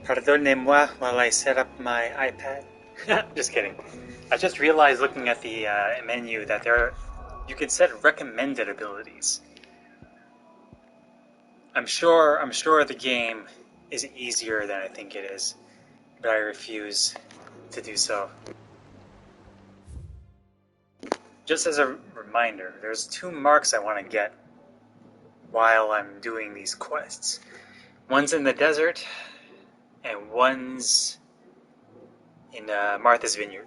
Pardonnez-moi while I set up my iPad. Just kidding. I just realized looking at the menu that you can set recommended abilities. I'm sure the game is easier than I think it is, but I refuse to do so. Just as a reminder, there's 2 marks I want to get while I'm doing these quests. One's in the desert, and one's in Martha's Vineyard.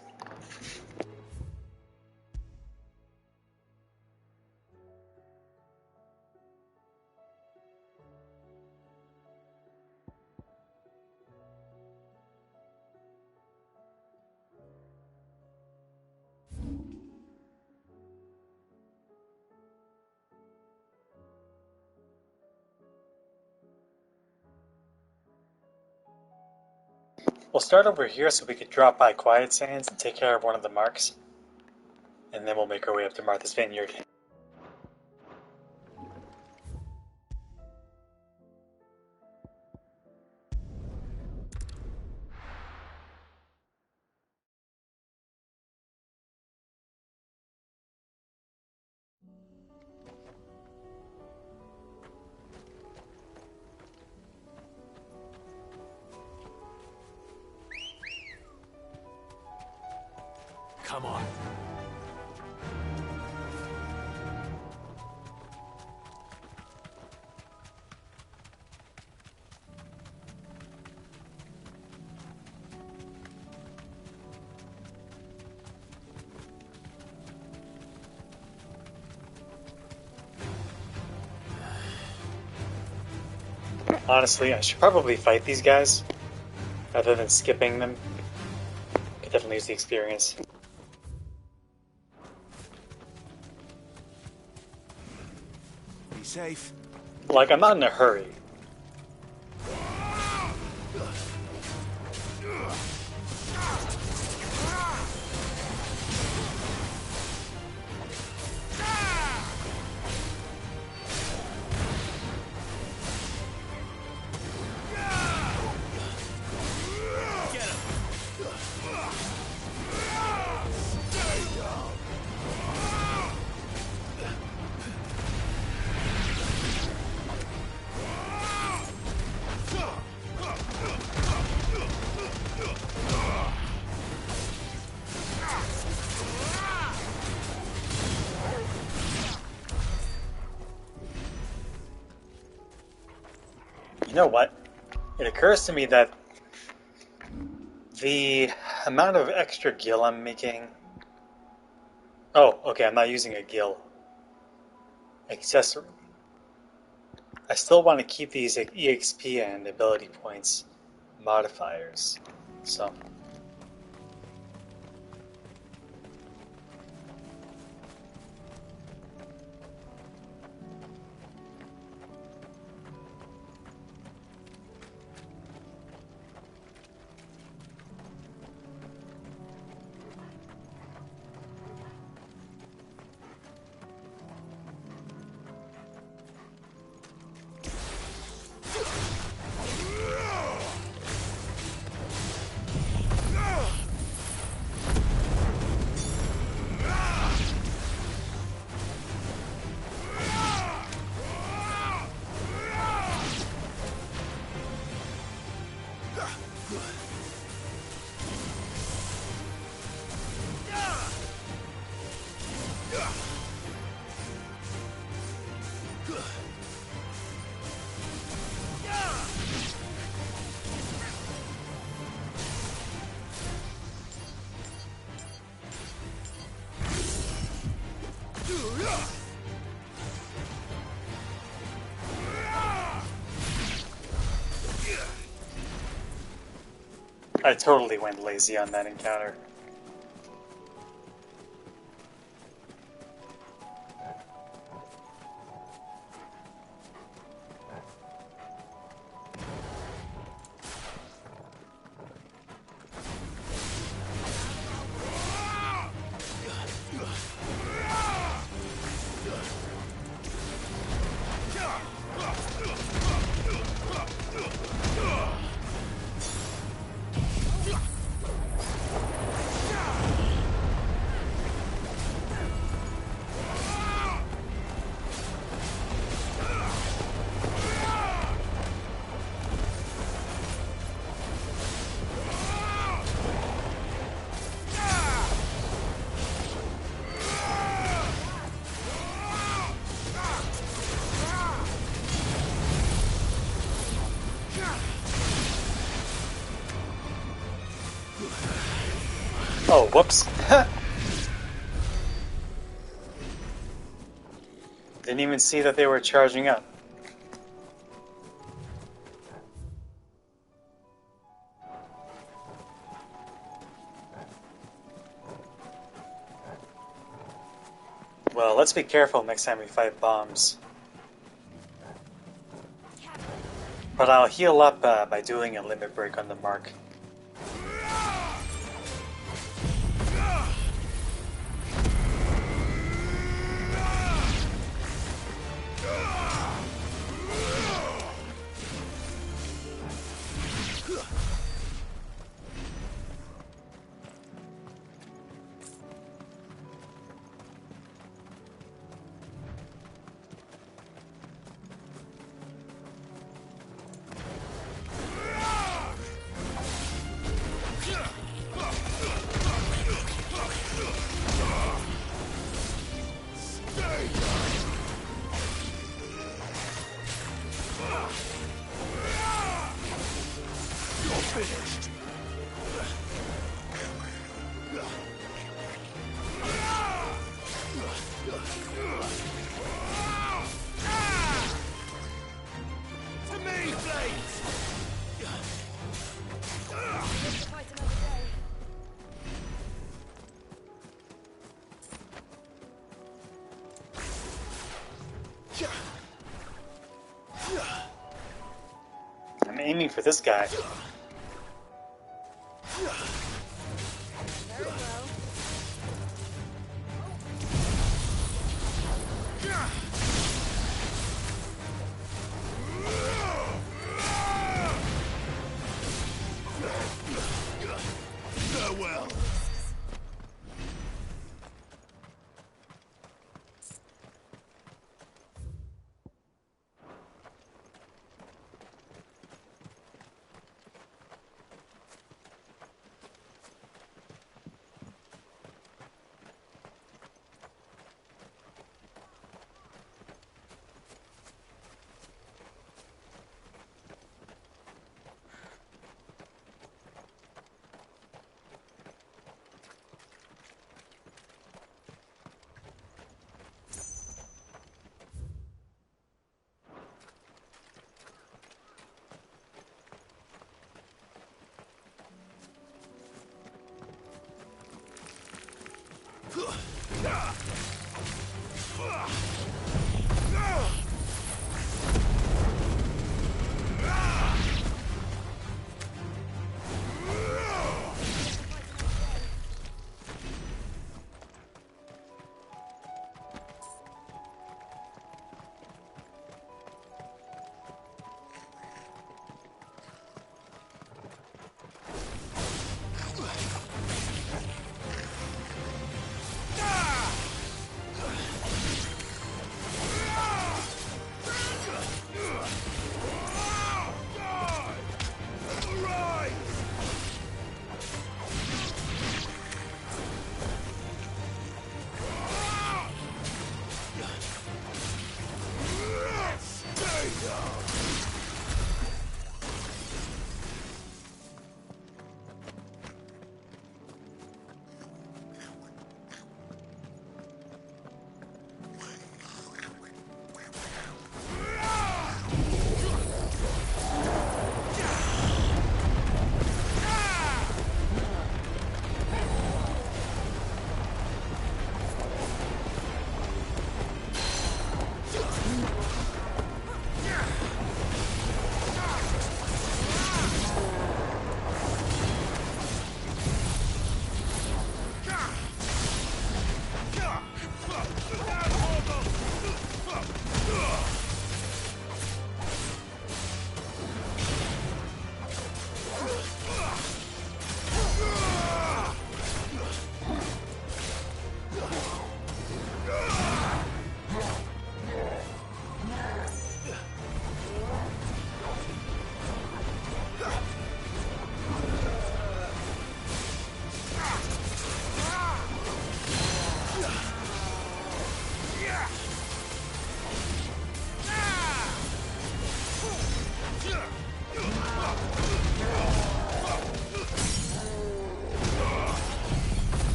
We'll start over here so we could drop by Quiet Sands and take care of one of the marks. And then we'll make our way up to Martha's Vineyard. Come on. Honestly, I should probably fight these guys rather than skipping them. Could definitely use the experience. Be safe. Like, I'm not in a hurry. You know what? It occurs to me that the amount of extra gil I'm making... Oh, okay, I'm not using a gil accessory. I still want to keep these EXP and ability points modifiers, so... I totally went lazy on that encounter. Oh, whoops. Didn't even see that they were charging up. Well, let's be careful next time we fight bombs. But I'll heal up by doing a limit break on the mark. I'm aiming for this guy. Farewell.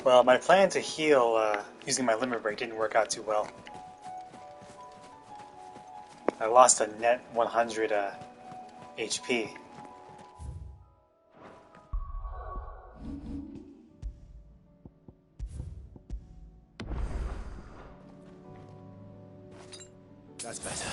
Well, my plan to heal using my limit break didn't work out too well. I lost a net 100 HP. That's better.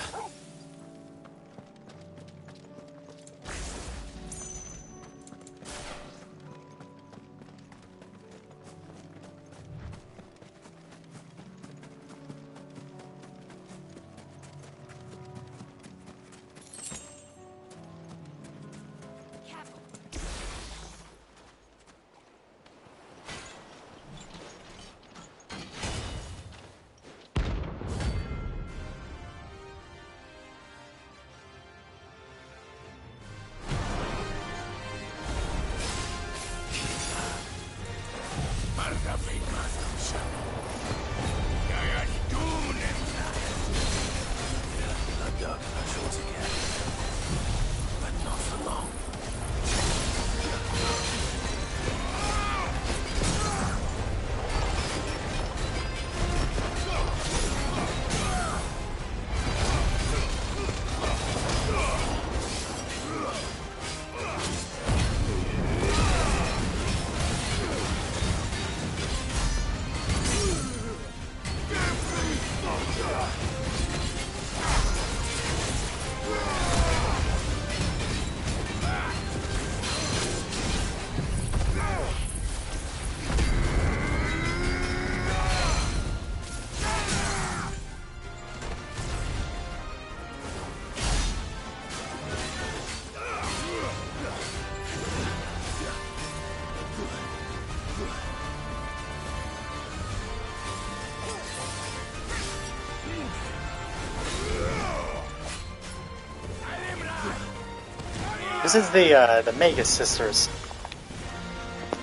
This is the Mega Sisters,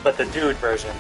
but the dude version.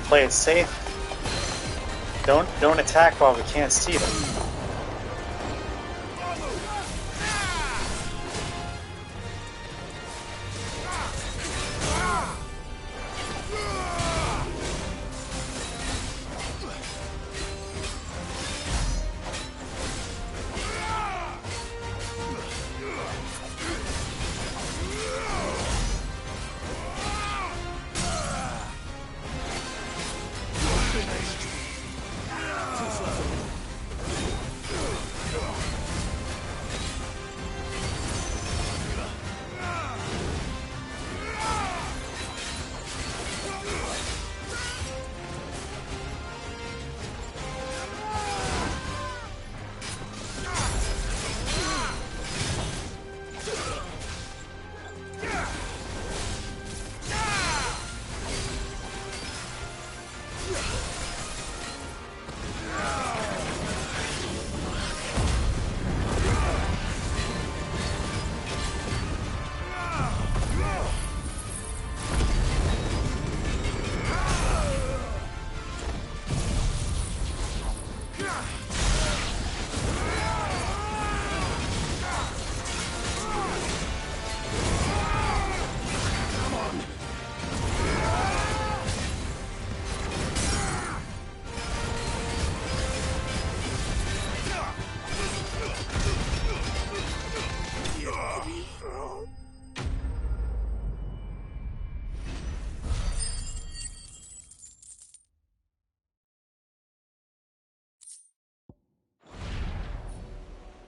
Play it safe. Don't attack while we can't see them.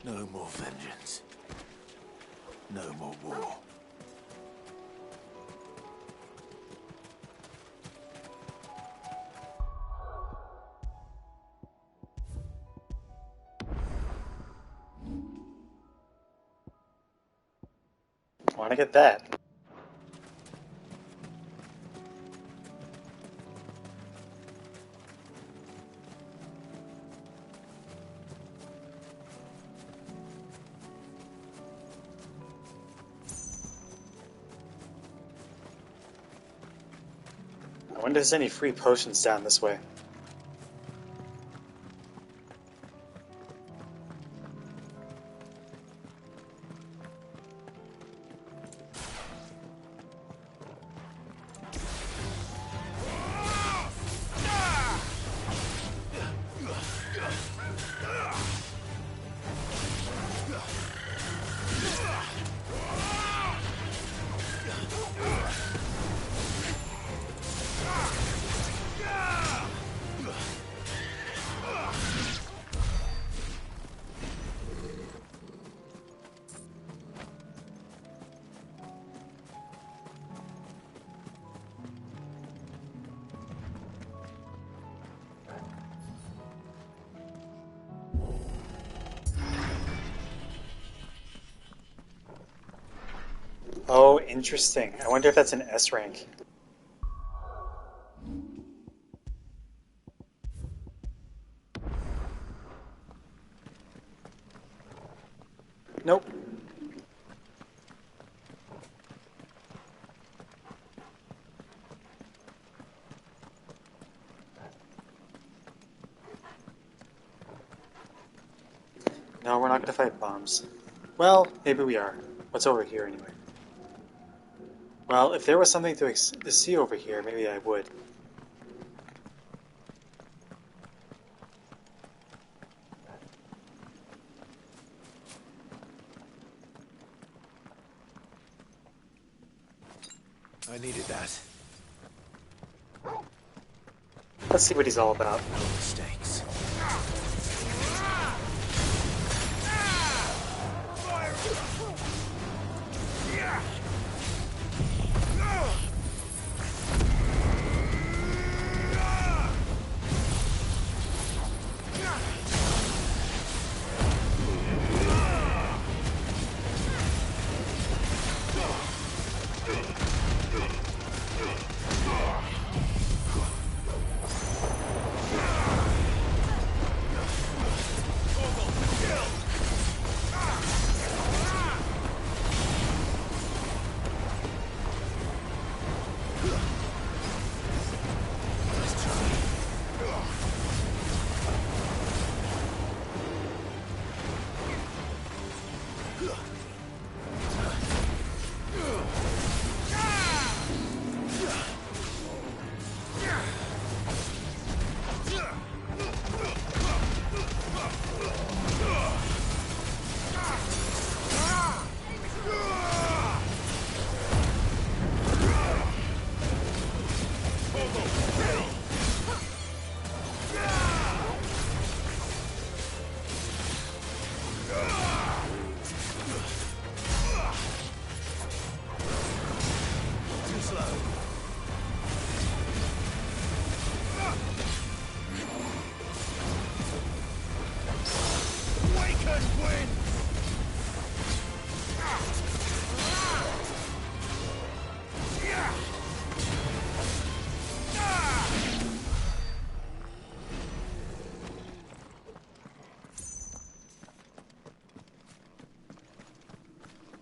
No more vengeance. No more war. I want to get that. I wonder if there's any free potions down this way. Oh, interesting. I wonder if that's an S rank. Nope. No, we're not going to fight bombs. Well, maybe we are. What's over here anyway? Well, if there was something to see over here, maybe I would. I needed that. Let's see what he's all about. No mistakes.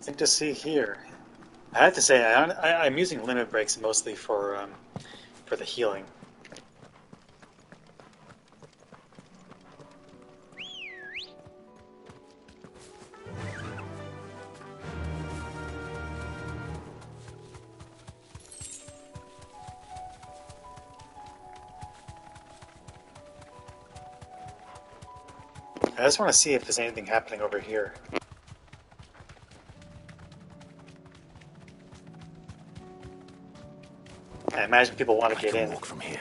Thing to see here. I have to say, I'm using limit breaks mostly for the healing. I just want to see if there's anything happening over here. I imagine people want to get in. Walk from here.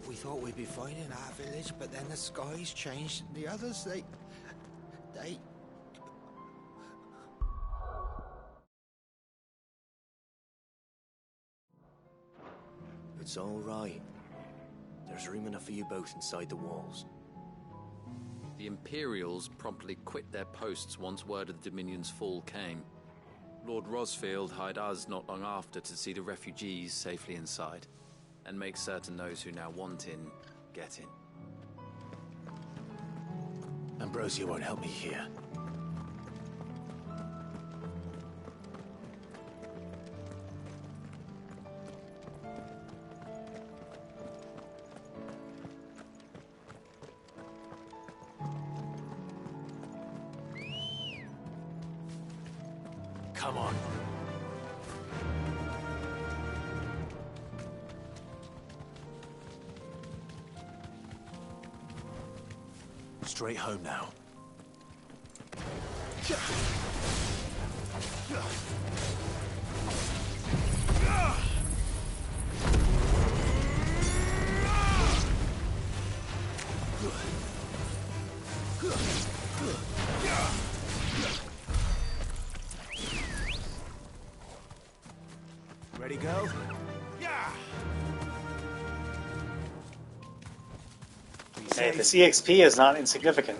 We thought we'd be fine in our village, but then the skies changed and the others, they... It's all right. There's room enough for you both inside the walls. The Imperials promptly quit their posts once word of the Dominion's fall came. Lord Rosfield hired us not long after to see the refugees safely inside, and make certain those who now want in, get in. Ambrosia won't help me here. Come on. Straight home now. Ready, go? Hey, this EXP is not insignificant.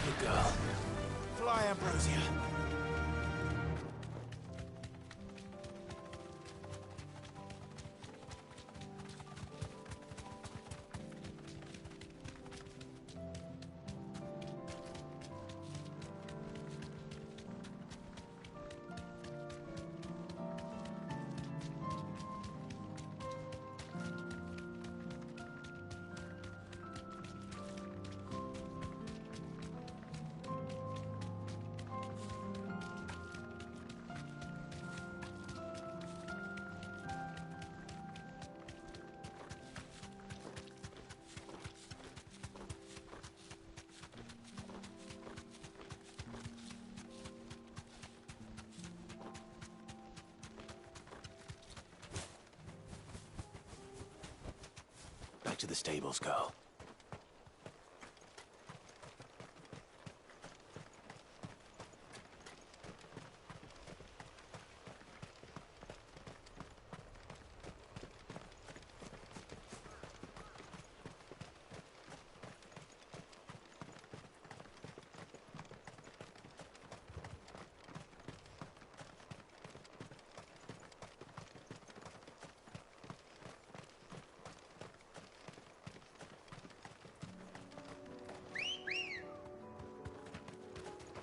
Good girl. Fly, Ambrosia. Back to the stables, girl.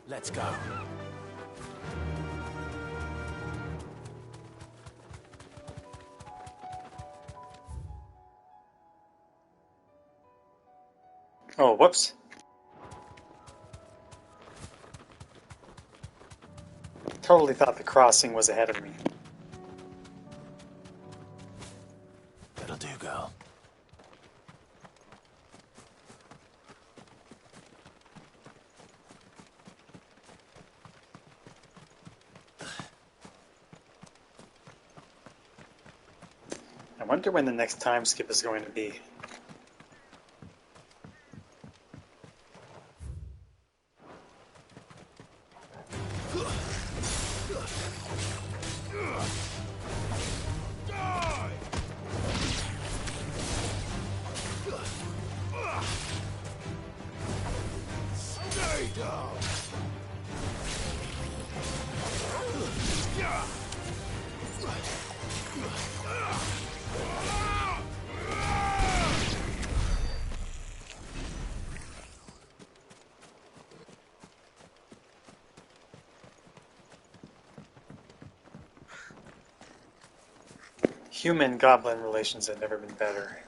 Let's go. Oh, whoops. Totally thought the crossing was ahead of me. That'll do, girl. I wonder when the next time skip is going to be. Human-goblin relations have never been better.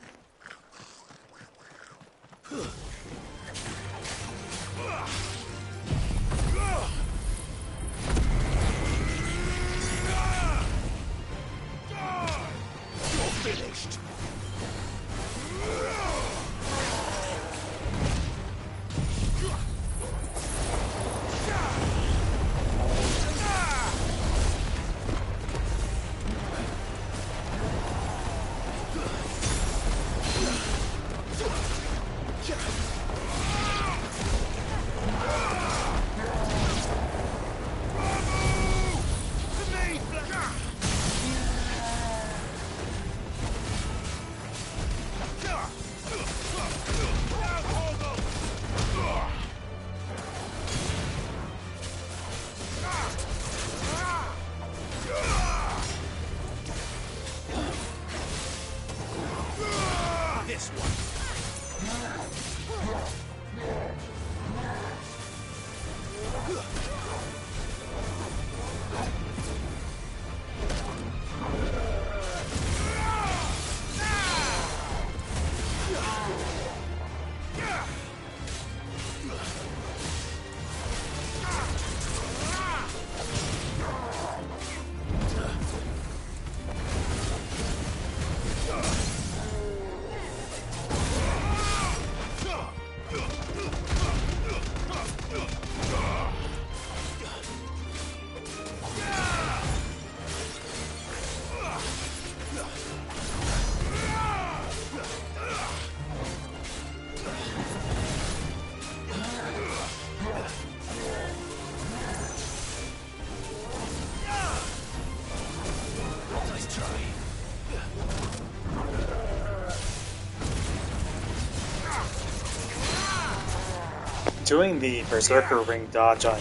Doing the Berserker Ring dodge on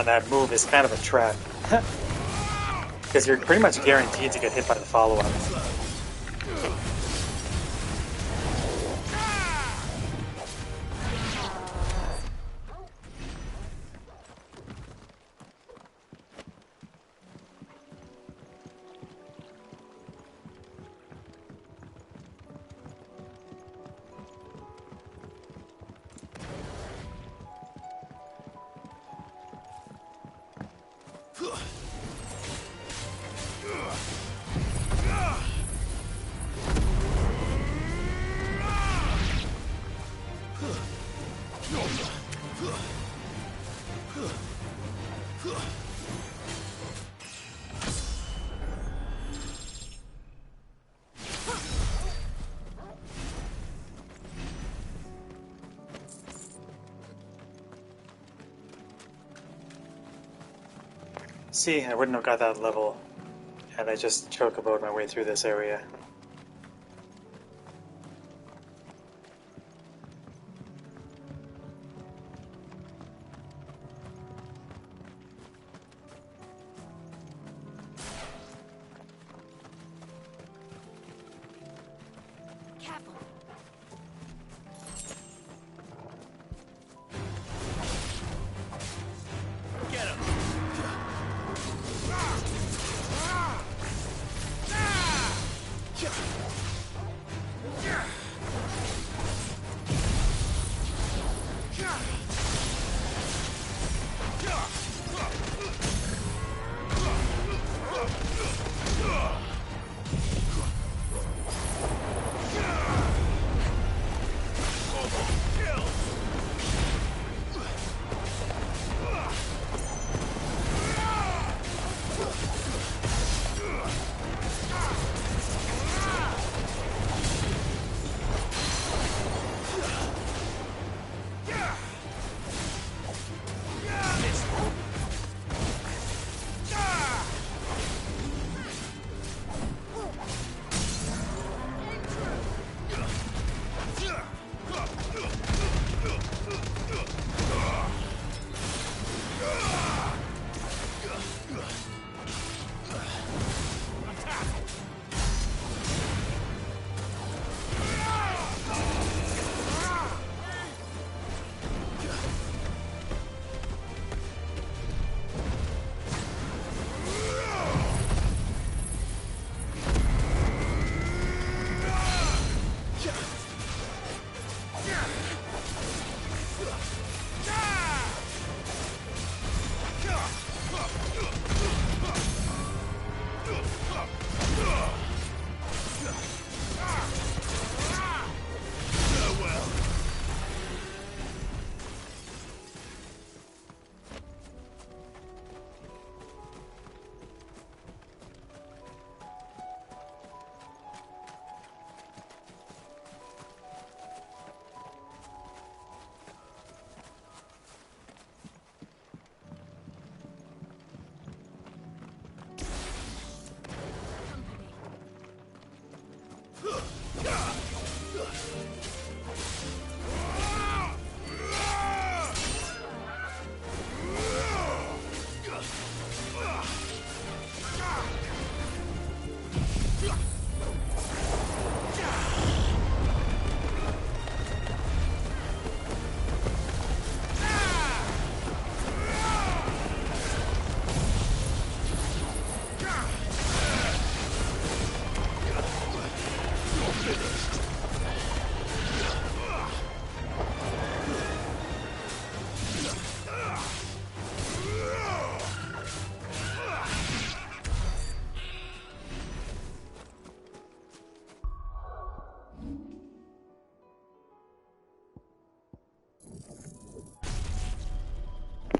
that move is kind of a trap. Because you're pretty much guaranteed to get hit by the follow-up. See, I wouldn't have got that level had I just chocoboed my way through this area. Careful. Get him!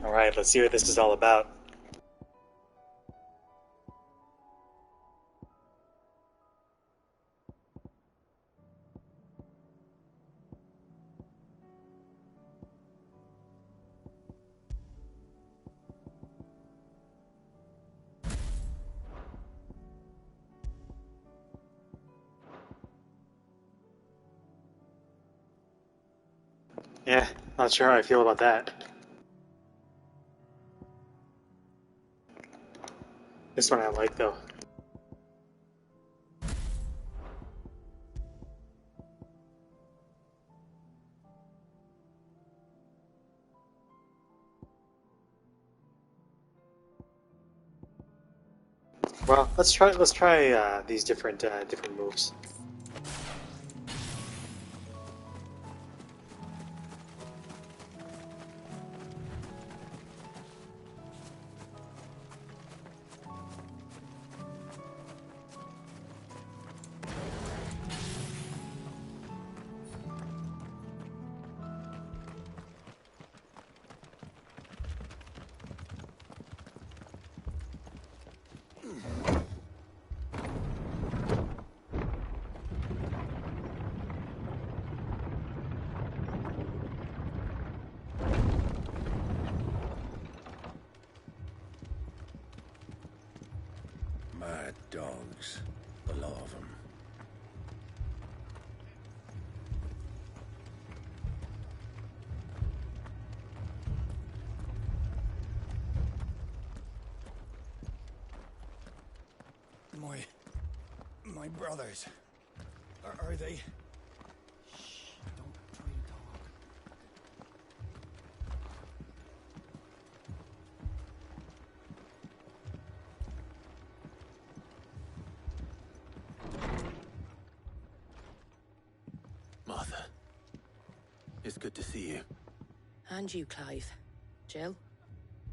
Alright, let's see what this is all about. Yeah, not sure how I feel about that. This one I like, though. Well, let's try these different moves. Mad dogs. A lot of them. My brothers. Are they? Shh, don't try and talk. Martha. It's good to see you. And you, Clive. Jill?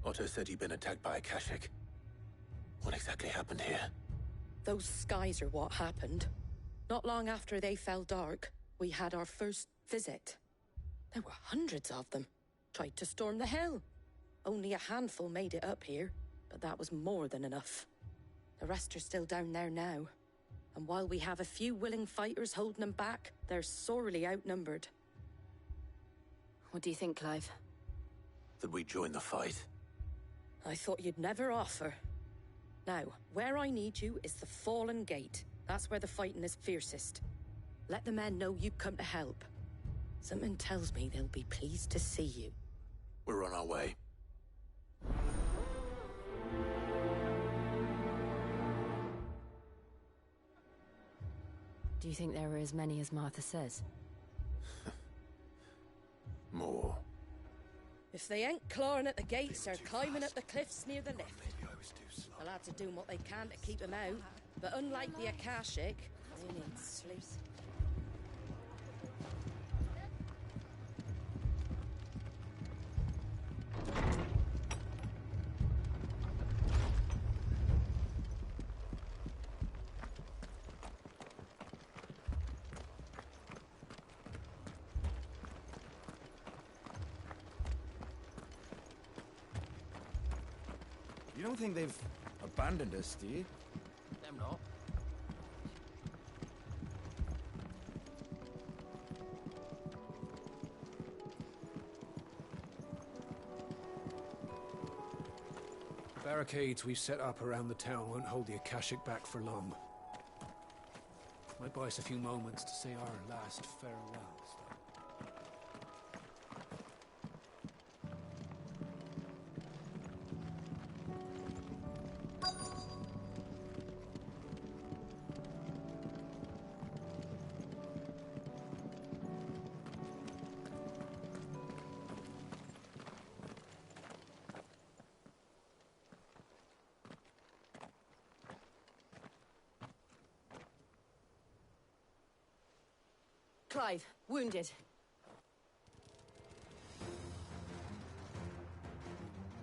Otto said you'd been attacked by a Kashik. What exactly happened here? Those skies are what happened. Not long after they fell dark, we had our first visit. There were hundreds of them. Tried to storm the hill. Only a handful made it up here, but that was more than enough. The rest are still down there now. And while we have a few willing fighters holding them back, they're sorely outnumbered. What do you think, Clive? That we join the fight? I thought you'd never offer. Now, where I need you is the Fallen Gate. That's where the fighting is fiercest. Let the men know you've come to help. Something tells me they'll be pleased to see you. We're on our way. Do you think there were as many as Martha says? More. If they ain't clawing at the gates or climbing up the cliffs near the lift. The lads are doing what they can to keep them out, but unlike the Akashic, they need sleep. You don't think they've abandoned us, do you? Them not. Barricades we've set up around the town won't hold the Akashic back for long. Might buy us a few moments to say our last farewells. Clive, wounded.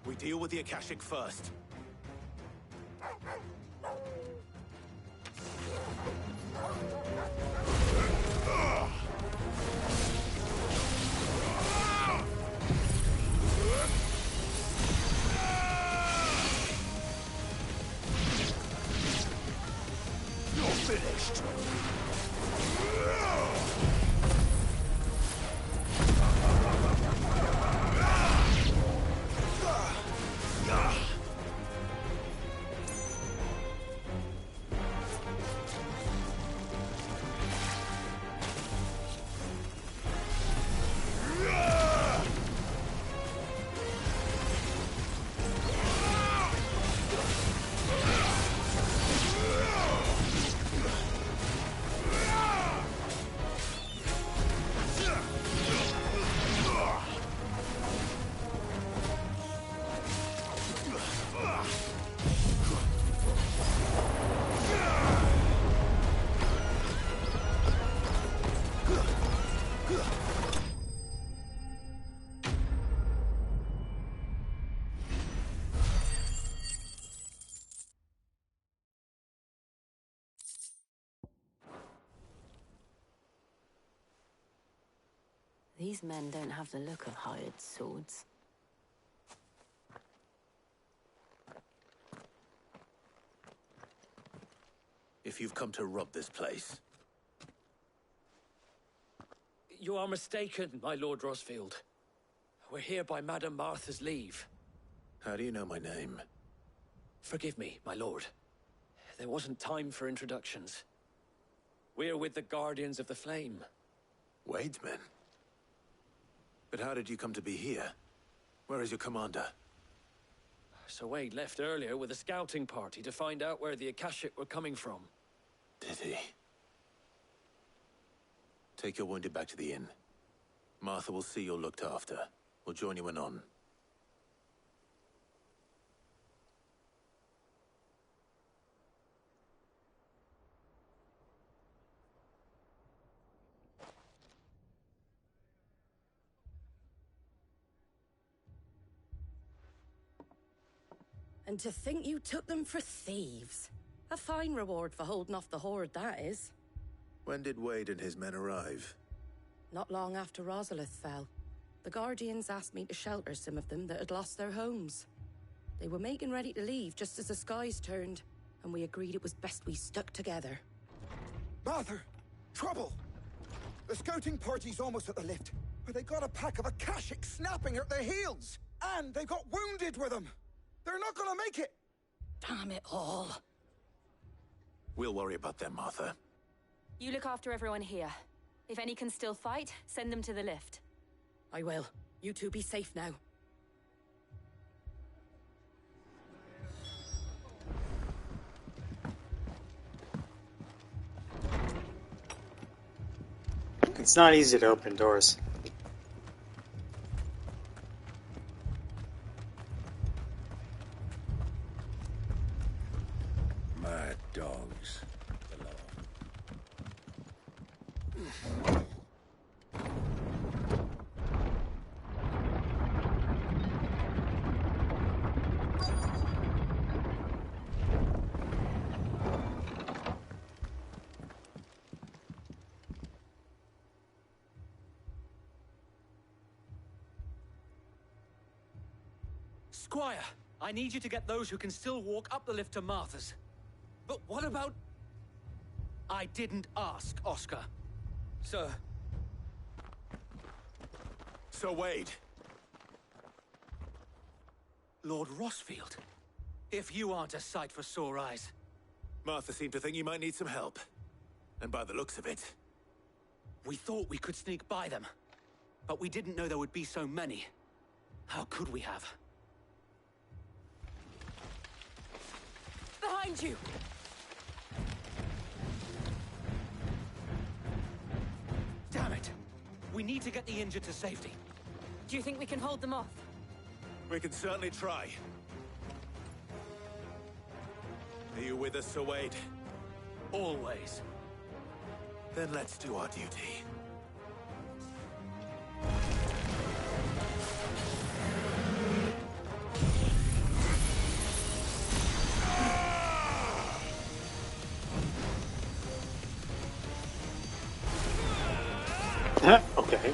We deal with the Akashic first. These men don't have the look of hired swords. If you've come to rob this place, You are mistaken, my Lord Rosfield. We're here by Madame Martha's leave. how do you know my name? Forgive me, my lord. There wasn't time for introductions. We're with the Guardians of the Flame. Wade's men? But how did you come to be here? Where is your commander? Sir Wade left earlier with a scouting party to find out where the Akashic were coming from. Did he? Take your wounded back to the inn. Martha will see you're looked after. We'll join you anon. And to think you took them for thieves. A fine reward for holding off the horde, that is. When did Wade and his men arrive? Not long after Rosalith fell. The Guardians asked me to shelter some of them that had lost their homes. They were making ready to leave just as the skies turned, and we agreed it was best we stuck together. Martha! Trouble! The scouting party's almost at the lift, where they got a pack of Akashic snapping at their heels! And they got wounded with them! They're not gonna make it! Damn it all. We'll worry about them, Martha. You look after everyone here. If any can still fight, send them to the lift. I will. You two be safe now. It's not easy to open doors. Mad dogs. Squire, I need you to get those who can still walk up the lift to Martha's. But what about... I didn't ask, Oscar. Sir. Sir Wade! Lord Rosfield. If you aren't a sight for sore eyes. Martha seemed to think you might need some help. And by the looks of it... We thought we could sneak by them. But we didn't know there would be so many. How could we have? Behind you! Damn it! We need to get the injured to safety. Do you think we can hold them off? We can certainly try. Are you with us, Sir Wade? Always. Then let's do our duty. Okay.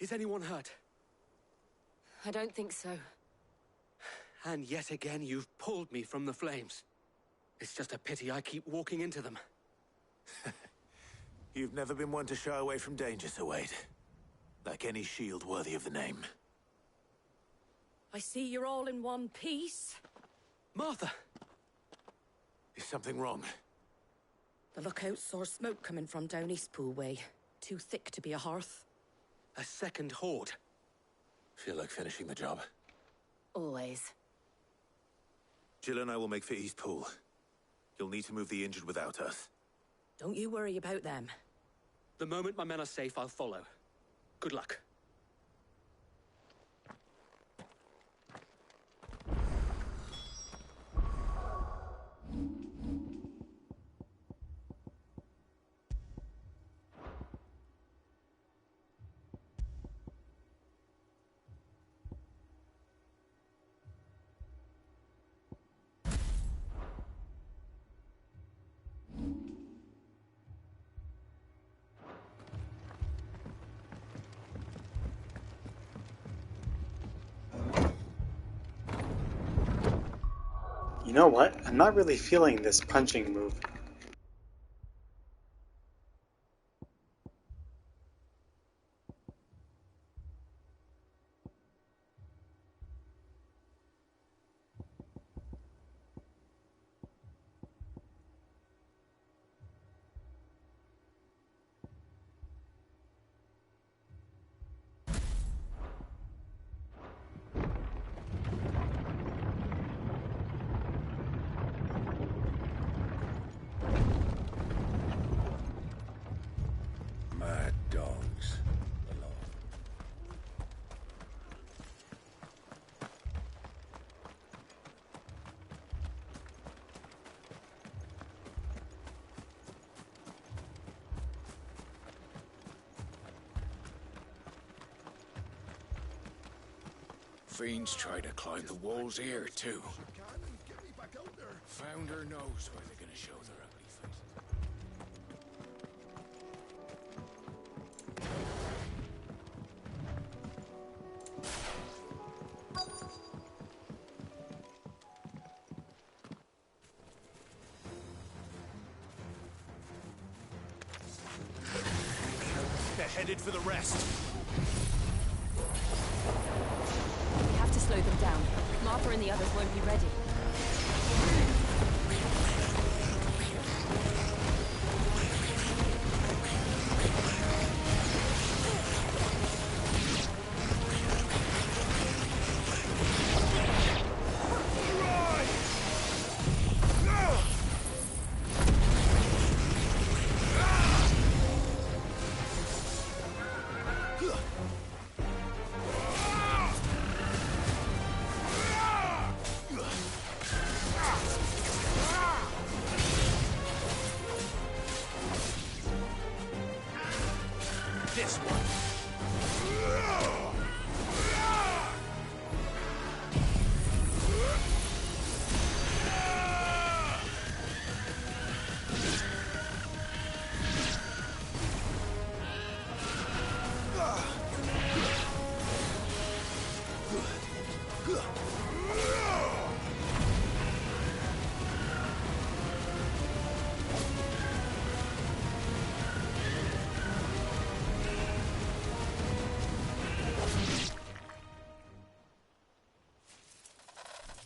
Is anyone hurt? I don't think so. And yet again, you've pulled me from the flames. It's just a pity I keep walking into them. You've never been one to shy away from danger, Sir Wade. Like any shield worthy of the name. I see you're all in one piece. Martha! Is something wrong? The lookout saw smoke coming from down Eastpool way. Too thick to be a hearth. A second horde. Feel like finishing the job. Always. Jill and I will make for Eastpool. You'll need to move the injured without us. Don't you worry about them. The moment my men are safe, I'll follow. Good luck. You know what? I'm not really feeling this punching move. Mad dogs. Fiends try to climb the walls here, too. Founder knows where they're gonna show their ugly faces. They're headed for the rest. We have to slow them down. Martha and the others won't be ready. This one.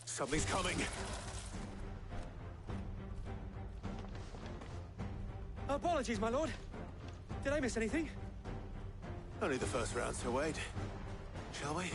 Something's coming. Apologies, my lord. Did I miss anything? Only the first round, Sir Wade. Shall we?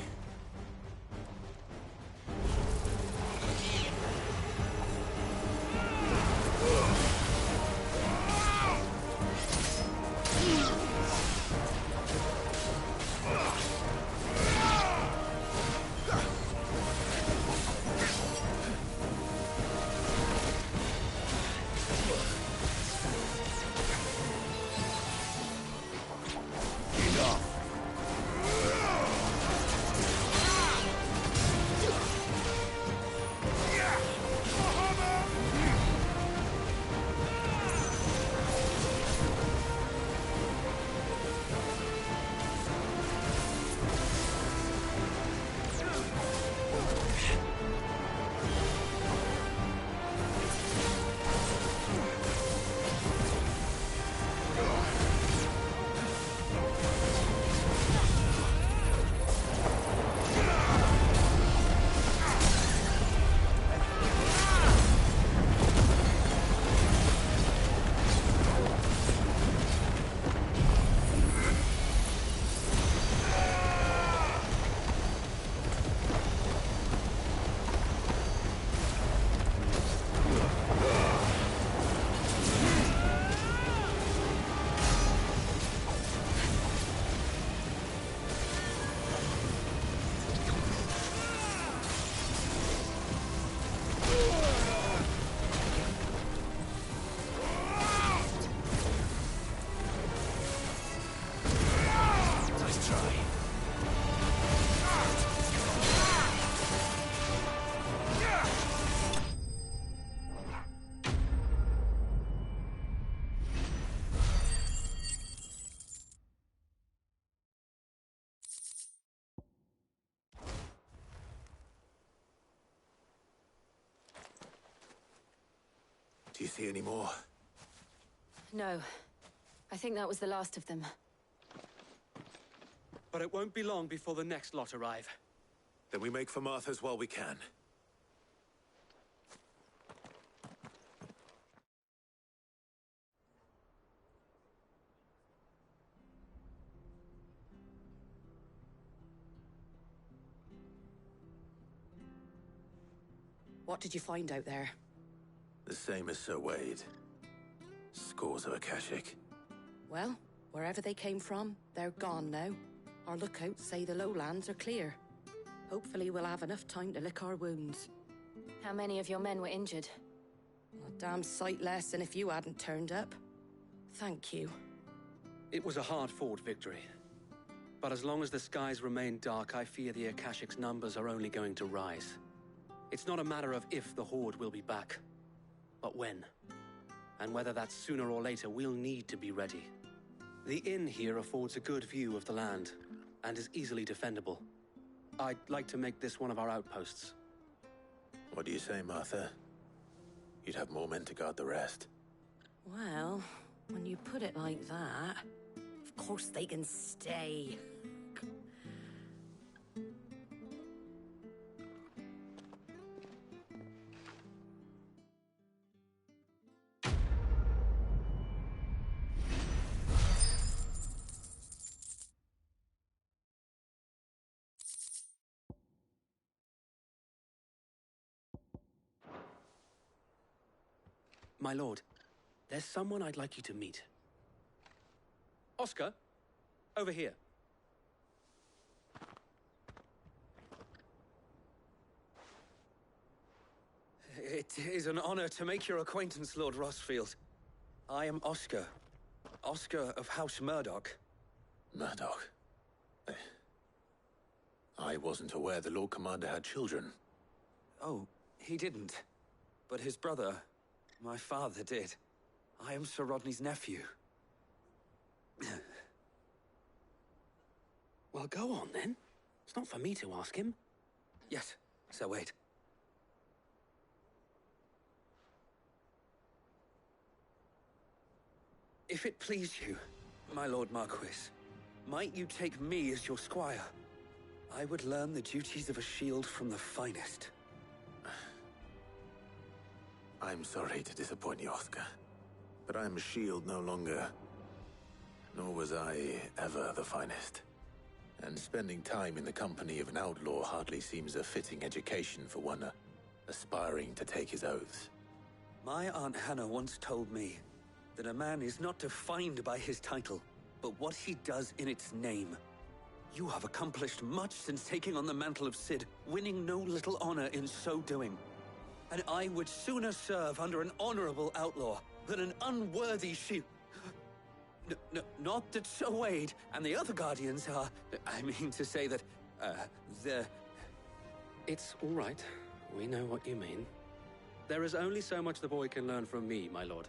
Do you see any more? No. I think that was the last of them. But it won't be long before the next lot arrive. Then we make for Martha's while we can. What did you find out there? The same as Sir Wade. Scores of Akashic. Well, wherever they came from, they're gone now. Our lookouts say the lowlands are clear. Hopefully we'll have enough time to lick our wounds. How many of your men were injured? A damn sight less than if you hadn't turned up. Thank you. It was a hard-fought victory. But as long as the skies remain dark, I fear the Akashic's numbers are only going to rise. It's not a matter of if the Horde will be back, but when. And whether that's sooner or later, we'll need to be ready. The inn here affords a good view of the land, and is easily defendable. I'd like to make this one of our outposts. What do you say, Martha? You'd have more men to guard the rest. Well, when you put it like that, of course they can stay. My lord, there's someone I'd like you to meet. Oscar, over here. It is an honor to make your acquaintance, Lord Rosfield. I am Oscar. Oscar of House Murdoch. Murdoch? I wasn't aware the Lord Commander had children. Oh, he didn't. But his brother, my father, did. I am Sir Rodney's nephew. Well, go on, then. It's not for me to ask him. Yes, Sir Wade. If it please you, my Lord Marquis, might you take me as your squire? I would learn the duties of a shield from the finest. I'm sorry to disappoint you, Oscar, but I'm a shield no longer. Nor was I ever the finest. And spending time in the company of an outlaw hardly seems a fitting education for one aspiring to take his oaths. My Aunt Hannah once told me that a man is not defined by his title, but what he does in its name. You have accomplished much since taking on the mantle of Cid, winning no little honor in so doing. And I would sooner serve under an honorable outlaw than an unworthy shield. Not that Sir Wade and the other Guardians are... I mean to say that, they're... It's all right. We know what you mean. There is only so much the boy can learn from me, my lord.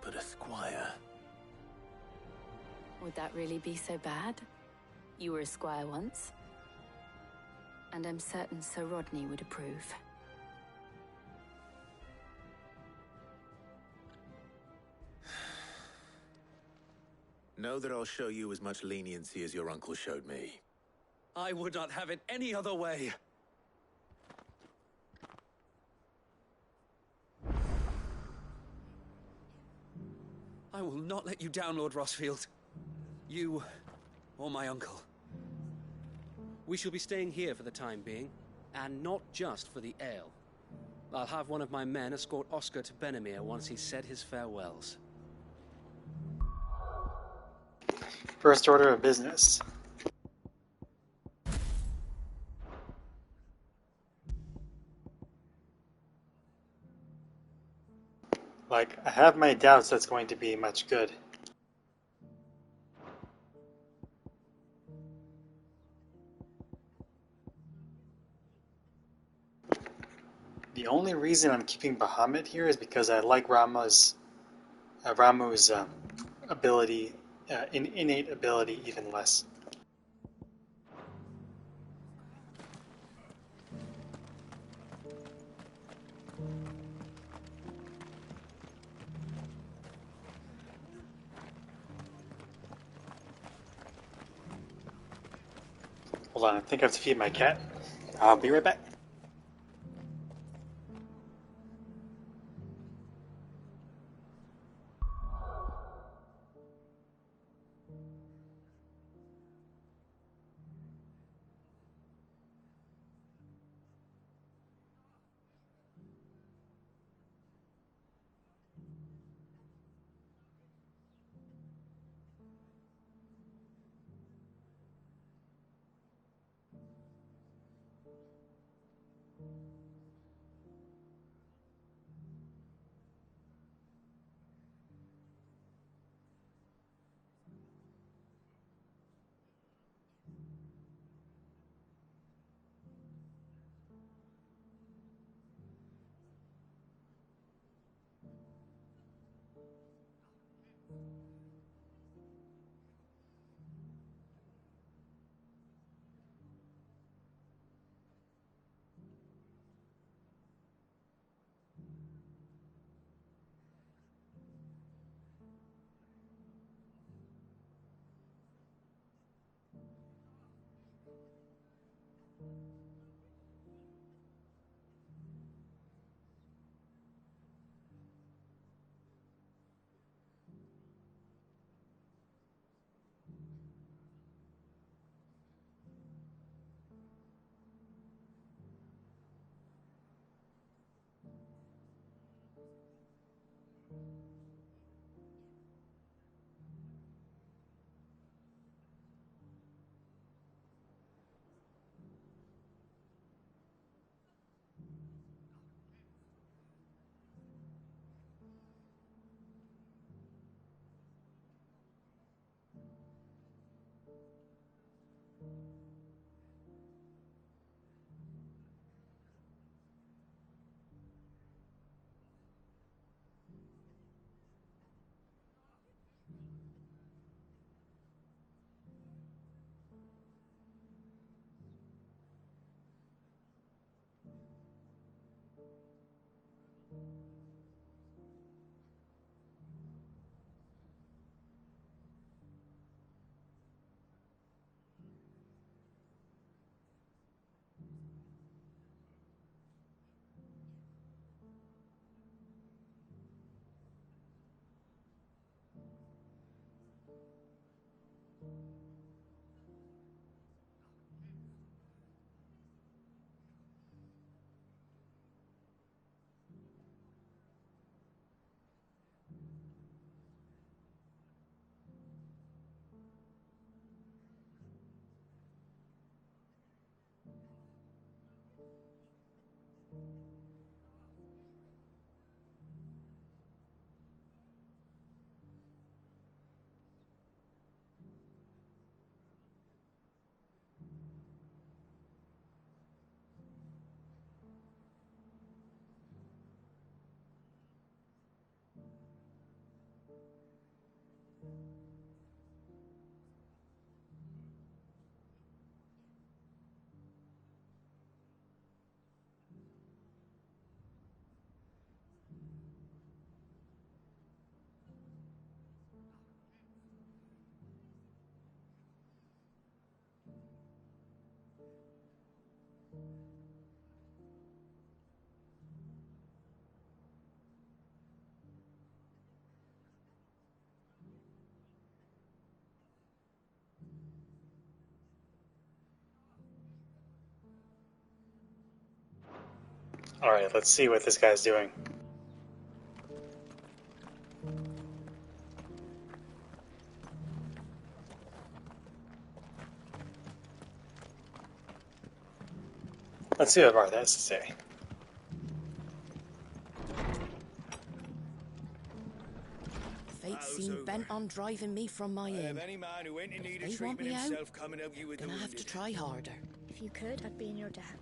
But a squire... Would that really be so bad? You were a squire once. And I'm certain Sir Rodney would approve. Know that I'll show you as much leniency as your uncle showed me. I would not have it any other way. I will not let you down, Lord Rosfield. You, or my uncle. We shall be staying here for the time being, and not just for the ale. I'll have one of my men escort Oscar to Benamir once he's said his farewells. First order of business. Like, I have my doubts that's going to be much good. The only reason I'm keeping Bahamut here is because I like Ramu's ability, innate ability even less. Hold on, I think I have to feed my cat. I'll be right back. Alright, let's see what this guy's doing. Let's see what Martha has to say. Fate seemed bent on driving me from my inn. If they want me out, gonna have to try harder. If you could, I'd be in your debt.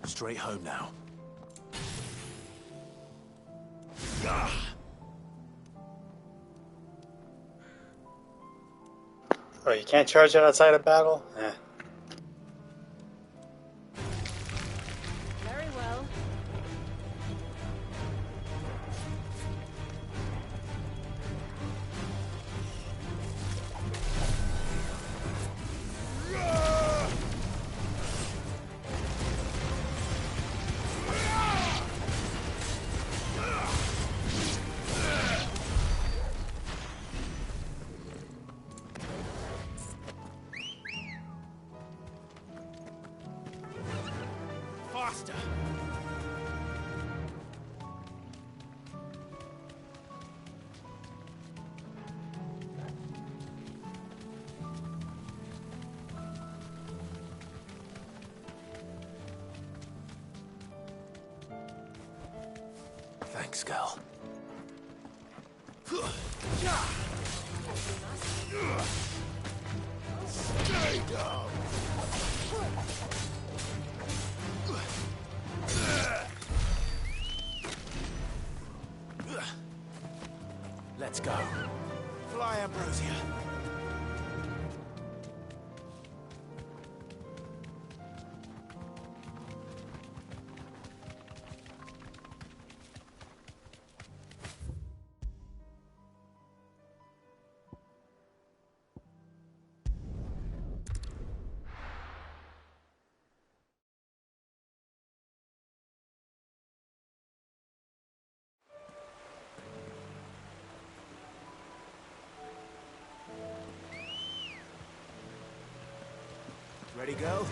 Straight home now. Oh, you can't charge it outside of battle? Eh. Very well. Faster! Thanks, girl. Stay down! Let's go. Fly, Ambrosia. Ready, girl?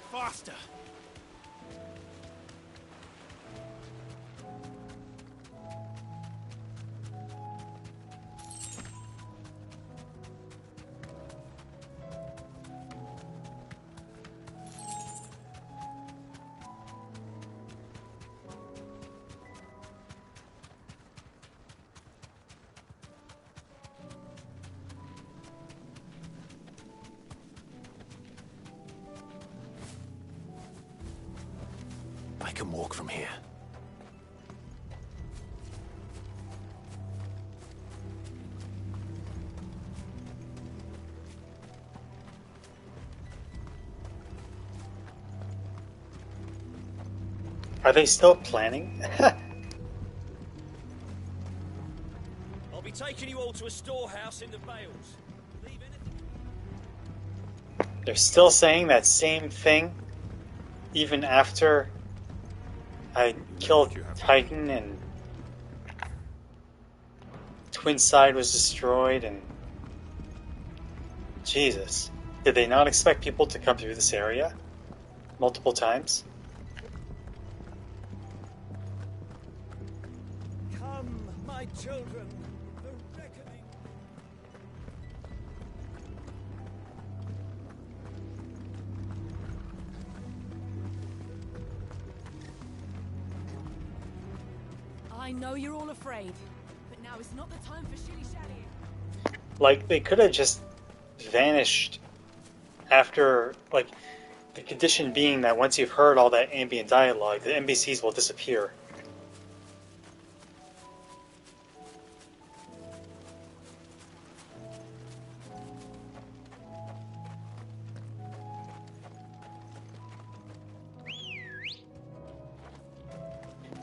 Faster! I can walk from here. Are they still planning? I'll be taking you all to a storehouse in the Vales. Leave anything. They're still saying that same thing even after I killed Titan and Twin Side was destroyed and Jesus. Did they not expect people to come through this area multiple times? Come, my children. The reckoning. I know you're all afraid, but now is not the time for shilly-shallying. Like, they could have just vanished after, like, the condition being that once you've heard all that ambient dialogue, the NPCs will disappear.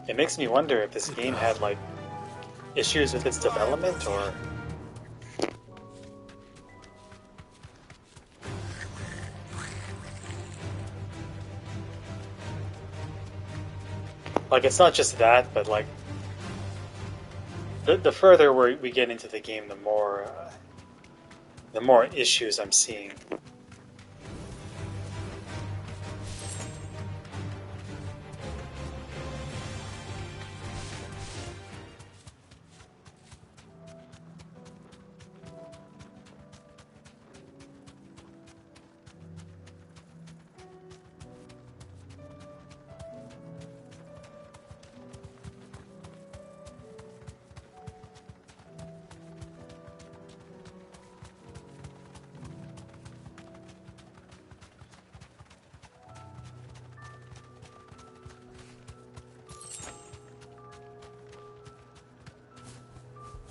It makes me wonder if this game had, like, issues with its development, or... Like, it's not just that, but, like, the further we get into the game, the more issues I'm seeing.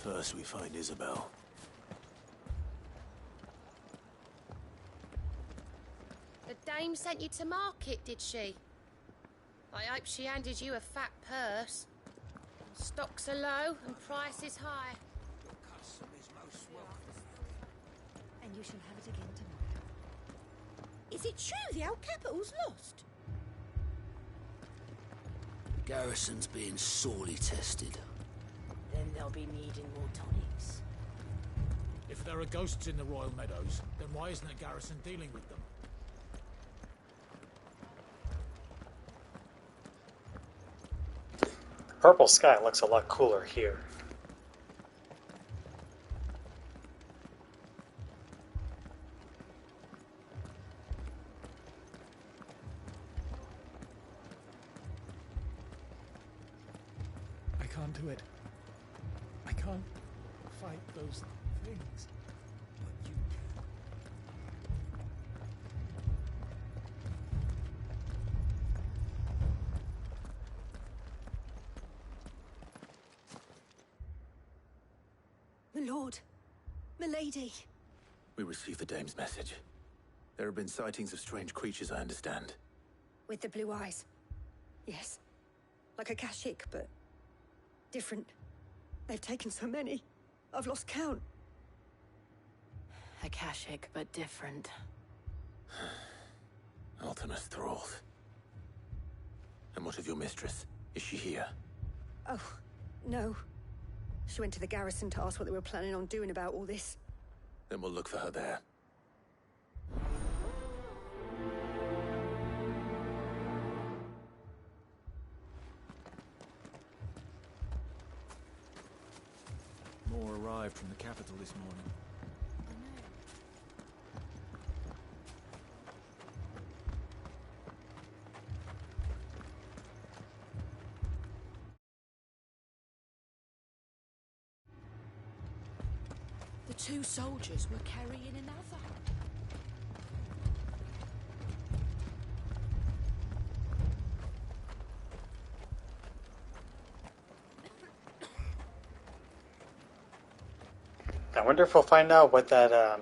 First we find Isabel. The dame sent you to market, did she? I hope she handed you a fat purse. Stocks are low and prices high. Your custom is most welcome. And you shall have it again tomorrow. Is it true the old capital's lost? The garrison's being sorely tested. Then they'll be needing more tonics. If there are ghosts in the Royal Meadows, then why isn't the garrison dealing with them? The purple sky looks a lot cooler here. I can't do it. I can't fight those things. But you can. My lord. My lady. We received the dame's message. There have been sightings of strange creatures, I understand. With the blue eyes. Yes. Like a Kashik, but different. They've taken so many. I've lost count. Akashic, but different. Ultimus thralls. And what of your mistress? Is she here? Oh, no. She went to the garrison to ask what they were planning on doing about all this. Then we'll look for her there. More arrived from the capital this morning. The two soldiers were carrying another. I wonder if we'll find out what that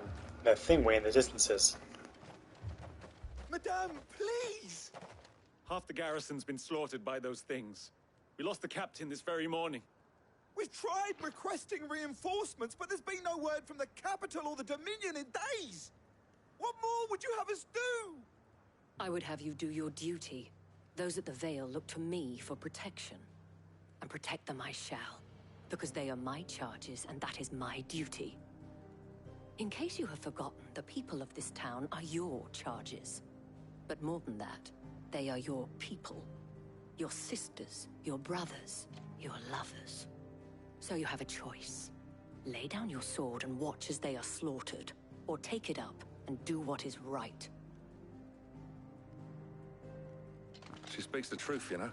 thing way in the distance is. Madame, please! Half the garrison's been slaughtered by those things. We lost the captain this very morning. We've tried requesting reinforcements, but there's been no word from the capital or the Dominion in days! What more would you have us do? I would have you do your duty. Those at the Vale look to me for protection. And protect them I shall. Because they are my charges, and that is my duty. In case you have forgotten, the people of this town are your charges. But more than that, they are your people. Your sisters, your brothers, your lovers. So you have a choice. Lay down your sword and watch as they are slaughtered, or take it up and do what is right. She speaks the truth, you know.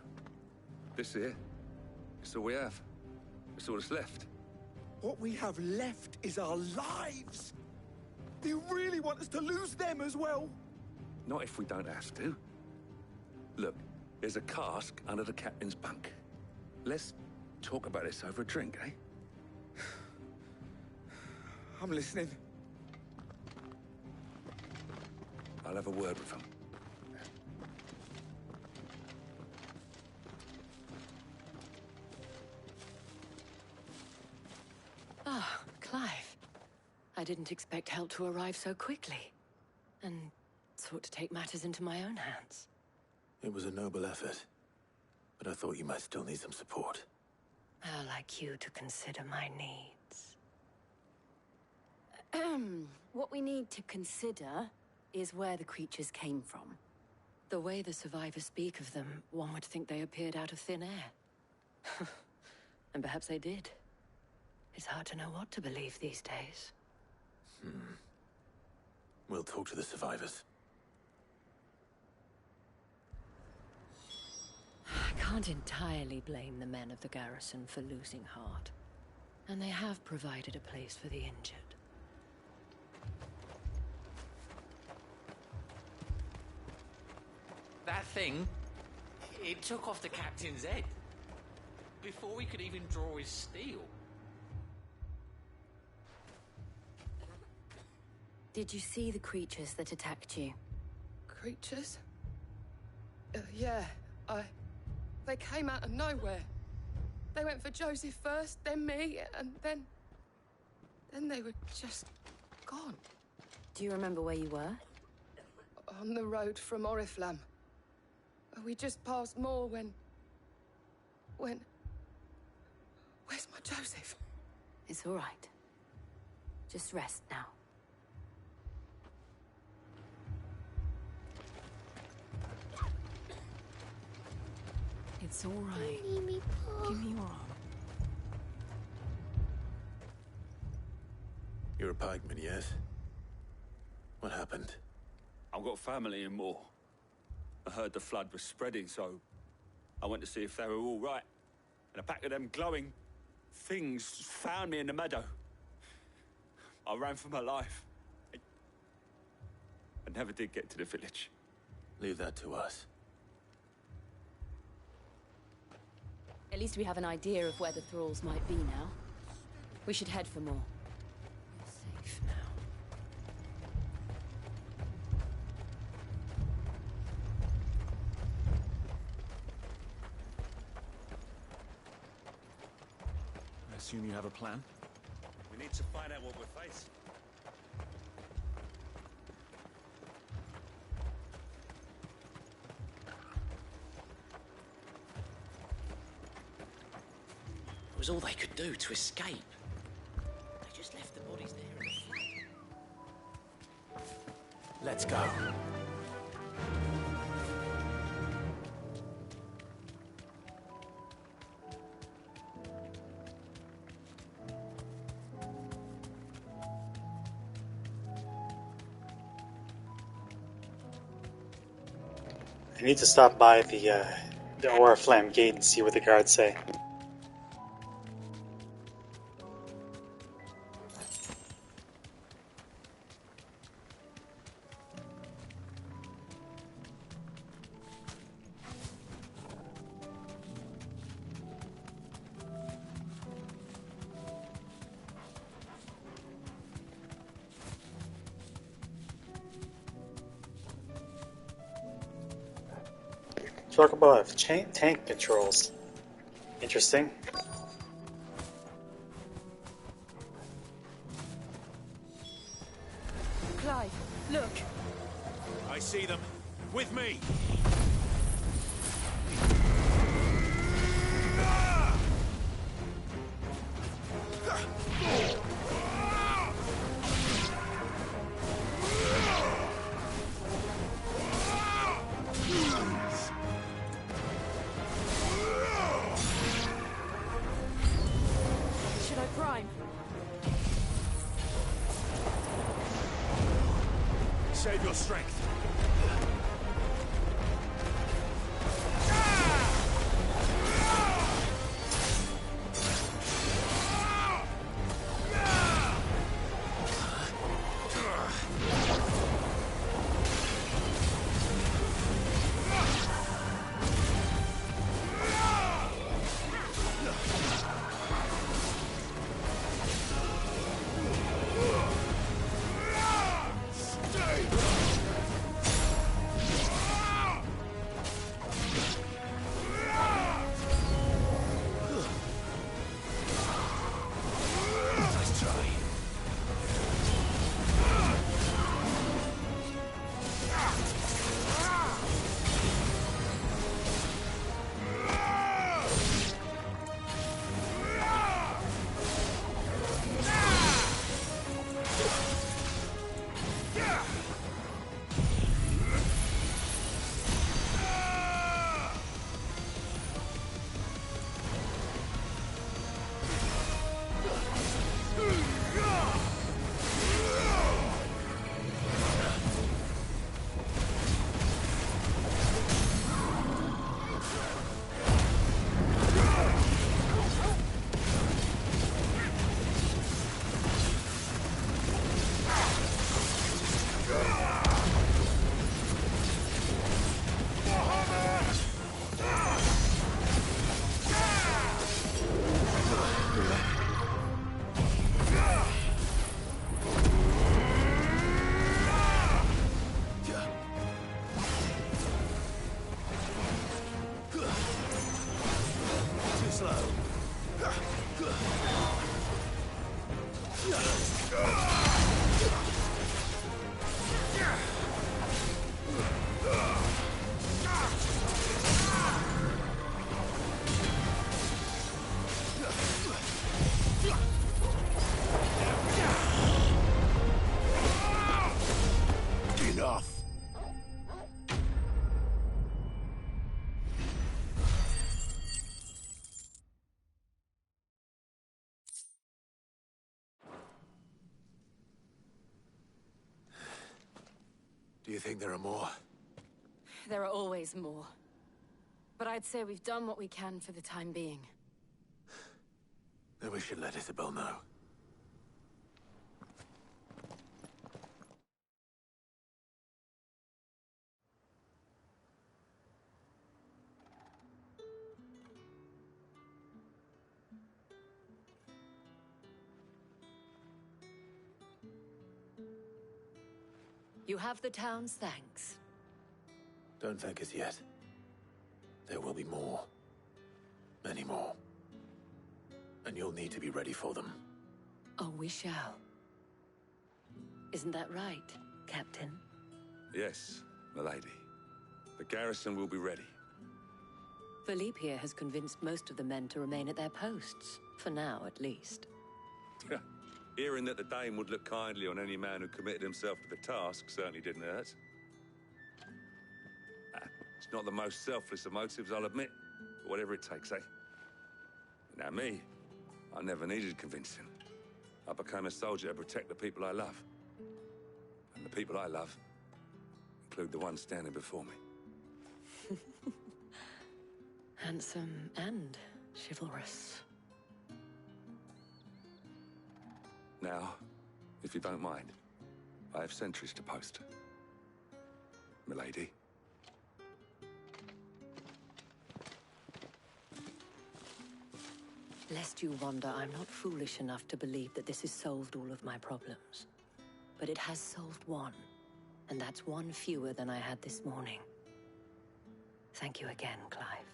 This here, it's all we have. It's all that's left. What we have left is our lives! Do you really want us to lose them as well? Not if we don't have to. Look, there's a cask under the captain's bunk. Let's talk about this over a drink, eh? I'm listening. I'll have a word with him. Ah, Clive. I didn't expect help to arrive so quickly. And sought to take matters into my own hands. It was a noble effort, but I thought you might still need some support. I'd like you to consider my needs. What we need to consider is where the creatures came from. The way the survivors speak of them, one would think they appeared out of thin air. And perhaps they did. It's hard to know what to believe these days. We'll talk to the survivors. I can't entirely blame the men of the garrison for losing heart. And they have provided a place for the injured. That thing, it took off the captain's head. Before we could even draw his steel. Did you see the creatures that attacked you? Creatures? Yeah, They came out of nowhere. They went for Joseph first, then me, and then they were just gone. Do you remember where you were? On the road from Oriflamme. We just passed Moor when... Where's my Joseph? It's all right. Just rest now. It's all right. Give me your arm. You're a pikeman, yes? What happened? I've got family in Moor. I heard the flood was spreading, so I went to see if they were all right. And a pack of them glowing things found me in the meadow. I ran for my life. I never did get to the village. Leave that to us. At least we have an idea of where the thralls might be now. We should head for more. We're safe now. I assume you have a plan? We need to find out what we're facing. It was all they could do to escape. They just left the bodies there in the flood. Let's go. I need to stop by the Oriflamme gate and see what the guards say. Talk about tank controls. Interesting. Clive, look. I see them. With me. Should I prime? Save your strength. Do you think there are more? There are always more. But I'd say we've done what we can for the time being. Then we should let Isabel know. You have the town's thanks. Don't thank us yet. There will be more. Many more. And you'll need to be ready for them. Oh, we shall. Isn't that right, Captain? Yes, milady. The garrison will be ready. Philippe here has convinced most of the men to remain at their posts. For now, at least. Hearing that the Dame would look kindly on any man who committed himself to the task certainly didn't hurt. It's not the most selfless of motives, I'll admit. But whatever it takes, eh? Now me, I never needed convincing. I became a soldier to protect the people I love. And the people I love include the ones standing before me. Handsome and chivalrous. Now, if you don't mind, I have sentries to post. Milady. Lest you wonder, I'm not foolish enough to believe that this has solved all of my problems. But it has solved one, and that's one fewer than I had this morning. Thank you again, Clive.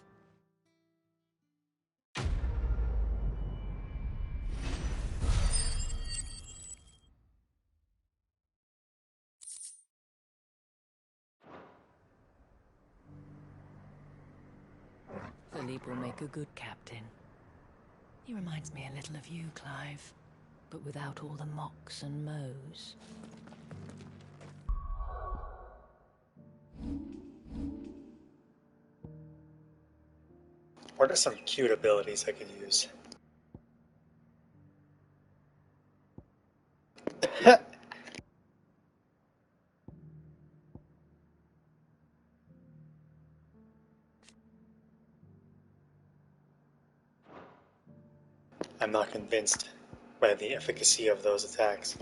Philippe will make a good captain. He reminds me a little of you, Clive, but without all the mocks and mows. What are some cute abilities I could use? I'm not convinced by the efficacy of those attacks.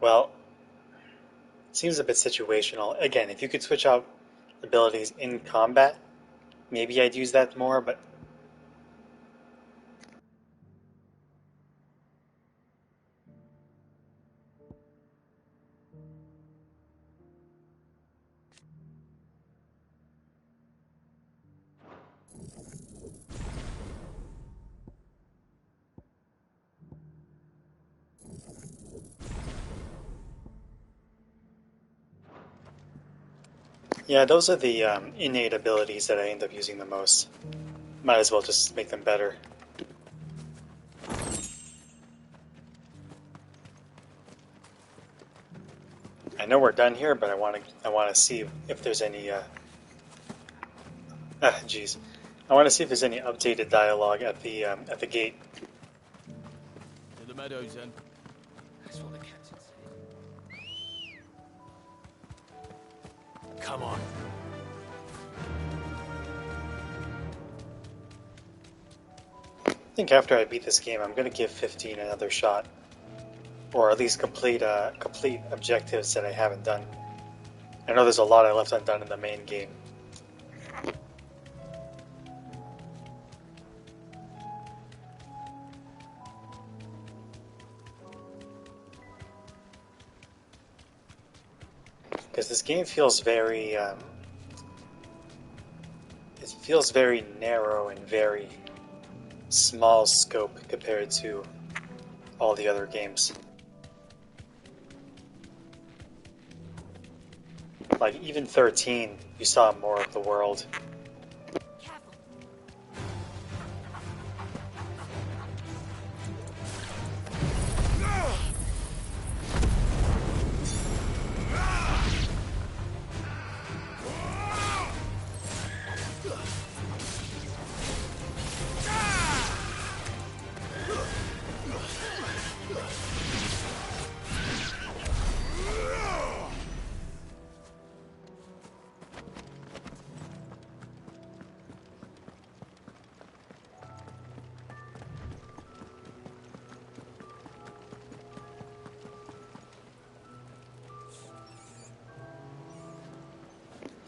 Well, it seems a bit situational. Again, if you could switch out abilities in combat, maybe I'd use that more, but yeah, those are the innate abilities that I end up using the most. Might as well just make them better. I know we're done here, but I want to see if there's any. Jeez, I want to see if there's any updated dialogue at the gate. In the meadows, then. That's what the captain said. Come on. I think after I beat this game, I'm going to give 15 another shot, or at least complete objectives that I haven't done. I know there's a lot I left undone in the main game. Because this game feels very, it feels very narrow and very small scope compared to all the other games. Like even 13, you saw more of the world.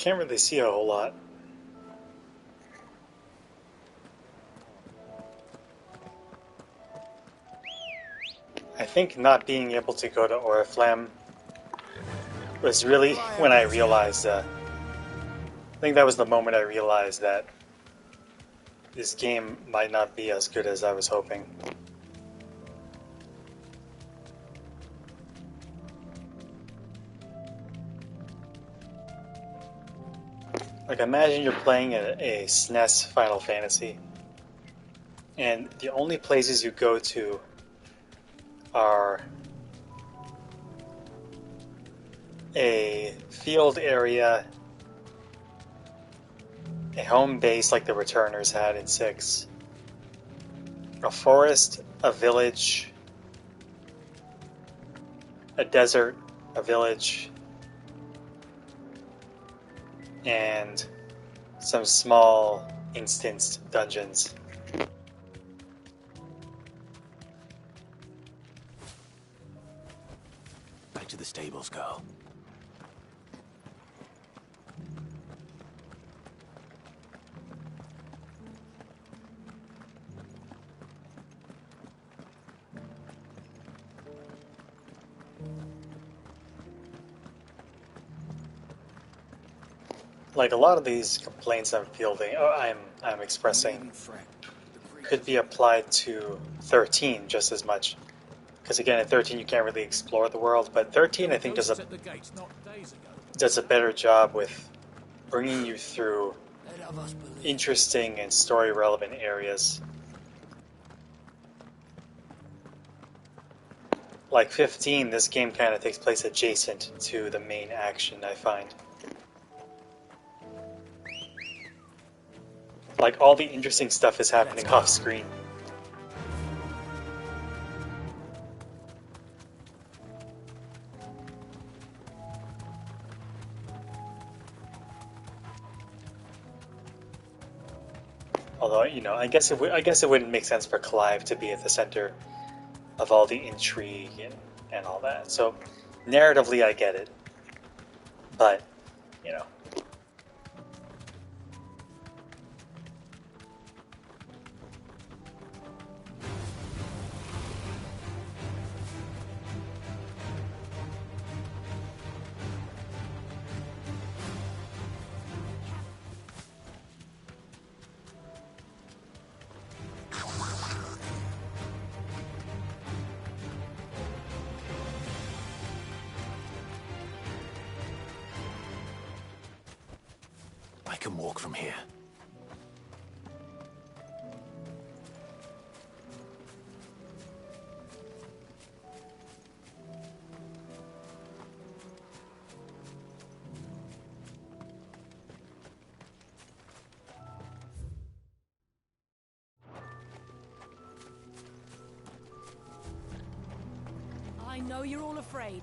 can't really see a whole lot. I think not being able to go to Oriflamme was really when I realized, I think that was the moment I realized that this game might not be as good as I was hoping. Like, imagine you're playing a SNES Final Fantasy, and the only places you go to are a field area, a home base like the Returners had in 6, a forest, a village, a desert, a village, and some small instanced dungeons. Back to the stables, girl. Like, a lot of these complaints I'm fielding, I'm expressing, could be applied to 13 just as much. Because again, at 13 you can't really explore the world, but 13 I think does a better job with bringing you through interesting and story relevant areas. Like 15, this game kind of takes place adjacent to the main action, I find. Like, all the interesting stuff is happening off screen. Although, you know, I guess it wouldn't make sense for Clive to be at the center of all the intrigue and all that. So, narratively, I get it. But, you know. I can walk from here. I know you're all afraid,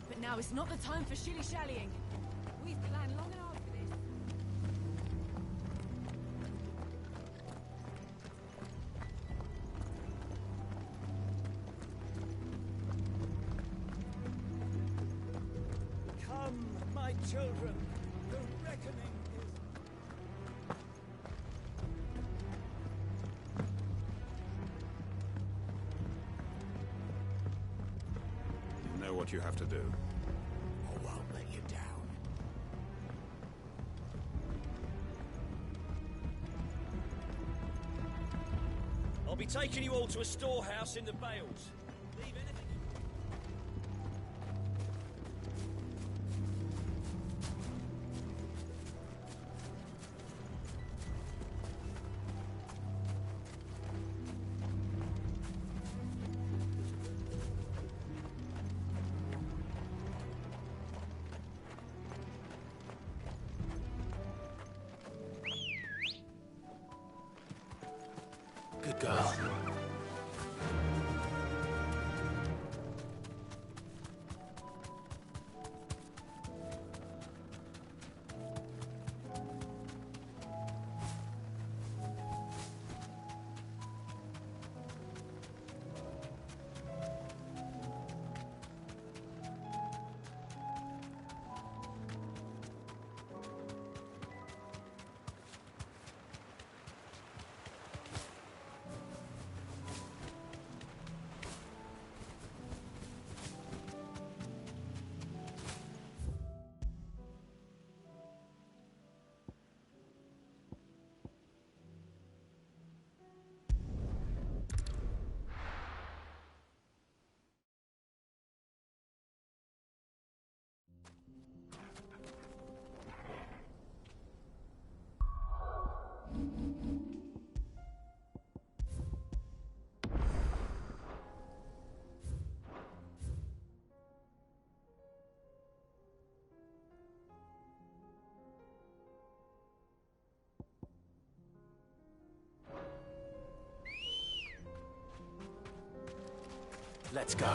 but now is not the time for shilly-shallying. We've planned long and hard for this. Come, my children. The reckoning is... You know what you have to do. I won't let you down. I'll be taking you all to a storehouse in the Bales. Leave anything... Good girl. Let's go.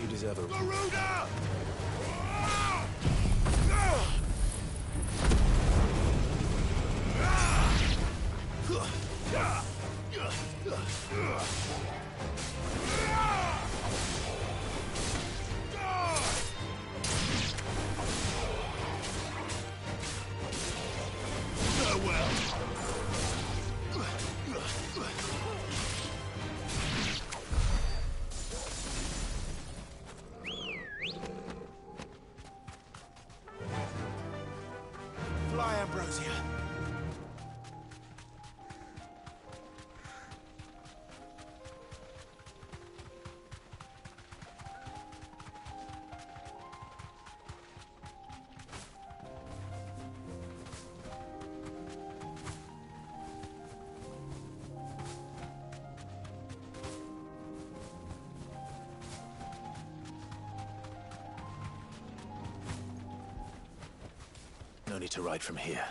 You deserve a... Garuda! Fly, Ambrosia. No need to ride from here.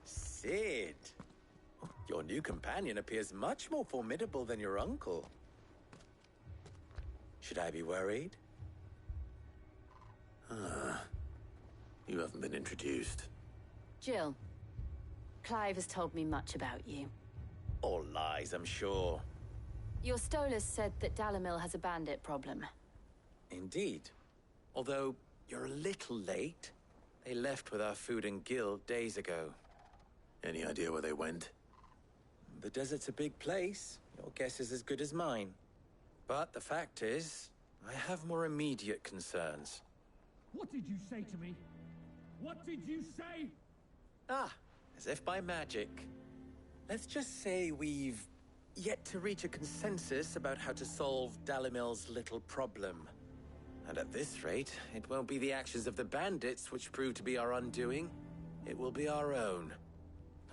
Sid! Your new companion appears much more formidable than your uncle. Should I be worried? You haven't been introduced. Jill, Clive has told me much about you. All lies, I'm sure. Your Stolas said that Dalimil has a bandit problem. Indeed. Although, you're a little late. They left with our food and guild days ago. Any idea where they went? The desert's a big place. Your guess is as good as mine. But the fact is, I have more immediate concerns. What did you say to me? What did you say? Ah, as if by magic. Let's just say we've yet to reach a consensus about how to solve Dalimil's little problem. And at this rate, it won't be the actions of the bandits which prove to be our undoing. It will be our own.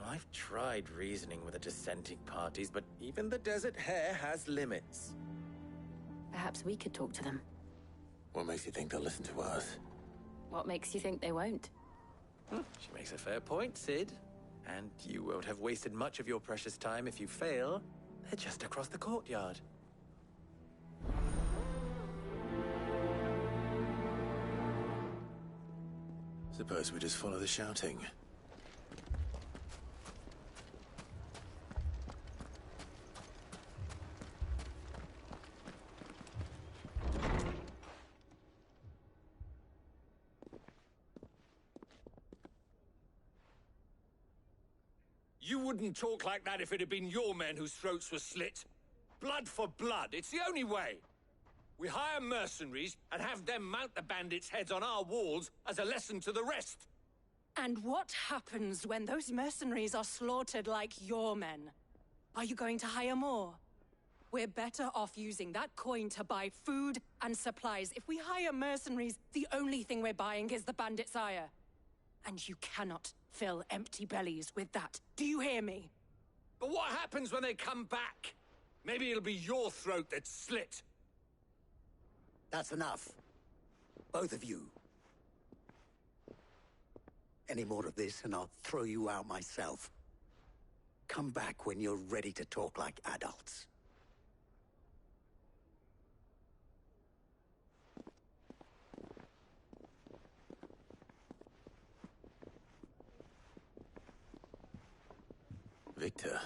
I've tried reasoning with the dissenting parties, but even the Desert Hare has limits. Perhaps we could talk to them. What makes you think they'll listen to us? What makes you think they won't? She makes a fair point, Sid. And you won't have wasted much of your precious time if you fail. They're just across the courtyard. Suppose we just follow the shouting. You wouldn't talk like that if it had been your men whose throats were slit. Blood for blood, it's the only way. We hire mercenaries and have them mount the bandits' heads on our walls as a lesson to the rest. And what happens when those mercenaries are slaughtered like your men? Are you going to hire more? We're better off using that coin to buy food and supplies. If we hire mercenaries, the only thing we're buying is the bandits' ire. And you cannot fill empty bellies with that. Do you hear me? But what happens when they come back? Maybe it'll be your throat that's slit. That's enough. Both of you. Any more of this and I'll throw you out myself. Come back when you're ready to talk like adults. Victor.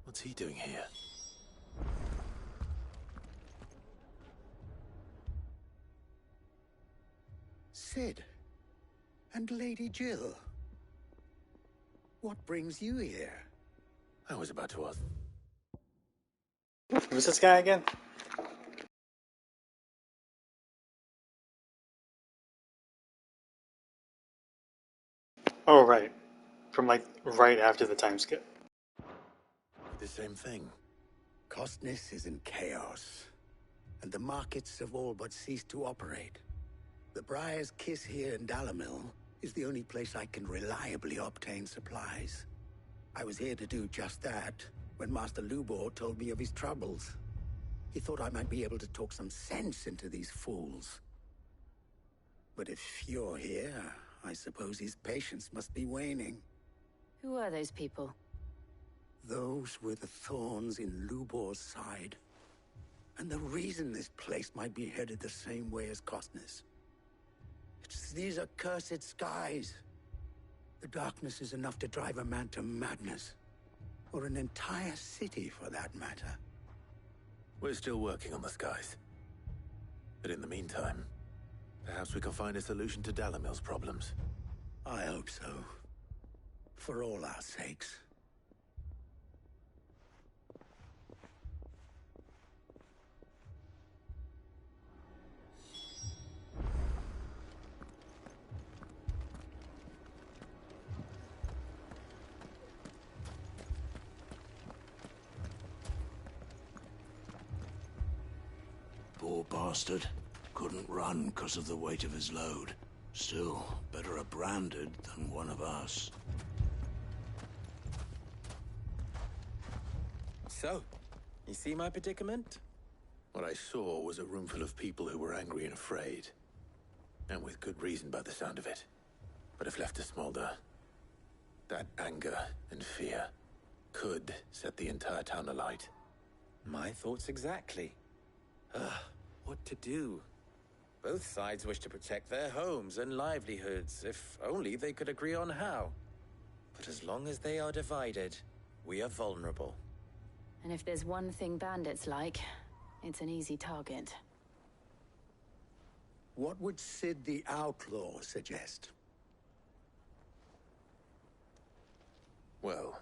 What's he doing here? Cid. And Lady Jill. What brings you here? I was about to ask. Who's this guy again? Oh, right. From like right after the time skip. The same thing. Costness is in chaos, and the markets have all but ceased to operate. The Briar's Kiss here in Dalimil is the only place I can reliably obtain supplies. I was here to do just that when Master Lubor told me of his troubles. He thought I might be able to talk some sense into these fools. But if you're here, I suppose his patience must be waning. Who are those people? Those were the thorns in Lubor's side. And the reason this place might be headed the same way as Costness. It's these accursed skies. The darkness is enough to drive a man to madness. Or an entire city, for that matter. We're still working on the skies. But in the meantime, perhaps we can find a solution to Dalimil's problems. I hope so. For all our sakes. Poor bastard. Couldn't run because of the weight of his load. Still, better a branded than one of us. So, you see my predicament? What I saw was a room full of people who were angry and afraid. And with good reason by the sound of it. But if left to smolder, that anger and fear could set the entire town alight. My thoughts exactly. What to do? Both sides wish to protect their homes and livelihoods, if only they could agree on how. But as long as they are divided, we are vulnerable. And if there's one thing bandits like, it's an easy target. What would Cid the Outlaw suggest? Well,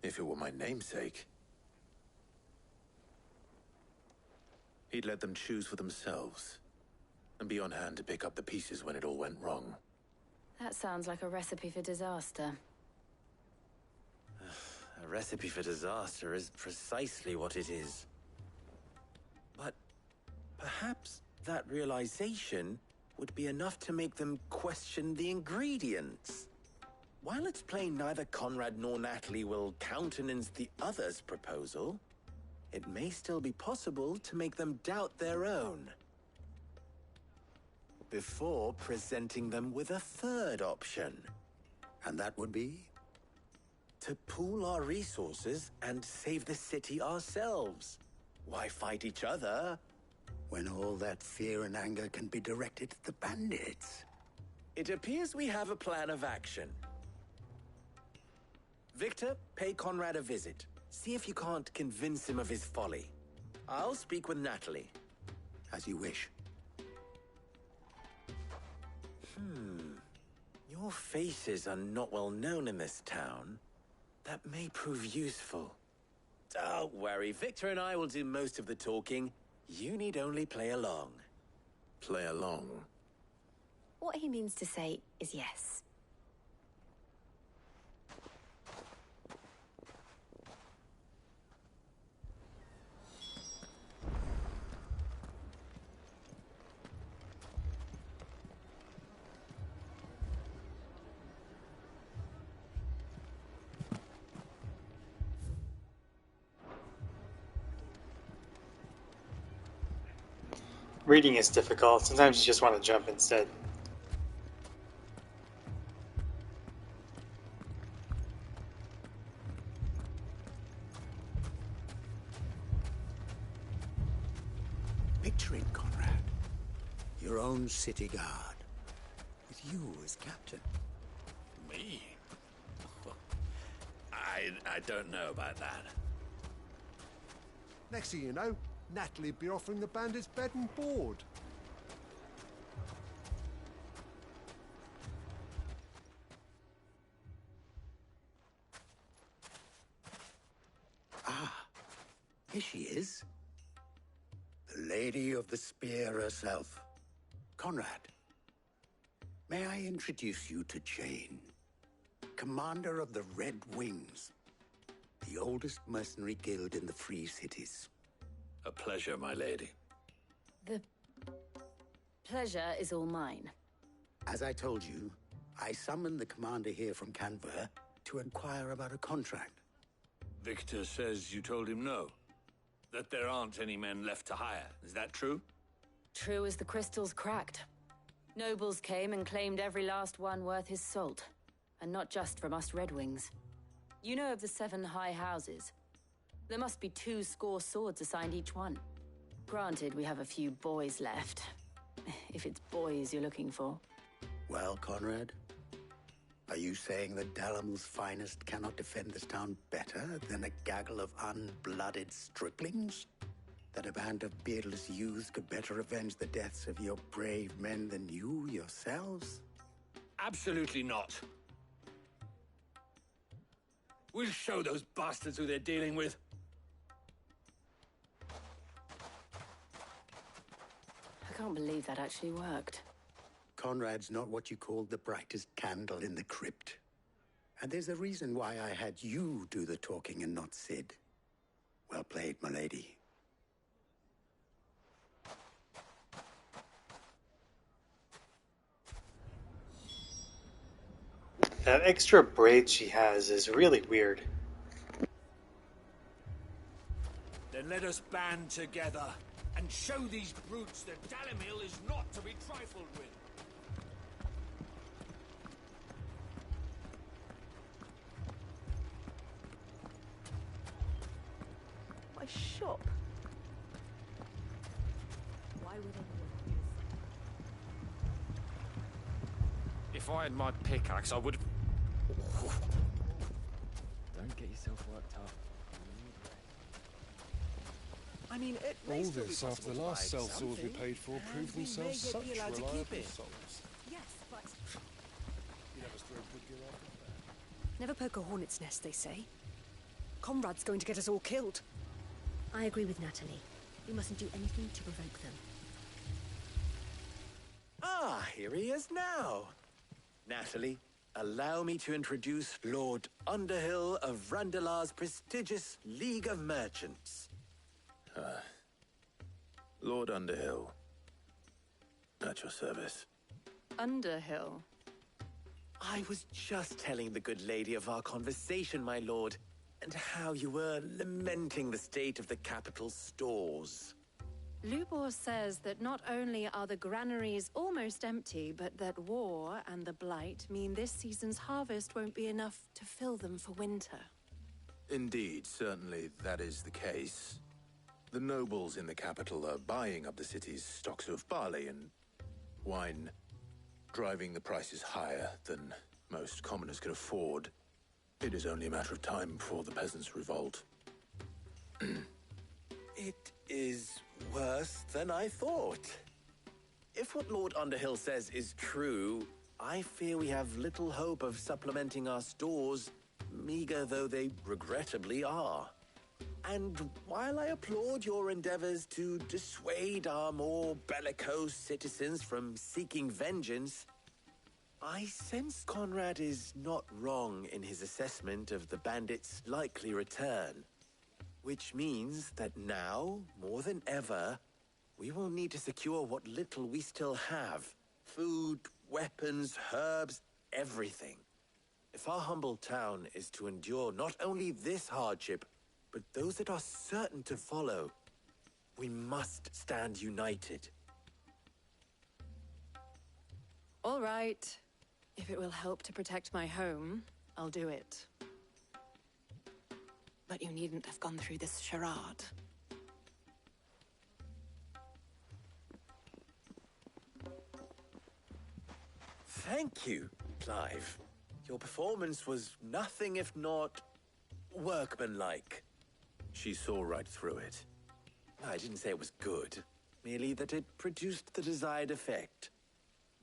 if it were my namesake, he'd let them choose for themselves, and be on hand to pick up the pieces when it all went wrong. That sounds like a recipe for disaster. A recipe for disaster is precisely what it is. But perhaps that realization would be enough to make them question the ingredients. While it's plain neither Conrad nor Natalie will countenance the other's proposal, it may still be possible to make them doubt their own. Before presenting them with a third option. And that would be? To pool our resources and save the city ourselves. Why fight each other? When all that fear and anger can be directed at the bandits. It appears we have a plan of action. Victor, pay Conrad a visit. See if you can't convince him of his folly. I'll speak with Natalie. As you wish. Your faces are not well known in this town. That may prove useful. Don't worry, Victor and I will do most of the talking. You need only play along. Play along? What he means to say is yes. Reading is difficult. Sometimes you just want to jump instead. Picture it, Conrad. Your own city guard. With you as captain. Me? I don't know about that. Next thing you know, Natalie'd be offering the bandits bed and board. Here she is. The Lady of the Spear herself. Conrad. May I introduce you to Jane, commander of the Red Wings, the oldest mercenary guild in the Free Cities. A pleasure, my lady. The pleasure is all mine. As I told you, I summoned the commander here from Kanver to inquire about a contract. Victor says you told him no. That there aren't any men left to hire. Is that true? True as the crystals cracked. Nobles came and claimed every last one worth his salt. And not just from us Red Wings. You know of the 7 high houses. There must be 2 swords assigned each one. Granted, we have a few boys left. If it's boys you're looking for. Well, Conrad, are you saying that Dalamel's finest cannot defend this town better than a gaggle of unblooded striplings? That a band of beardless youths could better avenge the deaths of your brave men than you yourselves? Absolutely not. We'll show those bastards who they're dealing with. I can't believe that actually worked. Conrad's not what you called the brightest candle in the crypt. And there's a reason why I had you do the talking and not Sid. Well played, my lady. That extra braid she has is really weird. Then let us band together and show these brutes that Dalimil is not to be trifled with. My shop. Why would anyone? If I had my pickaxe, I would have... Don't get yourself worked up. I mean, it All this after the last sellswords we paid for proved themselves such reliable souls. Yes, but You never throw a good gill after that. never poke a hornet's nest, they say. Conrad's going to get us all killed. I agree with Natalie. We mustn't do anything to provoke them. Ah, here he is now. Natalie, allow me to introduce Lord Underhill of Randalar's prestigious League of Merchants. Lord Underhill. At your service. Underhill? I was just telling the good lady of our conversation, my lord, and how you were lamenting the state of the capital's stores. Lubor says that not only are the granaries almost empty, but that war and the Blight mean this season's harvest won't be enough to fill them for winter. Indeed, certainly that is the case. The nobles in the capital are buying up the city's stocks of barley and wine, driving the prices higher than most commoners can afford. It is only a matter of time before the peasants revolt. It is worse than I thought. If what Lord Underhill says is true, I fear we have little hope of supplementing our stores, meager though they regrettably are. And while I applaud your endeavors to dissuade our more bellicose citizens from seeking vengeance, I sense Conrad is not wrong in his assessment of the bandits' likely return. Which means that now, more than ever, we will need to secure what little we still have. Food, weapons, herbs, everything. If our humble town is to endure not only this hardship, but those that are certain to follow, we must stand united. All right. If it will help to protect my home, I'll do it. But you needn't have gone through this charade. Thank you, Clive. Your performance was nothing if not workmanlike. She saw right through it. I didn't say it was good, merely that it produced the desired effect.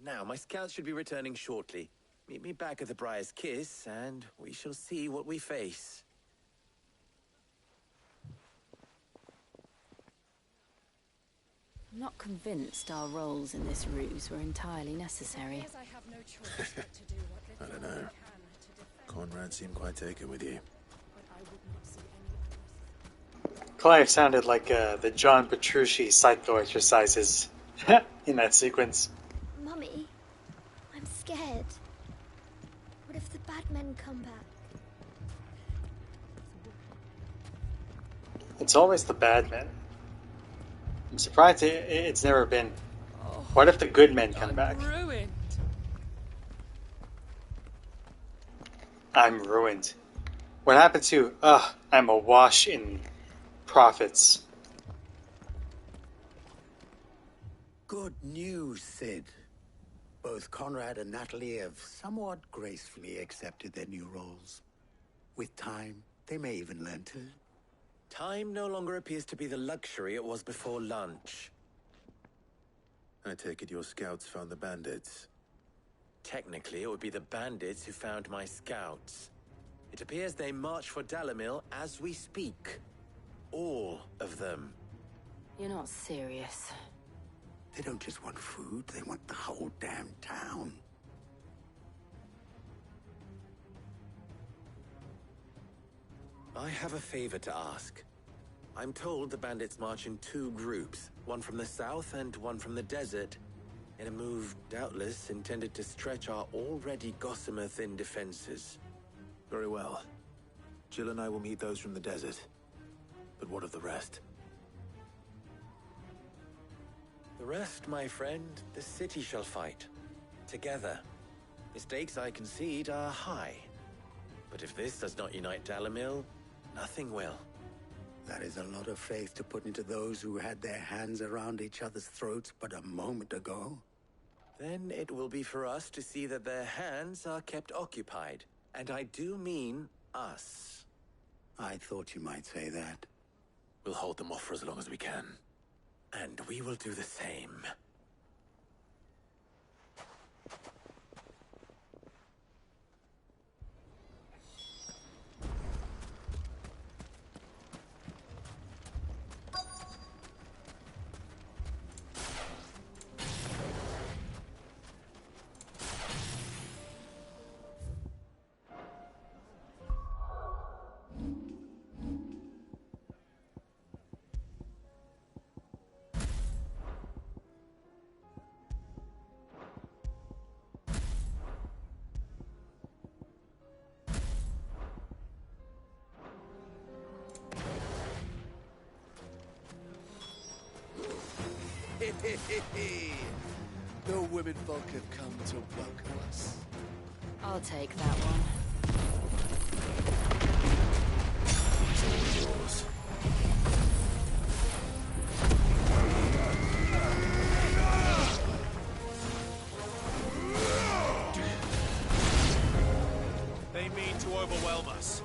Now, my scouts should be returning shortly. Meet me back at the Briar's Kiss, and we shall see what we face. I'm not convinced our roles in this ruse were entirely necessary. I don't know. Conrad seemed quite taken with you. Clive sounded like the John Petrucci psycho exercises in that sequence. Mummy, I'm scared. What if the bad men come back? It's always the bad men. I'm surprised it's never been. What if the good men come back? Ruined. I'm ruined. What happened to, I'm awash in profits. Good news, Sid. Both Conrad and Natalie have somewhat gracefully accepted their new roles. With time, they may even learn to... Time no longer appears to be the luxury it was before lunch. I take it your scouts found the bandits. Technically, it would be the bandits who found my scouts. It appears they march for Dalimil as we speak. All of them. You're not serious. They don't just want food, they want the whole damn town. I have a favor to ask. I'm told the bandits march in 2 groups, one from the south and one from the desert, in a move doubtless intended to stretch our already gossamer-thin defenses. Very well. Jill and I will meet those from the desert. But what of the rest? The rest, my friend, the city shall fight. Together. The stakes, I concede, are high. But if this does not unite Dalimil, nothing will. That is a lot of faith to put into those who had their hands around each other's throats but a moment ago. Then it will be for us to see that their hands are kept occupied. And I do mean us. I thought you might say that. We'll hold them off for as long as we can. And we will do the same. The women folk have come to welcome us. I'll take that one. It's all yours. They mean to overwhelm us.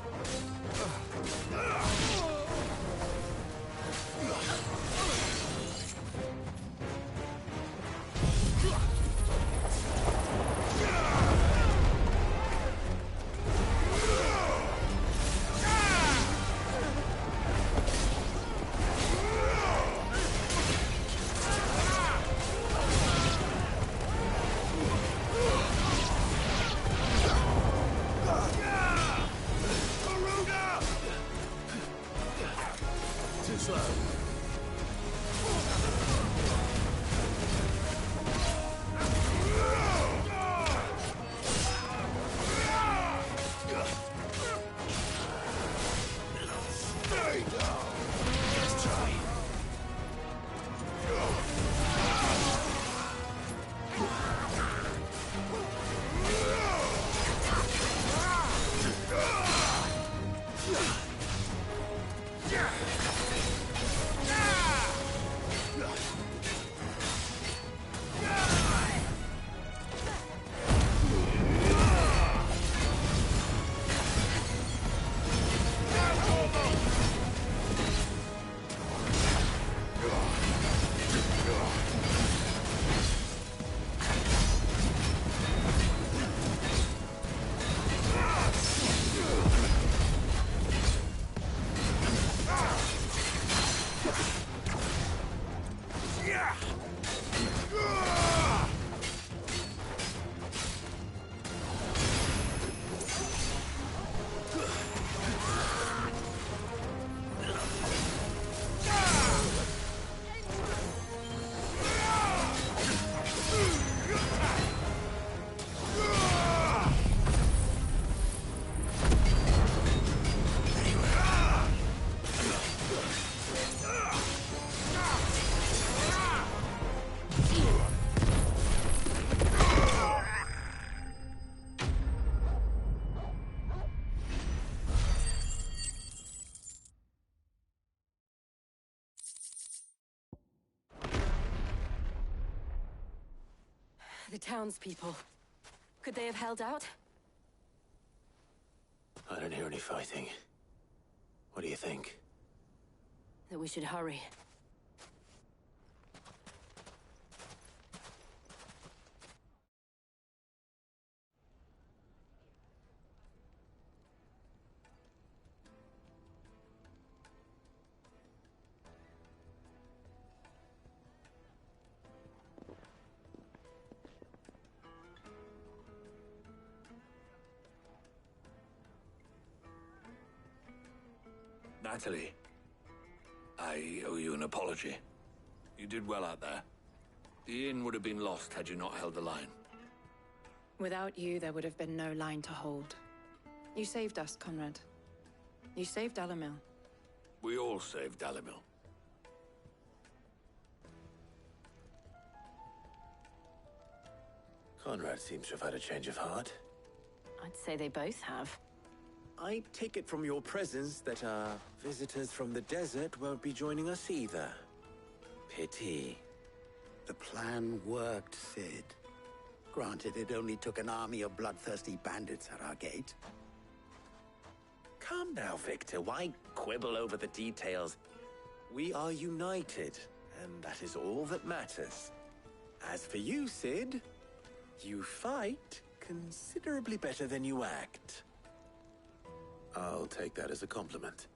The townspeople. Could they have held out? I don't hear any fighting. What do you think? That we should hurry. Natalie, I owe you an apology. You did well out there. The inn would have been lost had you not held the line. Without you, there would have been no line to hold. You saved us, Conrad. You saved Dalimil. We all saved Dalimil. Conrad seems to have had a change of heart. I'd say they both have. I take it from your presence that our visitors from the desert won't be joining us either. Pity. The plan worked, Sid. Granted, it only took an army of bloodthirsty bandits at our gate. Calm now, Victor. Why quibble over the details? We are united, and that is all that matters. As for you, Sid, you fight considerably better than you act. I'll take that as a compliment.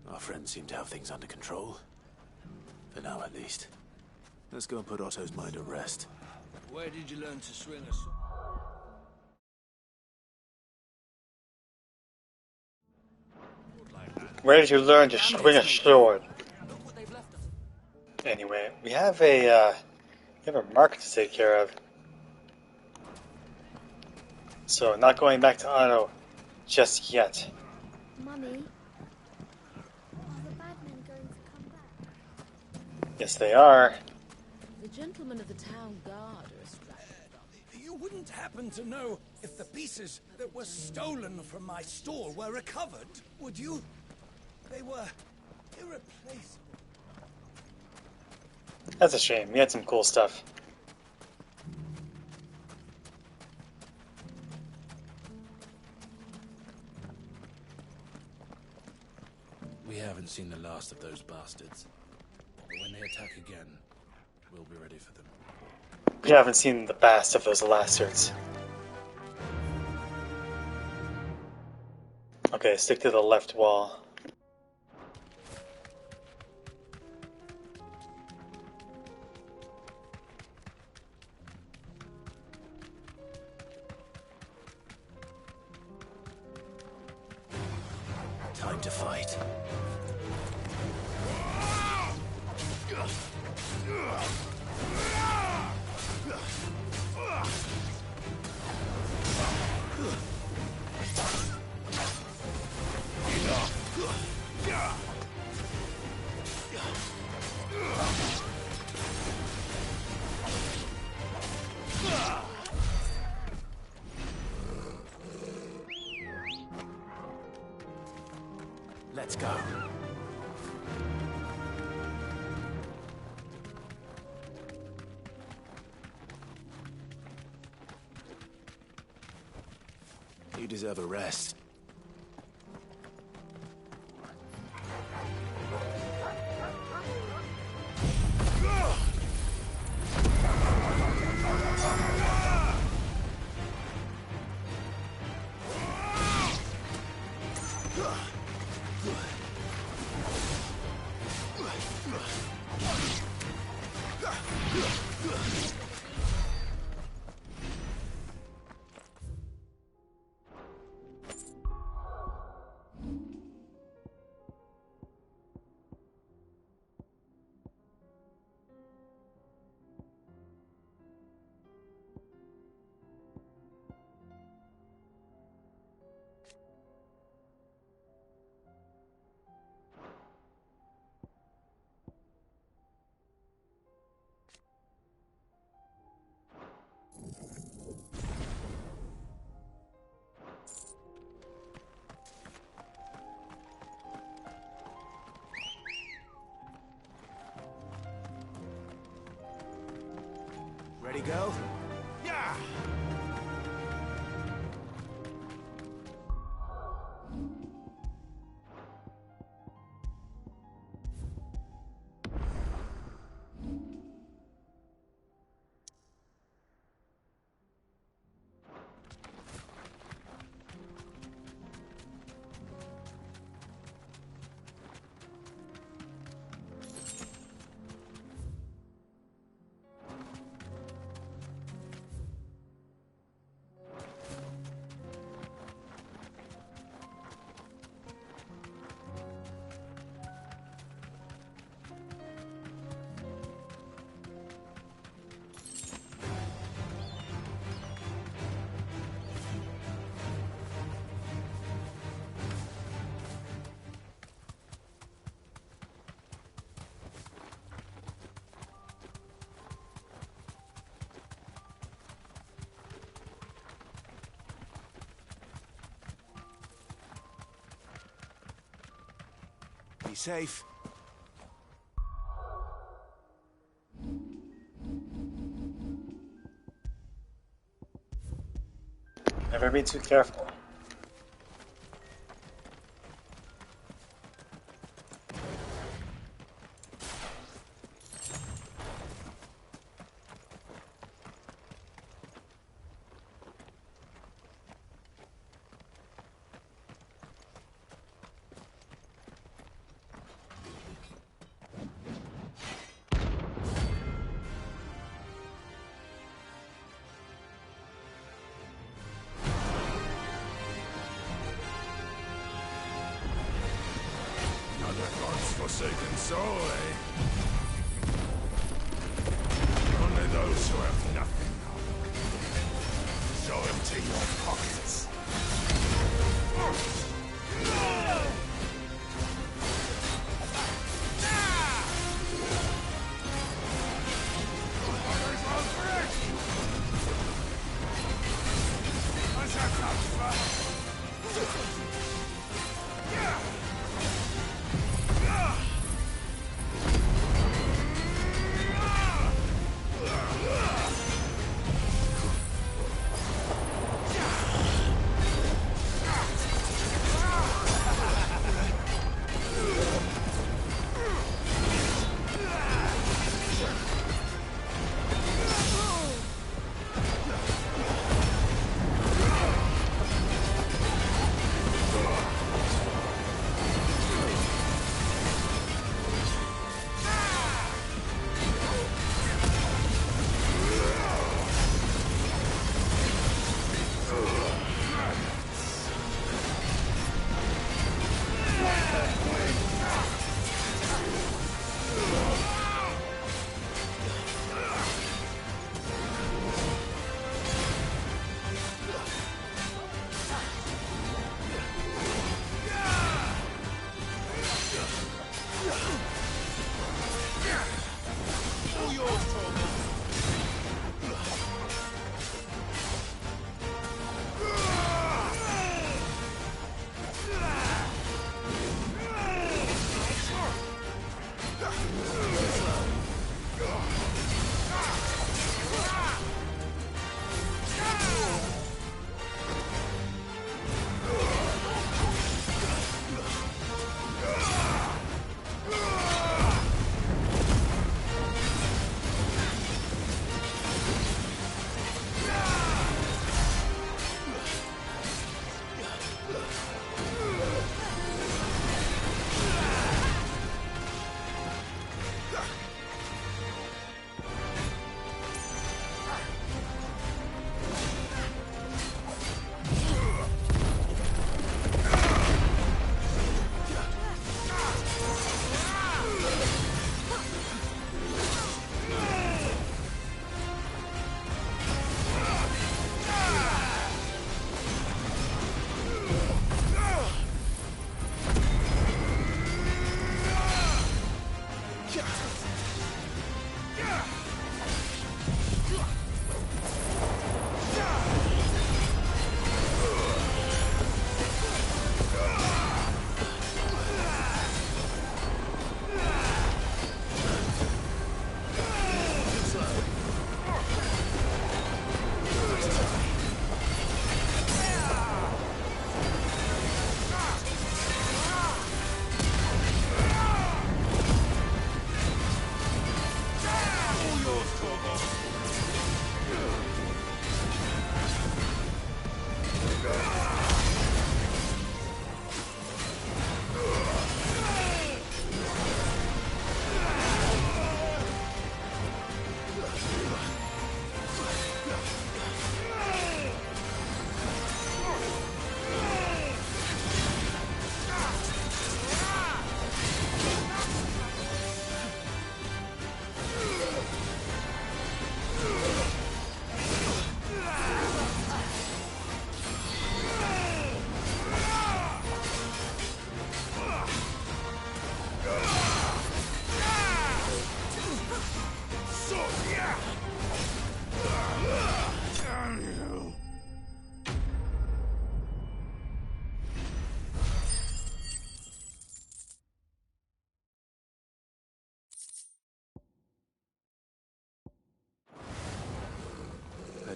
Our friends seem to have things under control. For now, at least. Let's go and put Otto's mind at rest. Where did you learn to swing a sword? Where did you learn to swing a sword? Anyway, we have a market to take care of. So, not going back to Otto just yet. Mummy, are the bad men going to come back? Yes, they are. The gentlemen of the town guard are strapped. You wouldn't happen to know if the pieces that were stolen from my store were recovered, would you? They were irreplaceable. That's a shame. We had some cool stuff. We haven't seen the last of those bastards. But when they attack again, we'll be ready for them. We haven't seen the best of those bastards. Okay, stick to the left wall. Time to fight. Let's go. You deserve a rest. Ready, go? Yeah! Be safe. Never be too careful. Forsaken soul, eh? Only those who have nothing now. So empty your pockets.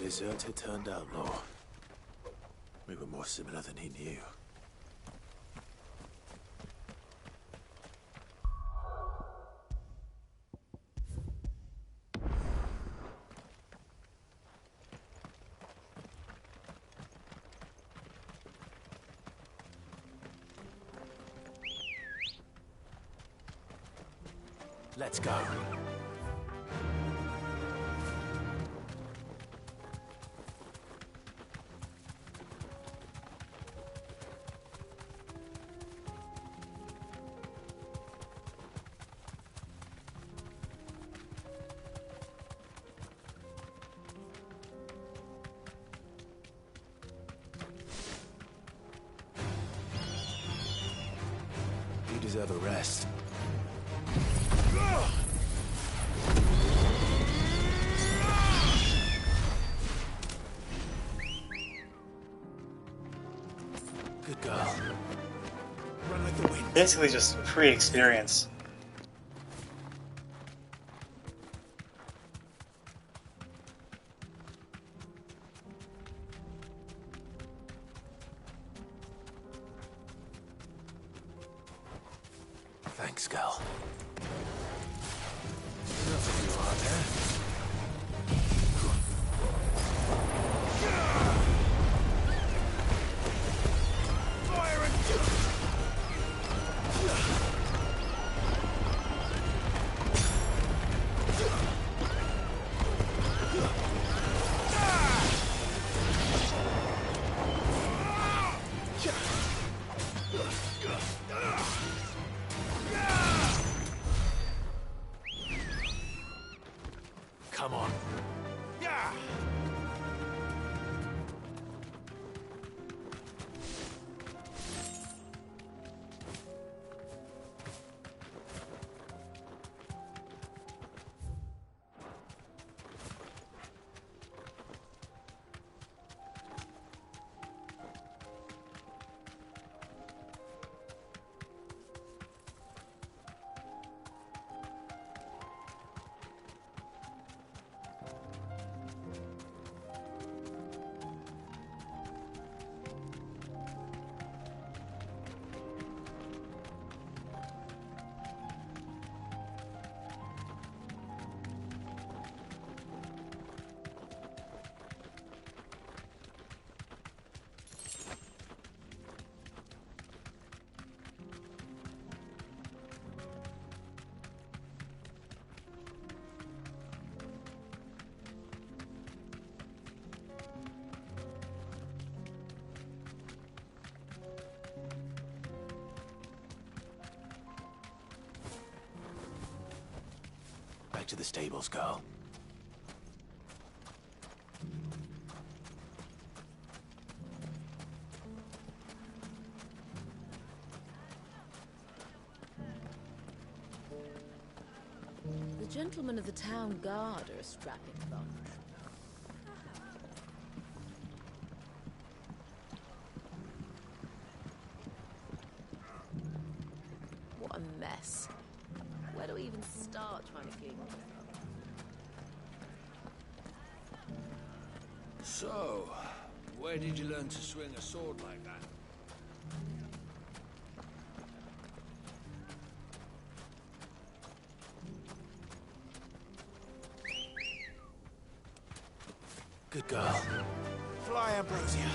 deserter turned outlaw. We were more similar than he knew. Let's go. You deserve a rest. Good girl. Run like the wind. Basically just free experience. Thanks, girl. Enough of you out there. Come on. Back to the stables, girl. The gentlemen of the town guard are a strapping bunch. What a mess. Where do we even start trying to clean this up? So, where did you learn to swing a sword like that? Good girl. Fly, Ambrosia.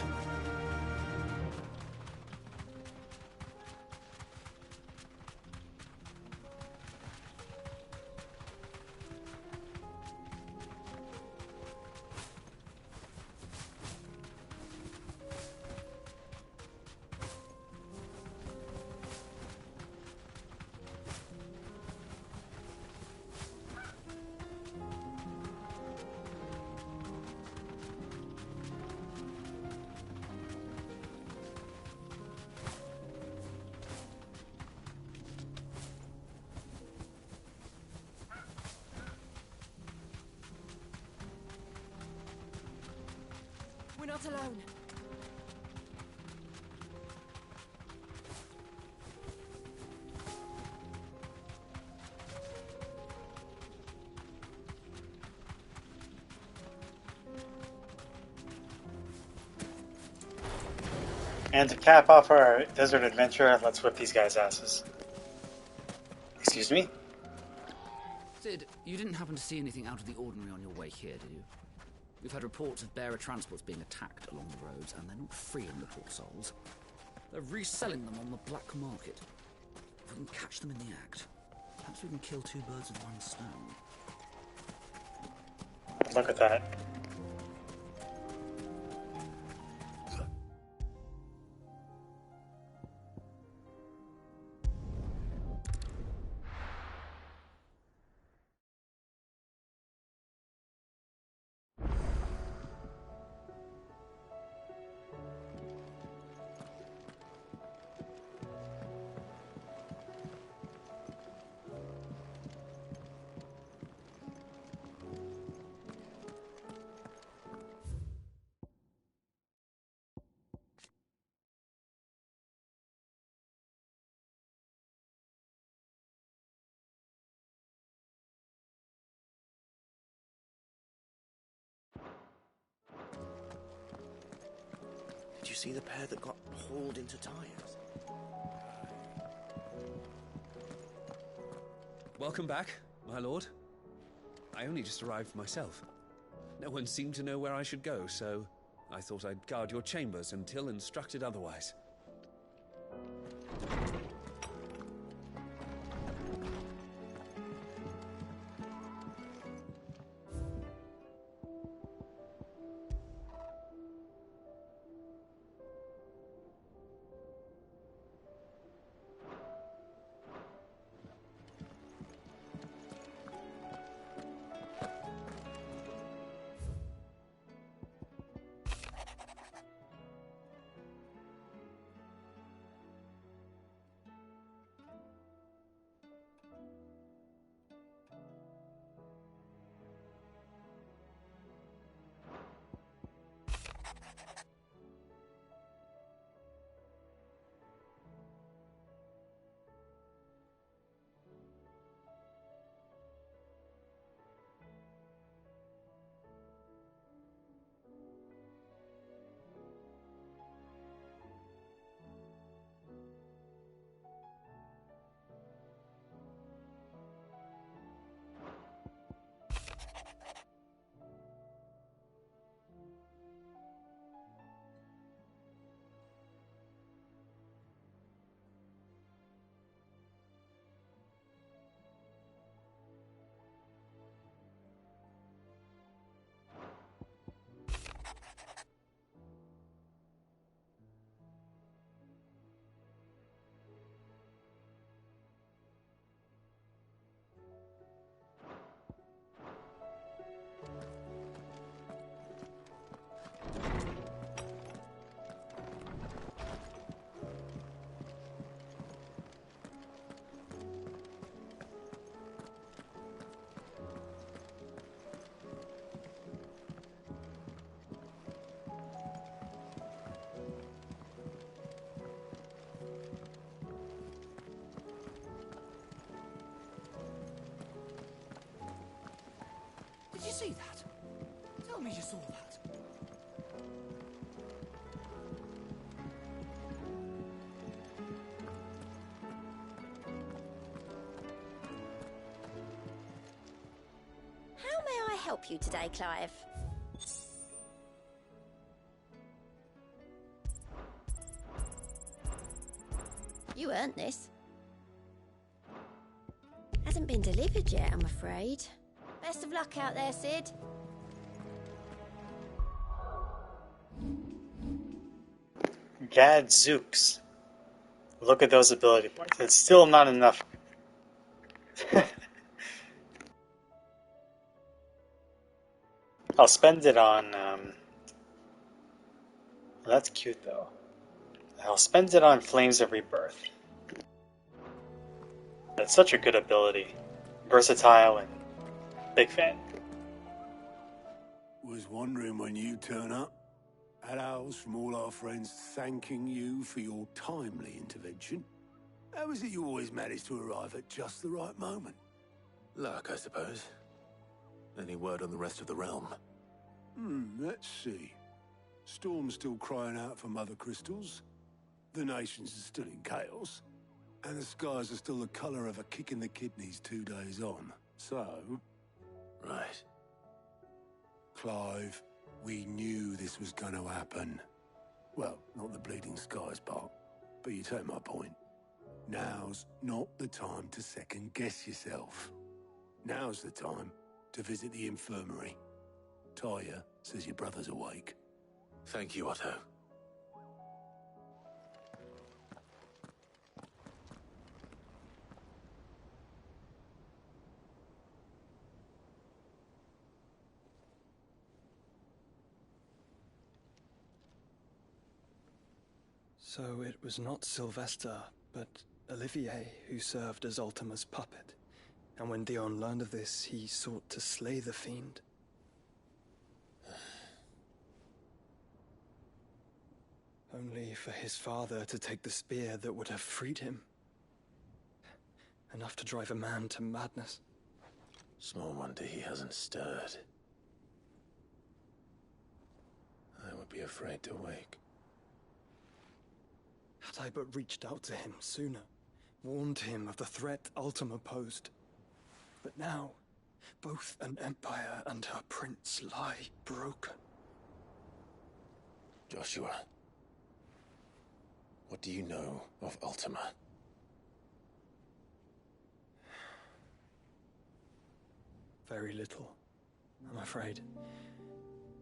We're not alone. And to cap off our desert adventure, let's whip these guys' asses. Excuse me? Sid, you didn't happen to see anything out of the ordinary on your way here, did you? We've had reports of bearer transports being attacked along the roads, and they're not freeing the poor souls. They're reselling them on the black market. If we can catch them in the act, perhaps we can kill two birds with one stone. Look at that. Did you see the pair that got hauled into tires? Welcome back, my lord. I only just arrived myself. No one seemed to know where I should go, so I thought I'd guard your chambers until instructed otherwise. Did you see that? Tell me you saw that. How may I help you today, Clive? You earned this. Hasn't been delivered yet, I'm afraid. Best of luck out there, Sid. Gadzooks. Look at those ability points. It's still not enough. I'll spend it on... that's cute, though. I'll spend it on Flames of Rebirth. That's such a good ability. Versatile and big fan. Was wondering when you turn up. Hellos from all our friends thanking you for your timely intervention. How is it you always manage to arrive at just the right moment? Luck, I suppose. Any word on the rest of the realm? Let's see. Storm's still crying out for mother crystals. The nations are still in chaos, and the skies are still the colour of a kick in the kidneys 2 days on. So... Right. Clive, we knew this was going to happen. Well, not the bleeding skies part, but you take my point. Now's not the time to second-guess yourself. Now's the time to visit the infirmary. Tyre says your brother's awake. Thank you, Otto. So it was not Sylvester, but Olivier who served as Ultima's puppet. And when Dion learned of this, he sought to slay the fiend. Only for his father to take the spear that would have freed him. Enough to drive a man to madness. Small wonder he hasn't stirred. I would be afraid to wake. Had I but reached out to him sooner, warned him of the threat Ultima posed. But now, both an empire and her prince lie broken. Joshua, what do you know of Ultima? Very little, I'm afraid.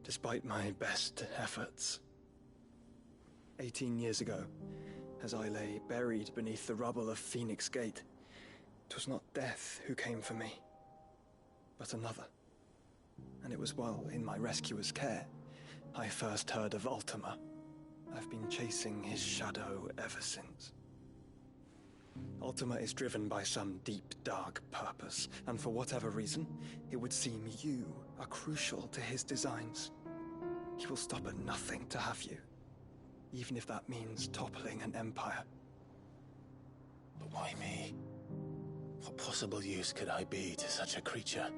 Despite my best efforts. 18 years ago, as I lay buried beneath the rubble of Phoenix Gate, 'twas not death who came for me, but another. And it was while in my rescuer's care I first heard of Ultima. I've been chasing his shadow ever since. Ultima is driven by some deep, dark purpose, and for whatever reason, it would seem you are crucial to his designs. He will stop at nothing to have you, even if that means toppling an empire. But why me? What possible use could I be to such a creature?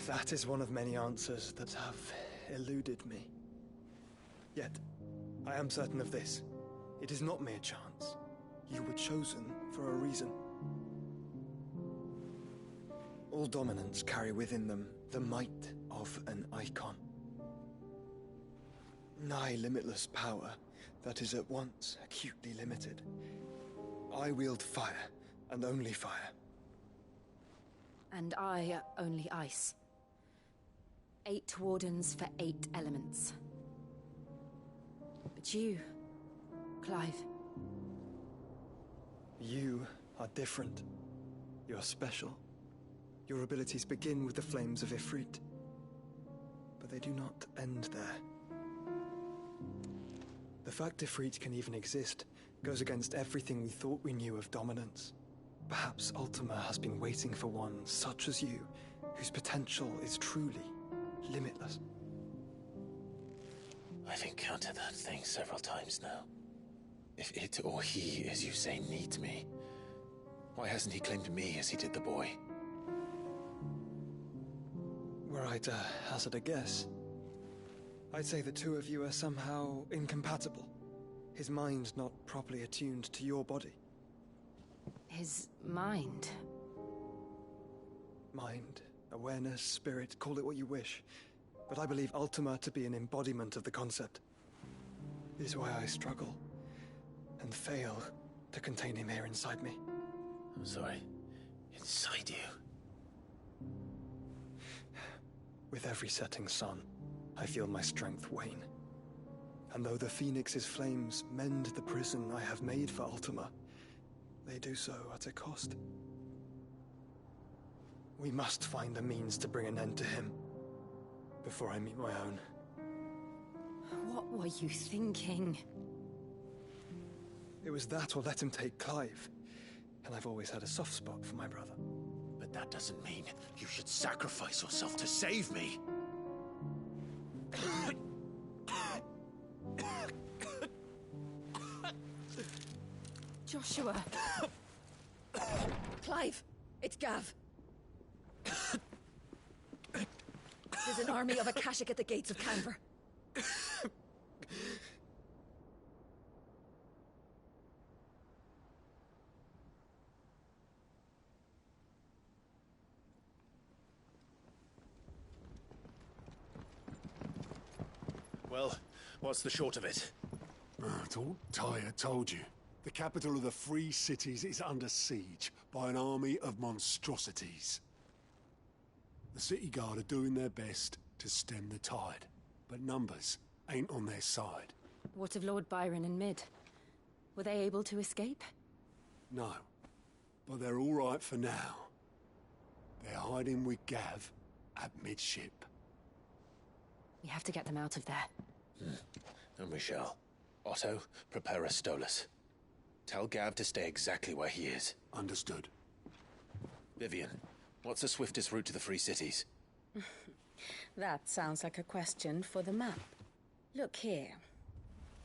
That is one of many answers that have eluded me. Yet, I am certain of this. It is not mere chance. You were chosen for a reason. All dominants carry within them the might of an icon. Nigh limitless power that is at once acutely limited. I wield fire, and only fire. And I only ice. 8 wardens for 8 elements. But you, Clive. You are different. You're special. Your abilities begin with the flames of Ifrit. But they do not end there. The fact Ifrit can even exist goes against everything we thought we knew of dominance. Perhaps Ultima has been waiting for one such as you, whose potential is truly limitless. I've encountered that thing several times now. If it or he, as you say, needs me, why hasn't he claimed me as he did the boy? Were I to hazard a guess, I'd say the two of you are somehow incompatible. His mind not properly attuned to your body. His mind? Mind, awareness, spirit, call it what you wish. But I believe Ultima to be an embodiment of the concept. It is why I struggle and fail to contain him here inside me. I'm sorry. Inside you? With every setting sun, I feel my strength wane. And though the Phoenix's flames mend the prison I have made for Ultima, they do so at a cost. We must find a means to bring an end to him before I meet my own. What were you thinking? It was that or let him take Clive. And I've always had a soft spot for my brother. But that doesn't mean you should sacrifice yourself to save me. Joshua. Clive, it's Gav. There's an army of Akashic at the gates of Kanver. Well, what's the short of it? I thought Tyre told you. The capital of the Free Cities is under siege by an army of monstrosities. The city guard are doing their best to stem the tide, but numbers ain't on their side. What of Lord Byron and Mid? Were they able to escape? No, but they're all right for now. They're hiding with Gav at midship. We have to get them out of there. And we shall. Otto, prepare a Stolas. Tell Gav to stay exactly where he is. Understood. Vivian, what's the swiftest route to the Free Cities? That sounds like a question for the map. Look here.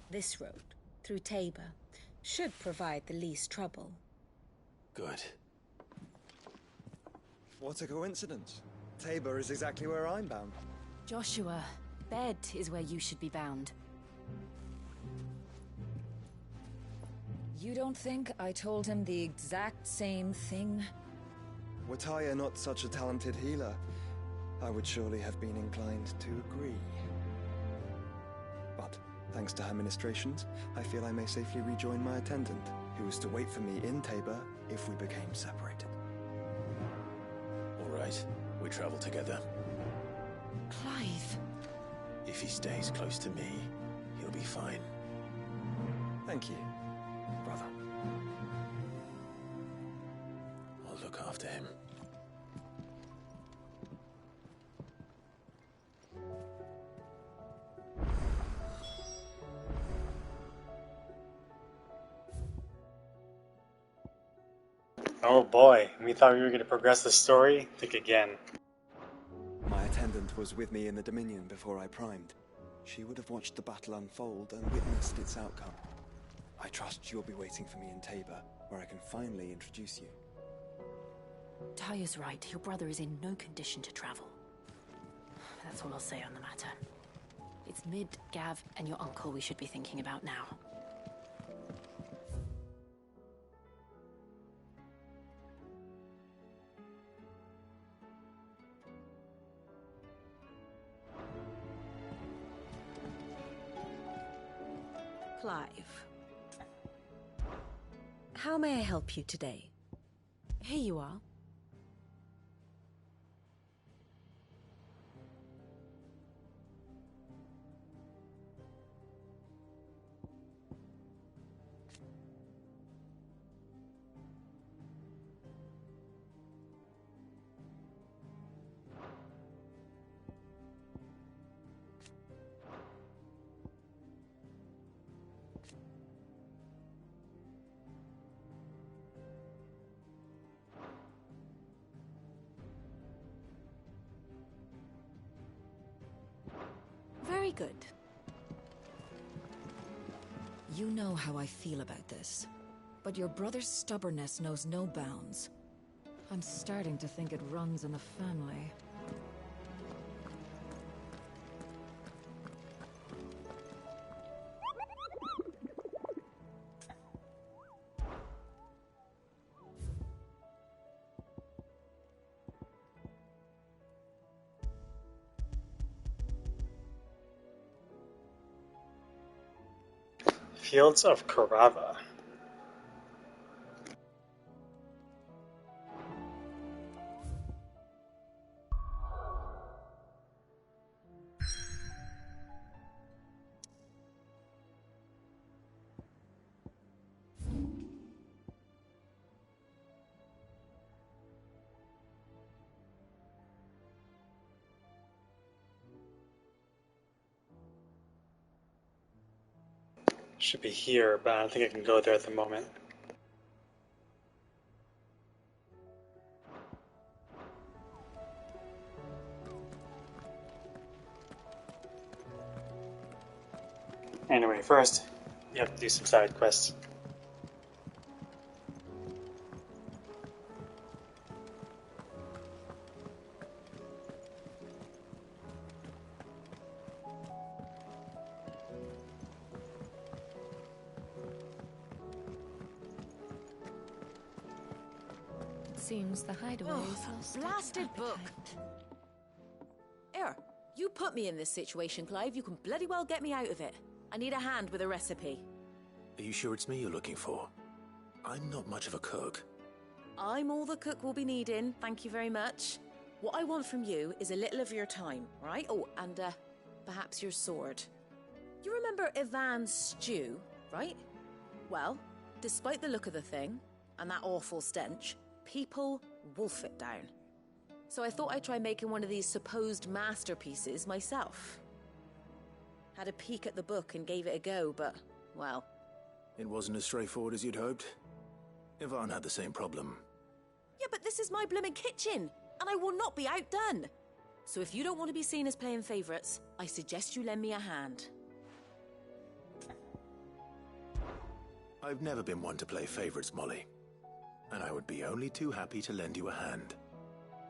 This road, through Tabor, should provide the least trouble. Good. What a coincidence. Tabor is exactly where I'm bound. Joshua, Bed is where you should be bound. You don't think I told him the exact same thing? Were Tyre not such a talented healer, I would surely have been inclined to agree. But, thanks to her ministrations, I feel I may safely rejoin my attendant, who was to wait for me in Tabor if we became separated. All right, we travel together. Clive. If he stays close to me, he'll be fine. Thank you, brother. I'll look after him. Oh boy, we thought we were going to progress the story. Think again. My attendant was with me in the Dominion before I primed. She would have watched the battle unfold and witnessed its outcome. I trust you'll be waiting for me in Tabor, where I can finally introduce you. Tyre's right. Your brother is in no condition to travel. That's all I'll say on the matter. It's Mid, Gav, and your uncle we should be thinking about now. Clive. How may I help you today? Here you are. Very good. You know how I feel about this, but your brother's stubbornness knows no bounds. I'm starting to think it runs in the family. Fields of Carava. Should be here, but I don't think I can go there at the moment. Anyway, first, you have to do some side quests. Seems the hideaway is lost. Blasted book! Here, you put me in this situation, Clive, you can bloody well get me out of it. I need a hand with a recipe. Are you sure it's me you're looking for? I'm not much of a cook. I'm all the cook will be needing, thank you very much. What I want from you is a little of your time, right? Oh, and perhaps your sword. You remember Ivan's stew, right? Well, despite the look of the thing, and that awful stench, people wolf it down. So I thought I'd try making one of these supposed masterpieces myself. Had a peek at the book and gave it a go, but, well... It wasn't as straightforward as you'd hoped. Ivan had the same problem. Yeah, but this is my blooming kitchen, and I will not be outdone. So if you don't want to be seen as playing favourites, I suggest you lend me a hand. I've never been one to play favourites, Molly. And I would be only too happy to lend you a hand.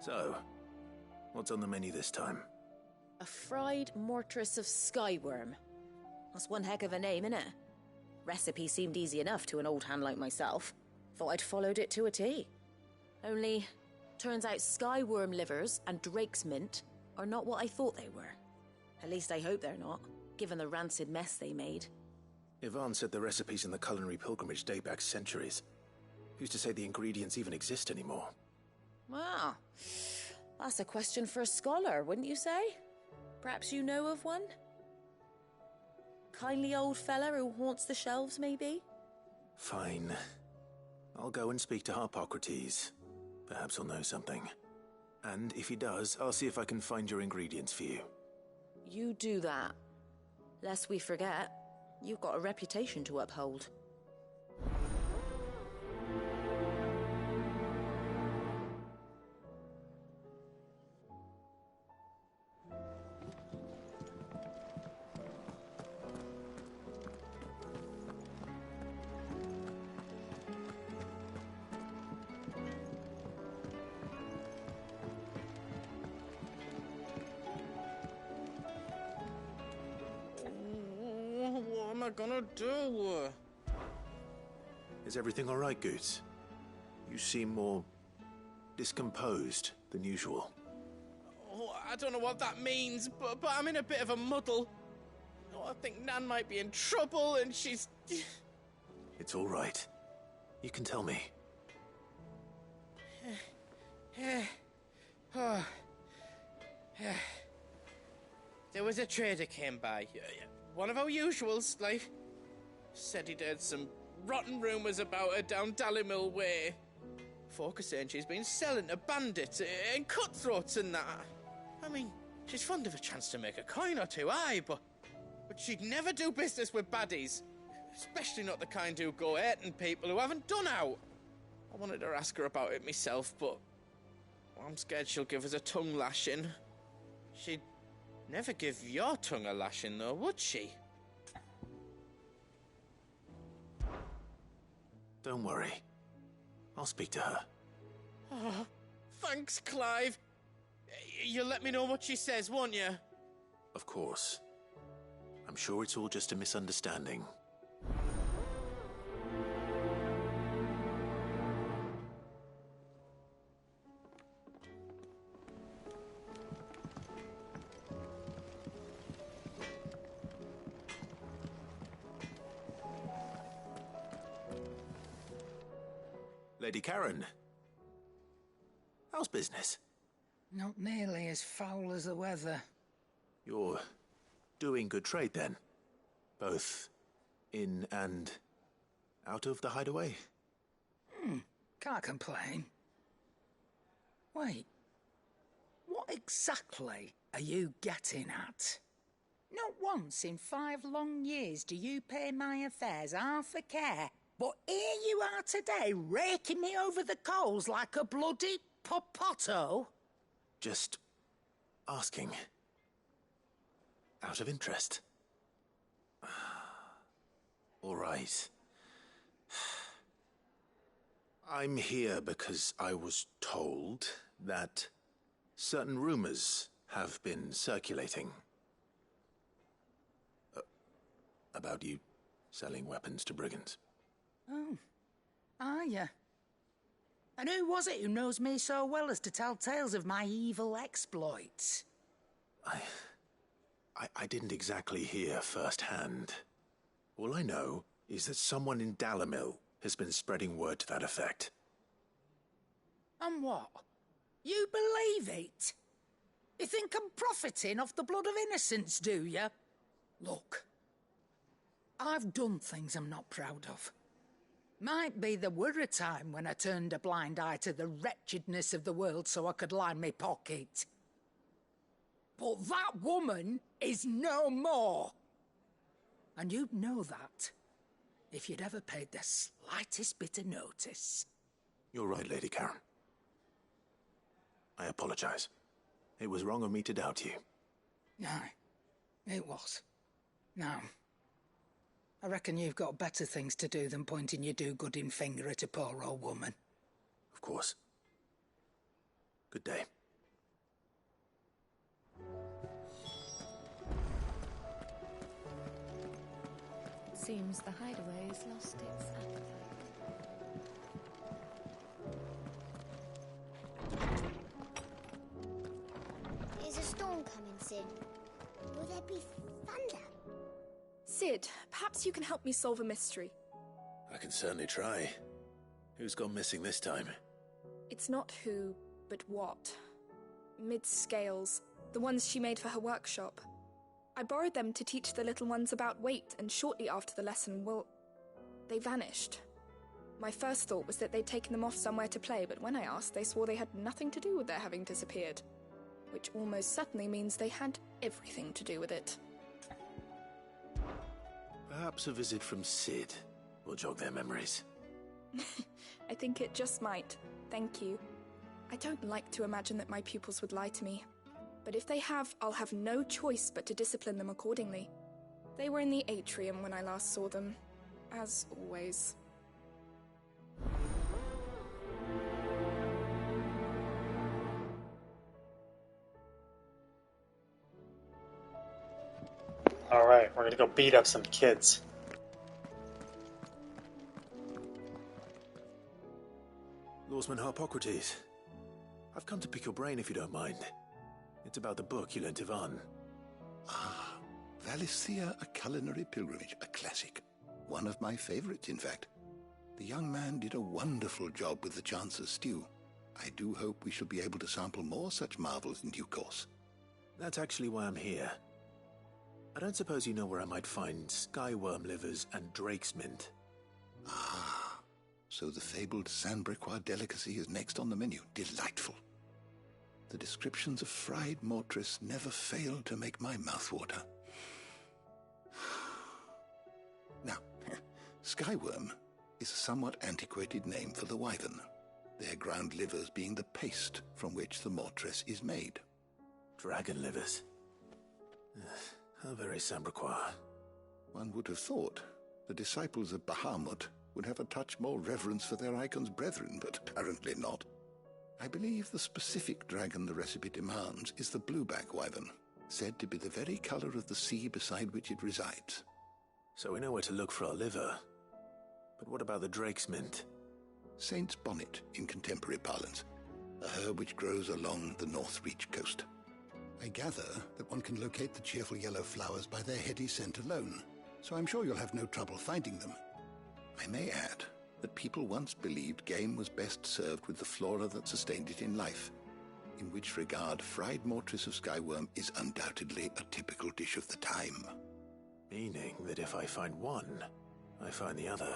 So, what's on the menu this time? A fried mortress of skyworm. That's one heck of a name, innit? Recipe seemed easy enough to an old hand like myself. Thought I'd followed it to a T. Only, turns out skyworm livers and drake's mint are not what I thought they were. At least I hope they're not, given the rancid mess they made. Ivan said the recipes in the culinary pilgrimage date back centuries. Who's to say the ingredients even exist anymore? Well, that's a question for a scholar, wouldn't you say? Perhaps you know of one? Kindly old fella who haunts the shelves, maybe? Fine. I'll go and speak to Harpocrates. Perhaps he'll know something. And if he does, I'll see if I can find your ingredients for you. You do that. Lest we forget, you've got a reputation to uphold. What am I gonna do? Is everything all right, Goots? You seem more discomposed than usual. Oh, I don't know what that means, but I'm in a bit of a muddle. Oh, I think Nan might be in trouble, and she's... It's all right. You can tell me. There was a trader came by. One of our usuals, like. Said he'd heard some rotten rumours about her down Dalimil way. Folk are saying she's been selling to bandits and cutthroats and that. I mean, she's fond of a chance to make a coin or two, aye, but she'd never do business with baddies. Especially not the kind who go hurting people who haven't done out. I wanted to ask her about it myself, but I'm scared she'll give us a tongue lashing. She'd never give your tongue a lashing, though, would she? Don't worry. I'll speak to her. Oh, thanks, Clive. You'll let me know what she says, won't you? Of course. I'm sure it's all just a misunderstanding. Lady Karen. How's business? Not nearly as foul as the weather. You're doing good trade, then? Both in and out of the hideaway? Can't complain. Wait. What exactly are you getting at? Not once in 5 long years do you pay my affairs half a care. But here you are today, raking me over the coals like a bloody popoto. Just asking. Out of interest. All right. I'm here because I was told that certain rumors have been circulating. About you selling weapons to brigands. Oh, are ya? And who was it who knows me so well as to tell tales of my evil exploits? I didn't exactly hear firsthand. All I know is that someone in Dalimil has been spreading word to that effect. And what? You believe it? You think I'm profiting off the blood of innocents, do you? Look, I've done things I'm not proud of. Might be there were a time when I turned a blind eye to the wretchedness of the world so I could line my pocket. But that woman is no more. And you'd know that if you'd ever paid the slightest bit of notice. You're right, Lady Karen. I apologize. It was wrong of me to doubt you. Aye, it was. Now, I reckon you've got better things to do than pointing your do-gooding finger at a poor old woman. Of course. Good day. Seems the hideaway's lost its appetite. Is a storm coming soon? Will there be thunder? Sid, perhaps you can help me solve a mystery. I can certainly try. Who's gone missing this time? It's not who, but what. Mid's scales, the ones she made for her workshop. I borrowed them to teach the little ones about weight, and shortly after the lesson, well, they vanished. My first thought was that they'd taken them off somewhere to play, but when I asked, they swore they had nothing to do with their having disappeared. Which almost certainly means they had everything to do with it. Perhaps a visit from Sid will jog their memories. I think it just might. Thank you. I don't like to imagine that my pupils would lie to me. But if they have, I'll have no choice but to discipline them accordingly. They were in the atrium when I last saw them, as always. Alright, we're gonna go beat up some kids. Lawsman Harpocrates, I've come to pick your brain if you don't mind. It's about the book you lent Ivan. Ah, Valisthea, A Culinary Pilgrimage, a classic. One of my favorites, in fact. The young man did a wonderful job with the Chance's stew. I do hope we shall be able to sample more such marvels in due course. That's actually why I'm here. I don't suppose you know where I might find skyworm livers and drake's mint. Ah, so the fabled Sandbrequois delicacy is next on the menu. Delightful. The descriptions of fried mortress never fail to make my mouth water. Now, skyworm is a somewhat antiquated name for the wyvern, their ground livers being the paste from which the mortress is made. Dragon livers. How very Sandbrequois. One would have thought the disciples of Bahamut would have a touch more reverence for their icon's brethren, but apparently not. I believe the specific dragon the recipe demands is the blueback wyvern, said to be the very color of the sea beside which it resides. So we know where to look for our liver. But what about the drake's mint? Saint's bonnet in contemporary parlance, a herb which grows along the North Reach coast. I gather that one can locate the cheerful yellow flowers by their heady scent alone, so I'm sure you'll have no trouble finding them. I may add that people once believed game was best served with the flora that sustained it in life, in which regard fried mortress of skyworm is undoubtedly a typical dish of the time. Meaning that if I find one, I find the other.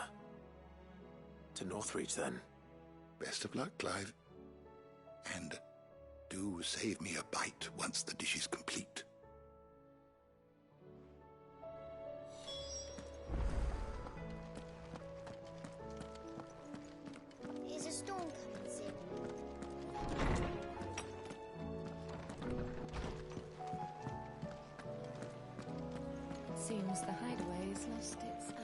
To Northreach, then. Best of luck, Clive. And do save me a bite once the dish is complete. Is a storm coming soon? Seems the hideaway's lost its appetite.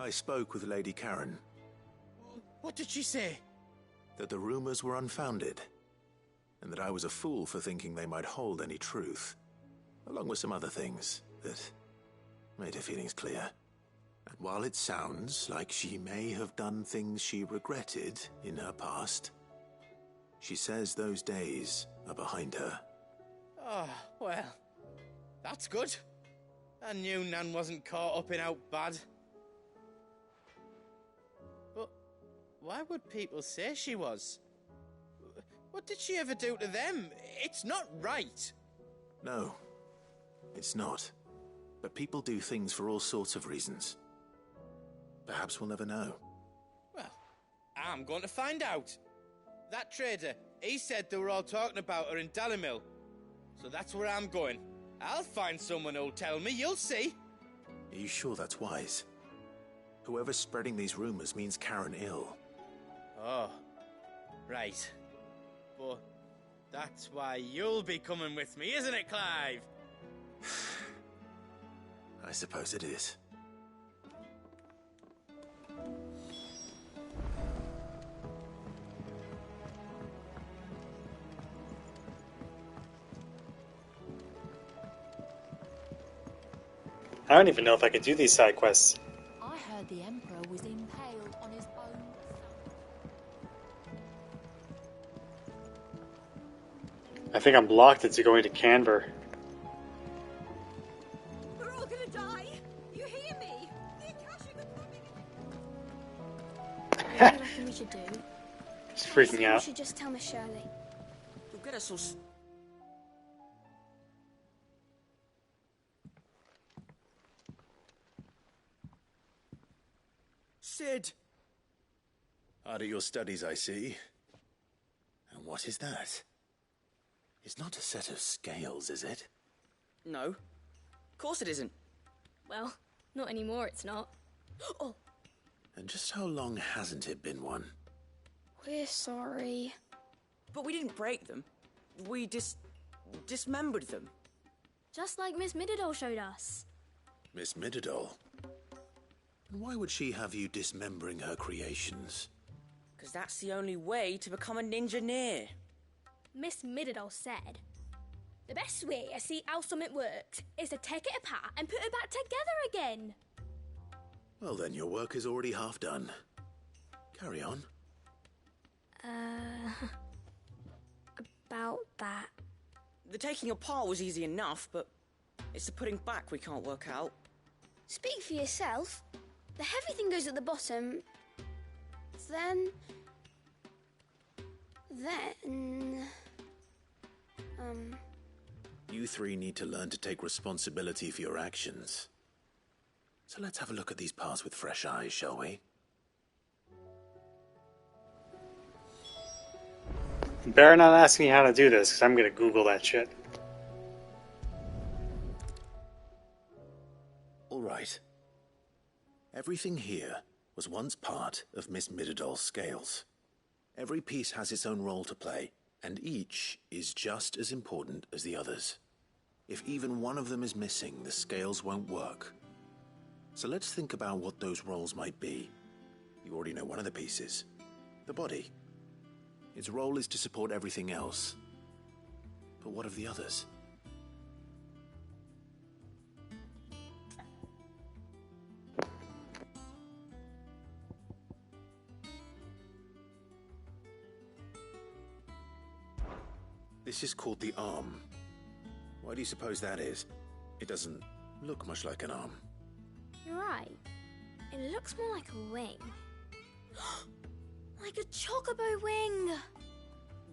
I spoke with Lady Karen. What did she say? That the rumors were unfounded, and that I was a fool for thinking they might hold any truth, along with some other things that made her feelings clear. And while it sounds like she may have done things she regretted in her past, she says those days are behind her. Oh, well, that's good. I knew Nan wasn't caught up in out bad. But why would people say she was? What did she ever do to them? It's not right. No, it's not. But people do things for all sorts of reasons. Perhaps we'll never know. Well, I'm going to find out. That trader, he said they were all talking about her in Dalimil. So that's where I'm going. I'll find someone who'll tell me, you'll see. Are you sure that's wise? Whoever's spreading these rumors means Karen ill. Oh, right. But that's why you'll be coming with me, isn't it, Clive? I suppose it is. I don't even know if I could do these side quests. I heard the Emperor was impaled on his own. I think I'm blocked into going to Kanver. We're all gonna die. You hear me? The Akashic are coming. What do you reckon we should do? Just freaking out. We should just tell Miss Shirley. You'll get us all. Sid! Hard at your studies, I see. And what is that? It's not a set of scales, is it? No. Of course it isn't. Well, not anymore, it's not. Oh, And just how long hasn't it been one? we're sorry. But we didn't break them. We dismembered them. Just like Miss Mididol showed us. Miss Mididol? And why would she have you dismembering her creations? Because that's the only way to become a ninja-near. Miss Mididol said, the best way to see how something works is to take it apart and put it back together again. Well then, your work is already half done. Carry on. About that. The taking apart was easy enough, but it's the putting back we can't work out. Speak for yourself. The heavy thing goes at the bottom. Then... You three need to learn to take responsibility for your actions. So let's have a look at these parts with fresh eyes, shall we? You better not ask me how to do this, because I'm going to Google that shit. All right. Everything here was once part of Miss Mididol's scales. Every piece has its own role to play, and each is just as important as the others. If even one of them is missing, the scales won't work. So let's think about what those roles might be. You already know one of the pieces. The body. Its role is to support everything else. But what of the others? This is called the arm. Why do you suppose that is? It doesn't look much like an arm. You're right. It looks more like a wing. Like a chocobo wing!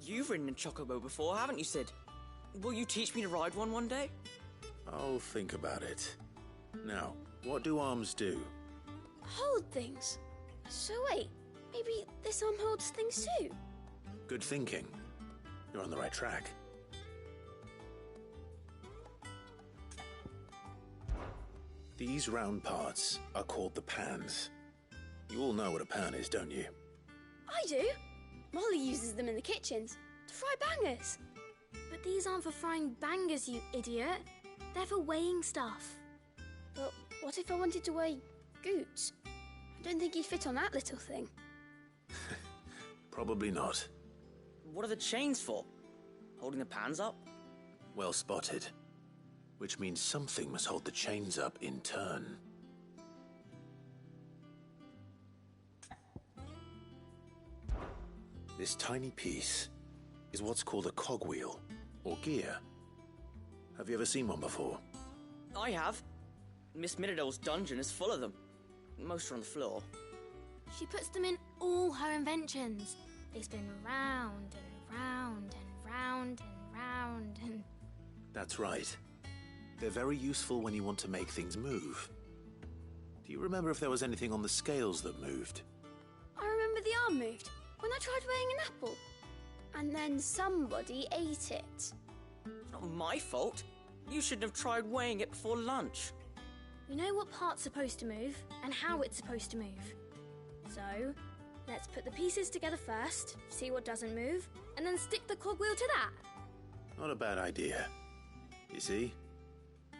You've ridden a chocobo before, haven't you, Sid? Will you teach me to ride one day? I'll think about it. Now, what do arms do? Hold things. So wait, maybe this arm holds things too? Good thinking. You're on the right track. These round parts are called the pans. You all know what a pan is, don't you? I do. Molly uses them in the kitchens to fry bangers. But these aren't for frying bangers, you idiot. They're for weighing stuff. But what if I wanted to weigh Goots? I don't think he'd fit on that little thing. Probably not. What are the chains for? Holding the pans up? Well spotted. which means something must hold the chains up in turn. This tiny piece is what's called a cogwheel, or gear. Have you ever seen one before? I have. Miss Minidole's dungeon is full of them. Most are on the floor. She puts them in all her inventions. They spin round and round and round and round and... That's right. They're very useful when you want to make things move. Do you remember if there was anything on the scales that moved? I remember the arm moved when I tried weighing an apple. And then somebody ate it. It's not my fault. You shouldn't have tried weighing it before lunch. You know what part's supposed to move and how it's supposed to move. So, let's put the pieces together first, see what doesn't move, and then stick the cogwheel to that. Not a bad idea. You see?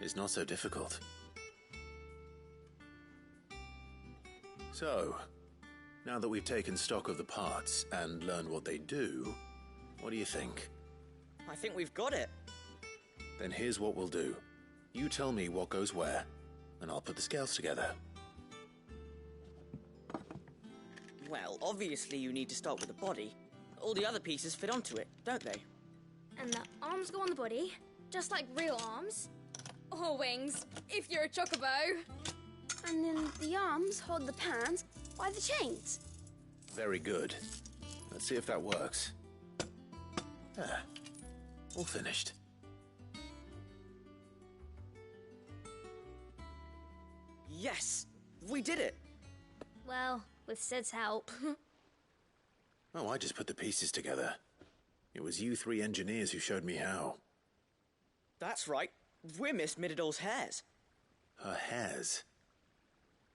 It's not so difficult. So, now that we've taken stock of the parts and learned what they do, what do you think? I think we've got it. Then here's what we'll do. You tell me what goes where, and I'll put the scales together. Well, obviously you need to start with the body. All the other pieces fit onto it, don't they? And the arms go on the body, just like real arms. Or wings, if you're a chocobo. And then the arms hold the pans by the chains. Very good. Let's see if that works. Ah, all finished. Yes! We did it! Well, with Sid's help. Oh, I just put the pieces together. It was you three engineers who showed me how. That's right. We're Miss Minidole's hares. Her hairs?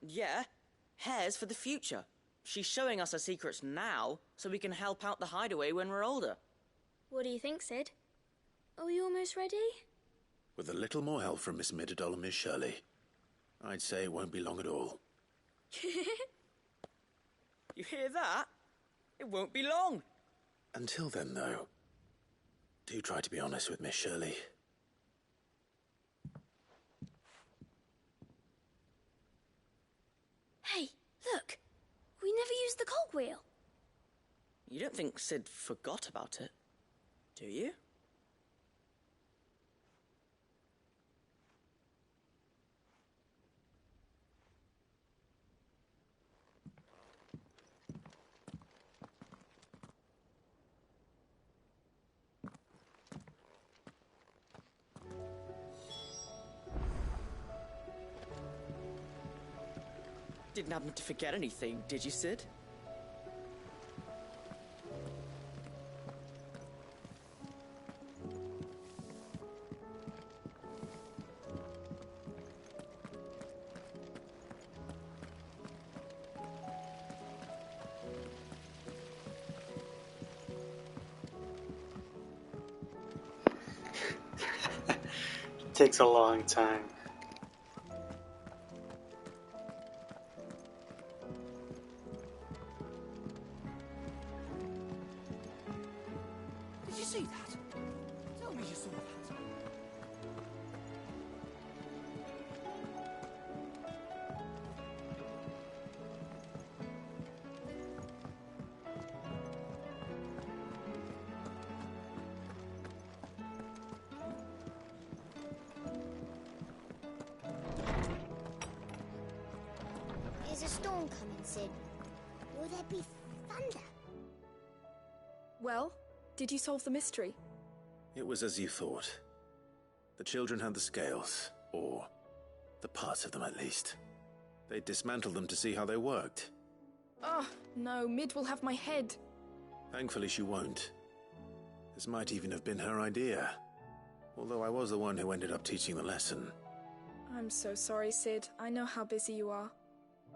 Yeah, hares for the future. She's showing us her secrets now, so we can help out the hideaway when we're older. What do you think, Sid? Are we almost ready? With a little more help from Miss Mididole and Miss Shirley, I'd say it won't be long at all. You hear that? It won't be long. Until then, though, do try to be honest with Miss Shirley. Hey, look! We never used the cogwheel. You don't think Sid forgot about it, do you? Didn't happen to forget anything, did you, Sid? It takes a long time. Did you see that? Tell me you saw that. Is a storm coming, Sid? Will there be thunder? Well, did you solve the mystery? It was as you thought. The children had the scales, or the parts of them at least. They dismantled them to see how they worked. Oh, no, Mid will have my head. Thankfully she won't. This might even have been her idea. Although I was the one who ended up teaching the lesson. I'm so sorry, Sid. I know how busy you are.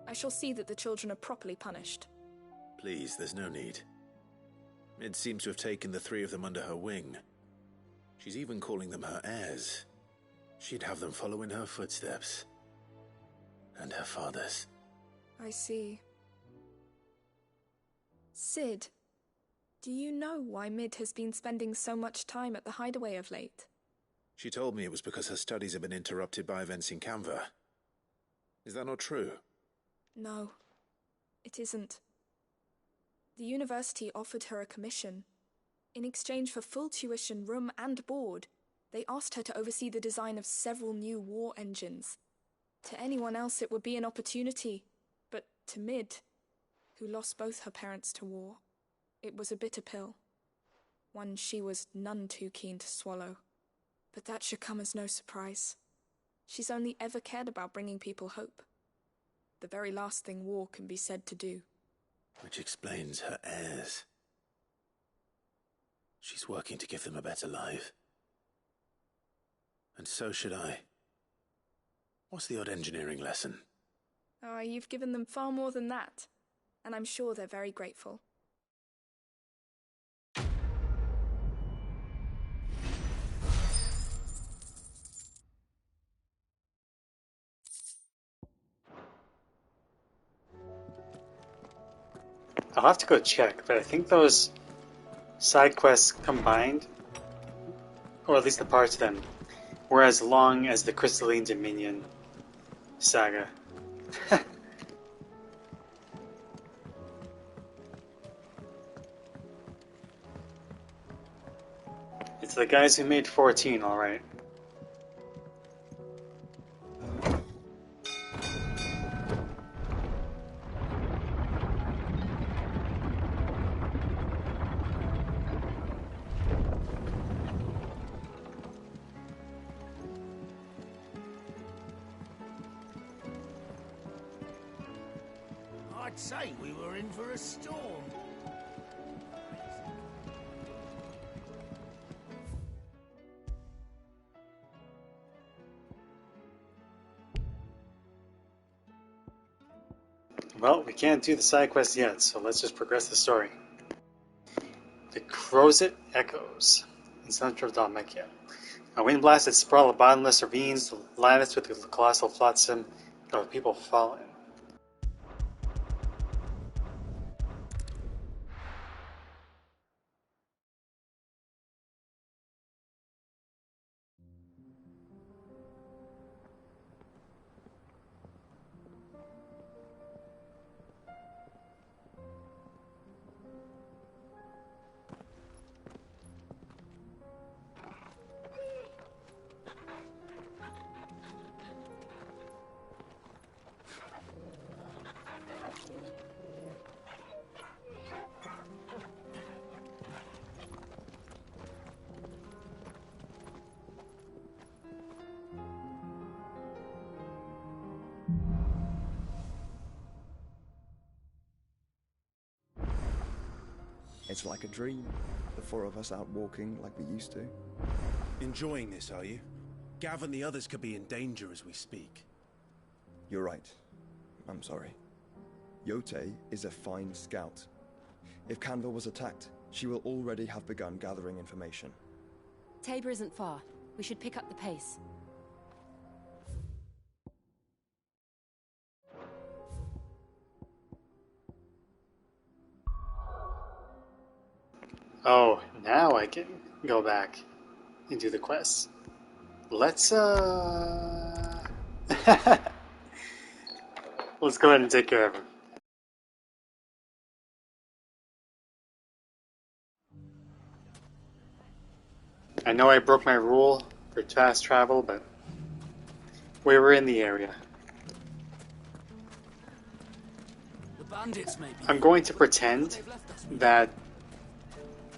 I shall see that the children are properly punished. Please, there's no need. Mid seems to have taken the three of them under her wing. She's even calling them her heirs. She'd have them follow in her footsteps. And her father's. I see. Sid, do you know why Mid has been spending so much time at the hideaway of late? She told me it was because her studies had been interrupted by events in Kanver. Is that not true? No, it isn't. The university offered her a commission. In exchange for full tuition, room and board, they asked her to oversee the design of several new war engines. To anyone else it would be an opportunity, but to Mid, who lost both her parents to war, it was a bitter pill. One she was none too keen to swallow. But that should come as no surprise. She's only ever cared about bringing people hope. The very last thing war can be said to do. Which explains her heirs. She's working to give them a better life. And so should I. What's the odd engineering lesson? Oh, you've given them far more than that. And I'm sure they're very grateful. I'll have to go check, but I think those side quests combined, or at least the parts of them, were as long as the Crystalline Dominion saga. It's the guys who made 14, alright. I'd say we were in for a storm. Well, we can't do the side quest yet, so let's just progress the story. The Crozet Echoes in central Dalmatia. A wind blast had sprawled the bottomless ravines, latticed with the colossal flotsam of people falling. It's like a dream. The four of us out walking like we used to. Enjoying this, are you? Gav and the others could be in danger as we speak. You're right. I'm sorry. Yote is a fine scout. If Kanver was attacked, she will already have begun gathering information. Tabor isn't far. We should pick up the pace. Oh, now I can go back and do the quests. Let's let's go ahead and take care of him. I know I broke my rule for fast travel, but we were in the area. The bandits may be. I'm going to pretend that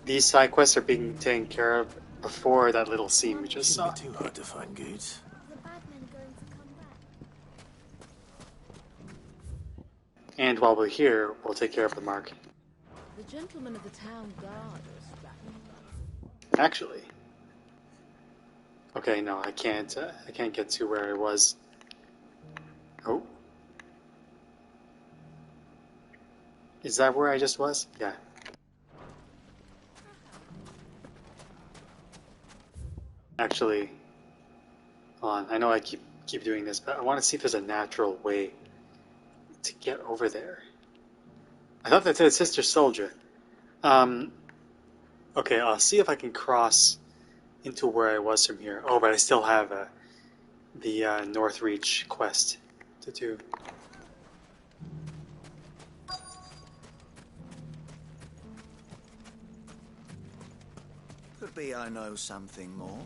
these side quests are being taken care of before that little scene we just saw. Too hard to find goods. And while we're here, we'll take care of the market. The gentlemen of the town guard are strapping. Actually, okay, no, I can't get to where I was. Oh, is that where I just was? Yeah. Actually, hold on. I know I keep doing this, but I want to see if there's a natural way to get over there. I thought that said Sister Soldier. Okay, I'll see if I can cross into where I was from here. Oh, but I still have the Northreach quest to do. Could be I know something more.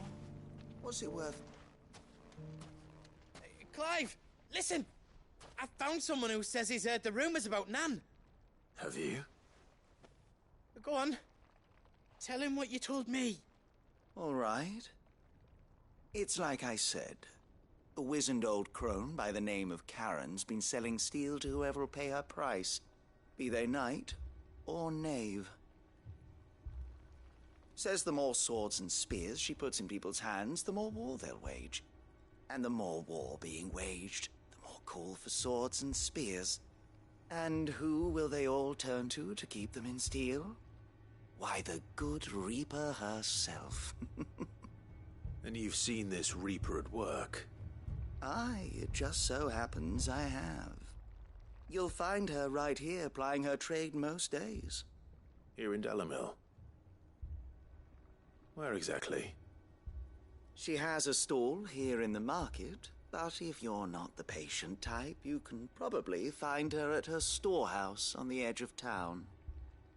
Was it worth... Clive, listen! I found someone who says he's heard the rumours about Nan. Have you? Go on. Tell him what you told me. All right. It's like I said. A wizened old crone by the name of Karen's been selling steel to whoever will pay her price, be they knight or knave. Says the more swords and spears she puts in people's hands, the more war they'll wage. And the more war being waged, the more call for swords and spears. And who will they all turn to keep them in steel? Why, the good Reaper herself. And you've seen this Reaper at work? Aye, it just so happens I have. You'll find her right here plying her trade most days. Here in Dalimil? Where exactly? She has a stall here in the market, but if you're not the patient type, you can probably find her at her storehouse on the edge of town.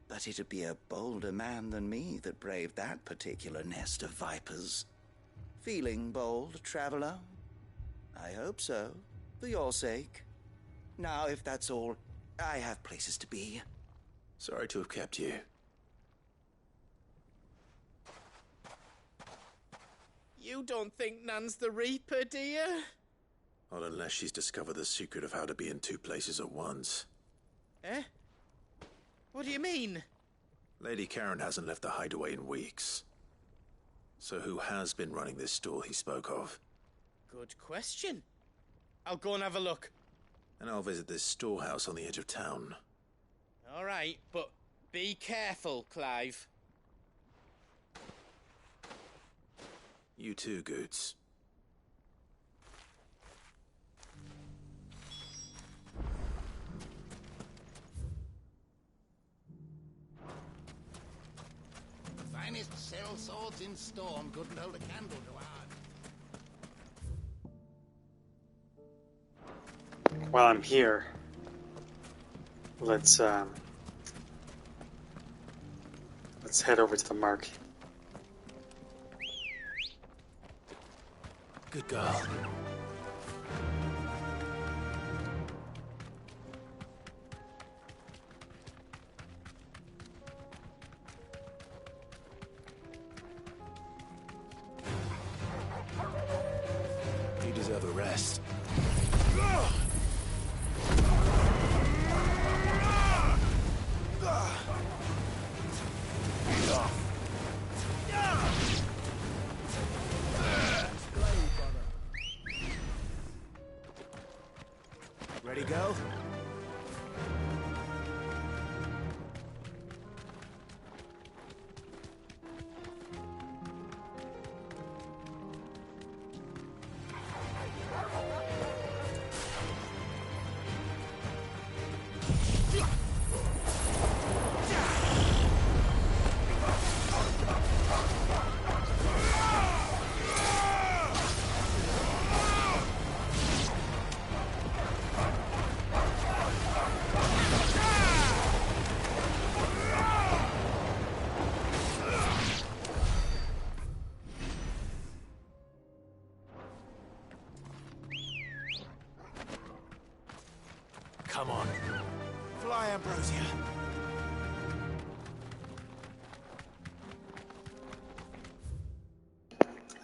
But it'd be a bolder man than me that braved that particular nest of vipers. Feeling bold, traveler? I hope so, for your sake. Now, if that's all, I have places to be. Sorry to have kept you. You don't think Nan's the Reaper, do you? Not unless she's discovered the secret of how to be in two places at once. Eh? What do you mean? Lady Karen hasn't left the hideaway in weeks. So who has been running this stall he spoke of? Good question. I'll go and have a look. And I'll visit this storehouse on the edge of town. All right, but be careful, Clive. You too, Goots. The finest sell swords in storm couldn't hold a candle to ours. While I'm here, let's head over to the mark. Good girl. You deserve a rest. Ready, go? Come on. Fly, Ambrosia.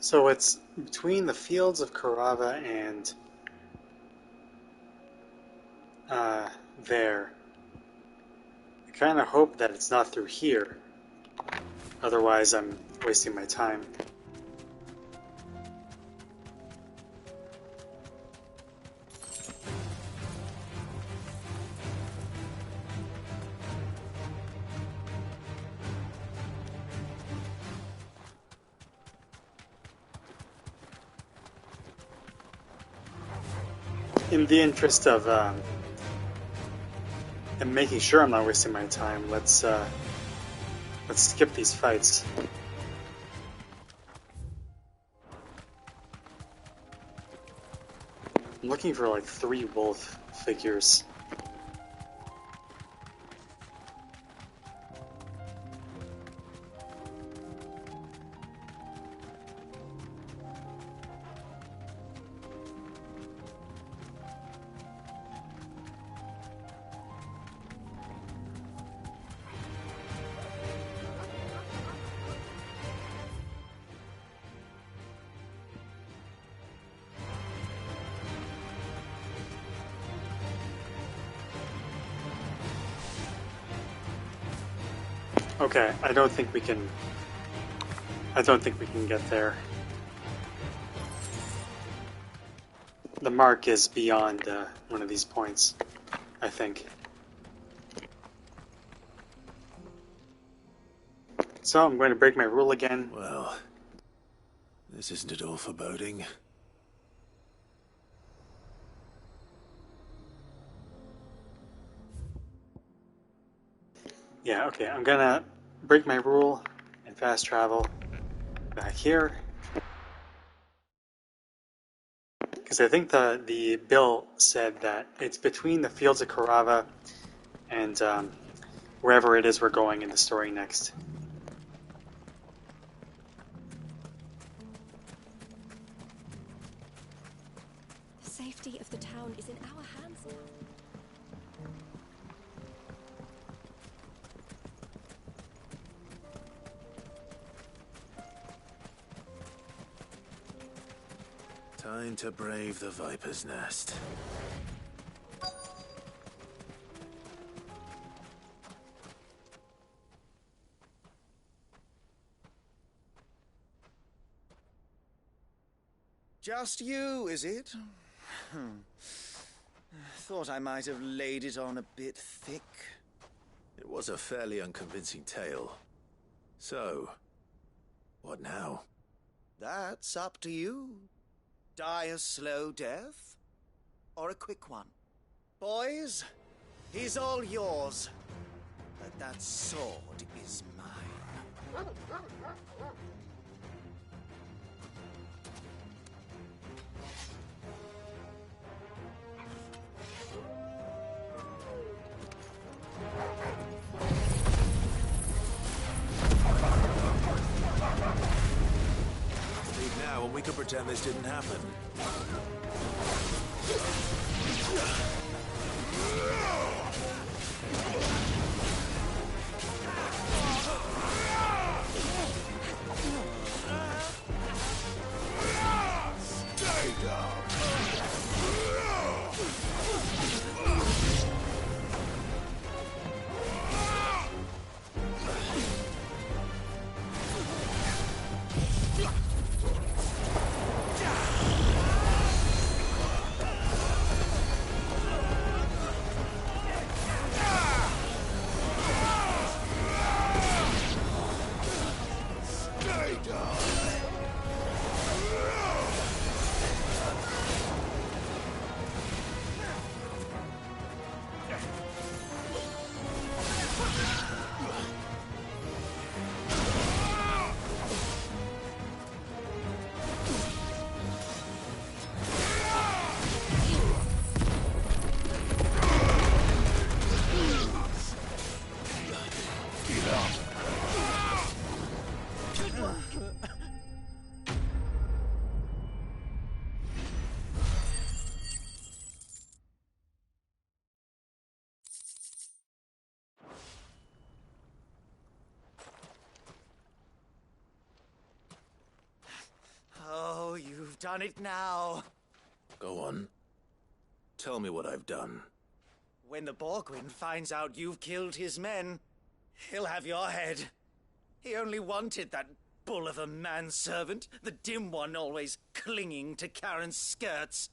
So it's between the fields of Carava and there. I kind of hope that it's not through here. Otherwise, I'm wasting my time. In the interest of and making sure I'm not wasting my time, let's skip these fights. looking for like 3 wolf figures. Okay, I don't think we can get there. The mark is beyond one of these points, I think. So I'm going to break my rule again. Well, this isn't at all foreboding. Yeah, okay, I'm gonna break my rule and fast travel back here. Because I think the bill said that it's between the fields of Karava and wherever it is we're going in the story next. The safety of the town is in our hands now. Time to brave the Viper's Nest. Just you, is it? Thought I might have laid it on a bit thick. It was a fairly unconvincing tale. So, what now? That's up to you. Die a slow death, or a quick one. Boys, he's all yours. But that sword is mine. Leave now and we could pretend this didn't happen. Stay down. Oh, you've done it now. Go on. Tell me what I've done. When the Borgwyn finds out you've killed his men, he'll have your head. He only wanted that bull of a manservant, the dim one always clinging to Karen's skirts.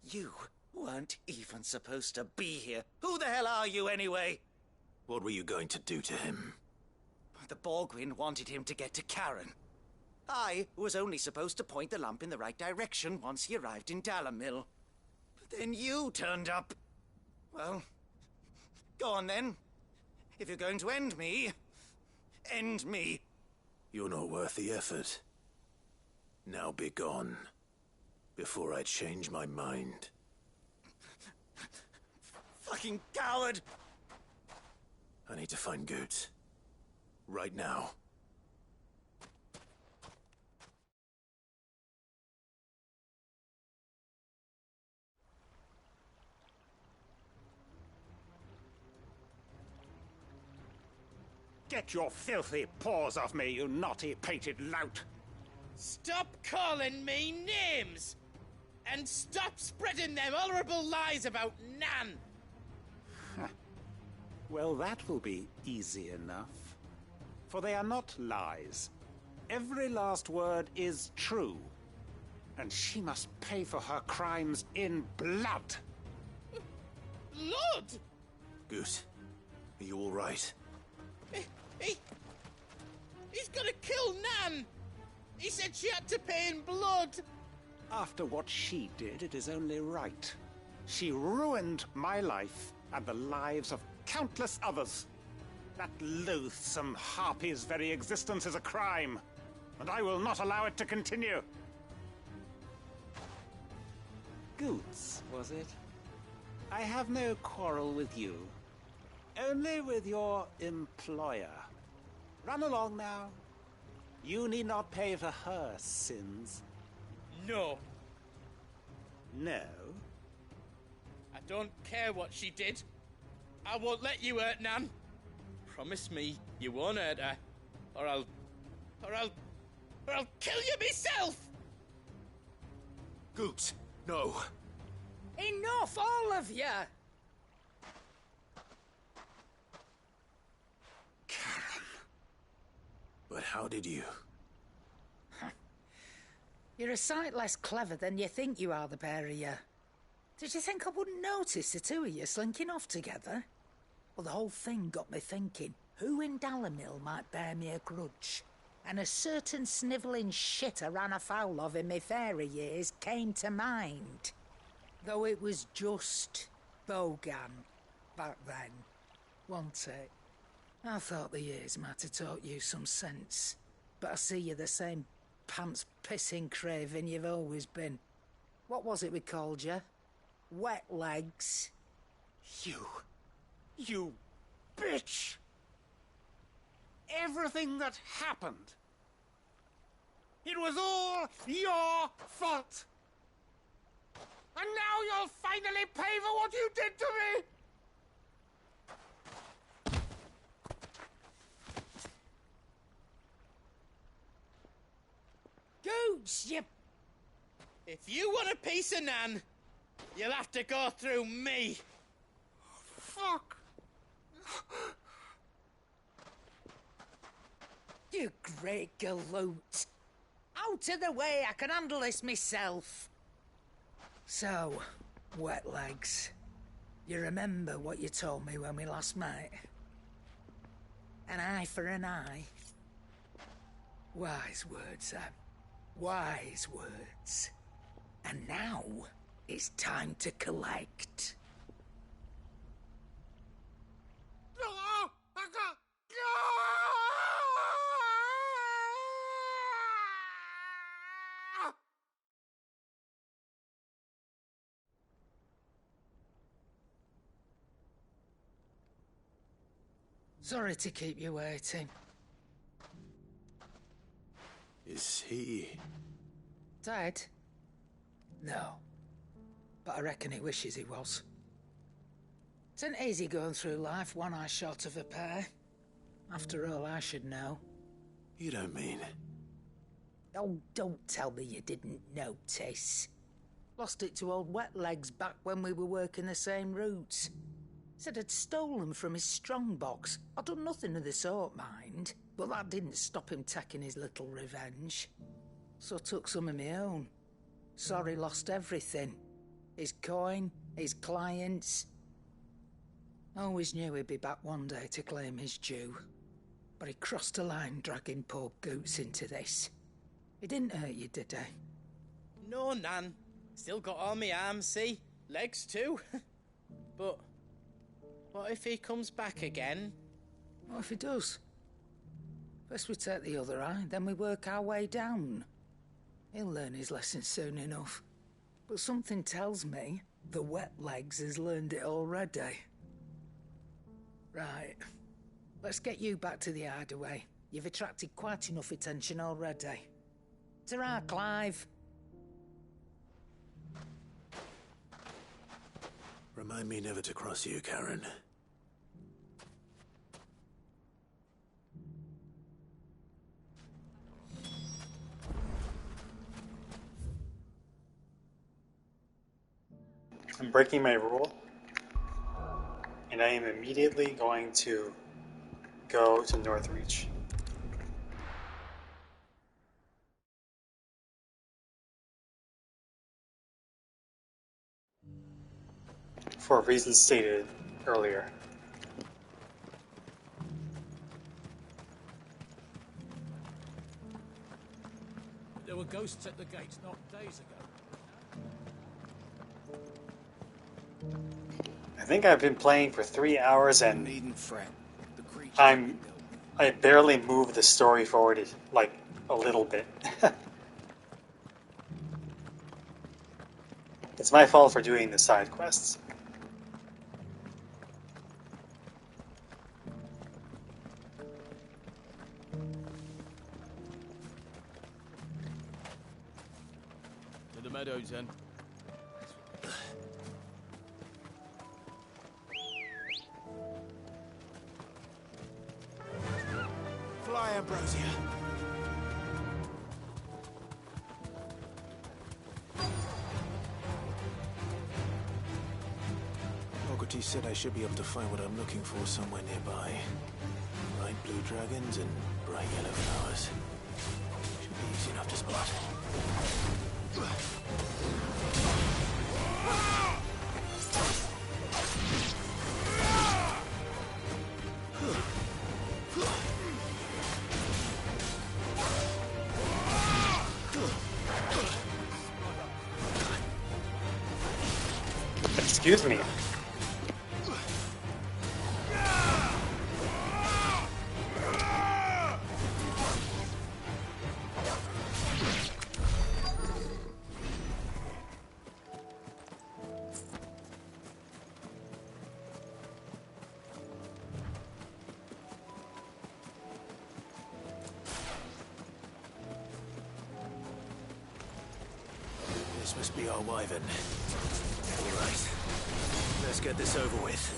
You weren't even supposed to be here. Who the hell are you anyway? What were you going to do to him? The Borgwyn wanted him to get to Karen. I was only supposed to point the lamp in the right direction once he arrived in Dalamil. But then you turned up. Well, go on then. If you're going to end me, end me. You're not worth the effort. Now be gone, before I change my mind. fucking coward! I need to find Goots. Right now. Get your filthy paws off me, you naughty-pated lout! Stop calling me names! And stop spreading them horrible lies about Nan! Well, that will be easy enough. For they are not lies. Every last word is true. And she must pay for her crimes in blood. Blood? Goot, are you all right? He's gonna kill Nan! He said she had to pay in blood! After what she did, it is only right. She ruined my life and the lives of countless others. That loathsome harpy's very existence is a crime, and I will not allow it to continue. Goots, was it? I have no quarrel with you. Only with your employer. Run along now. You need not pay for her sins. No. No? I don't care what she did. I won't let you hurt Nan. Promise me you won't hurt her, or I'll kill you myself! Goot, no. Enough, all of you! But how did you? You're a sight less clever than you think you are, the pair of you. Did you think I wouldn't notice the two of you slinking off together? Well, the whole thing got me thinking, who in Dalimil might bear me a grudge? And a certain snivelling shit I ran afoul of in my fairy years came to mind. Though it was just Bogan back then, wasn't it? I thought the years might have taught you some sense, but I see you're the same pants-pissing craven you've always been. What was it we called you? Wet legs? You bitch! Everything that happened, it was all your fault! And now you'll finally pay for what you did to me! Goots, you... If you want a piece of Nan, you'll have to go through me. Fuck! You great galoot. Out of the way, I can handle this myself. So, wet legs, you remember what you told me when we last met? An eye for an eye. Wise words, Sam. Wise words. And now, it's time to collect. Sorry to keep you waiting. Is he... Dead? No. But I reckon he wishes he was. It ain't easy going through life one eye short of a pair. After all, I should know. You don't mean... Oh, don't tell me you didn't notice. Lost it to old Wet Legs back when we were working the same routes. Said I'd stolen from his strongbox. I'd done nothing of the sort, mind. But that didn't stop him taking his little revenge. So I took some of my own. Sorry, lost everything. His coin, his clients. Always knew he'd be back one day to claim his due. But he crossed a line dragging poor Goots into this. He didn't hurt you, did he? No, Nan. Still got all my arms, see? Legs too. But what if he comes back again? What if he does? First we take the other eye, then we work our way down. He'll learn his lesson soon enough. But something tells me The wet legs has learned it already. Right. Let's get you back to the hideaway. You've attracted quite enough attention already. Ta-ra, Clive. Remind me never to cross you, Karen. I'm breaking my rule, and I am immediately going to go to Northreach. For reasons stated earlier. There were ghosts at the gates not days ago. I think I've been playing for 3 hours and I barely moved the story forward like a little bit. It's my fault for doing the side quests. To the meadows, then. Fly, Ambrosia. Fogarty said I should be able to find what I'm looking for somewhere nearby. Bright blue dragons and bright yellow flowers. Should be easy enough to spot. Excuse me. This must be our wyvern. All right. Let's get this over with.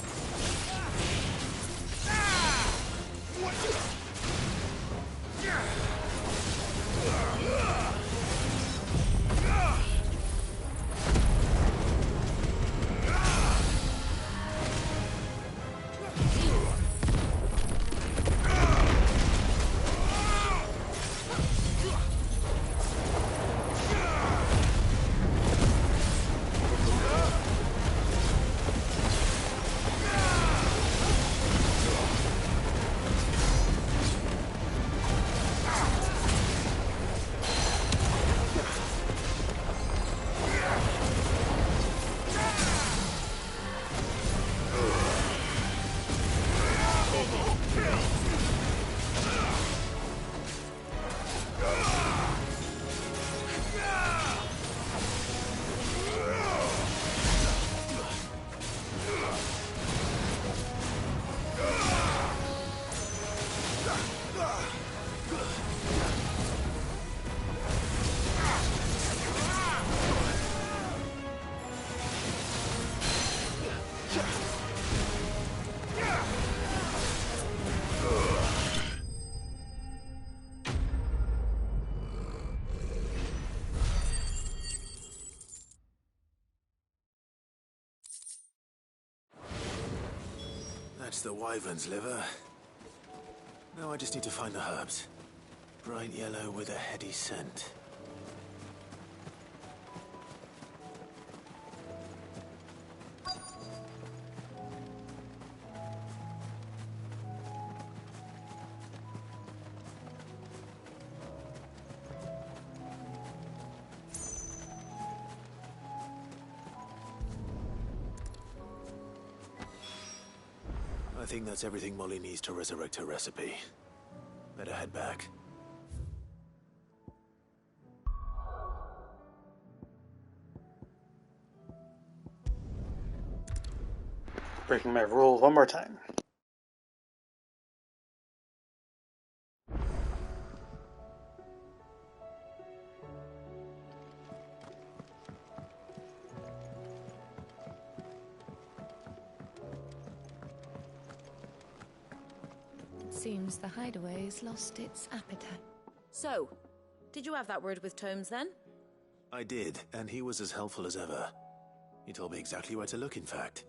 That's the wyvern's liver. Now I just need to find the herbs. Bright yellow with a heady scent. I think that's everything Molly needs to resurrect her recipe. Better head back. Breaking my rule one more time. Seems the hideaway's lost its appetite. So, did you have that word with Tomes then? I did, and he was as helpful as ever. He told me exactly where to look, in fact.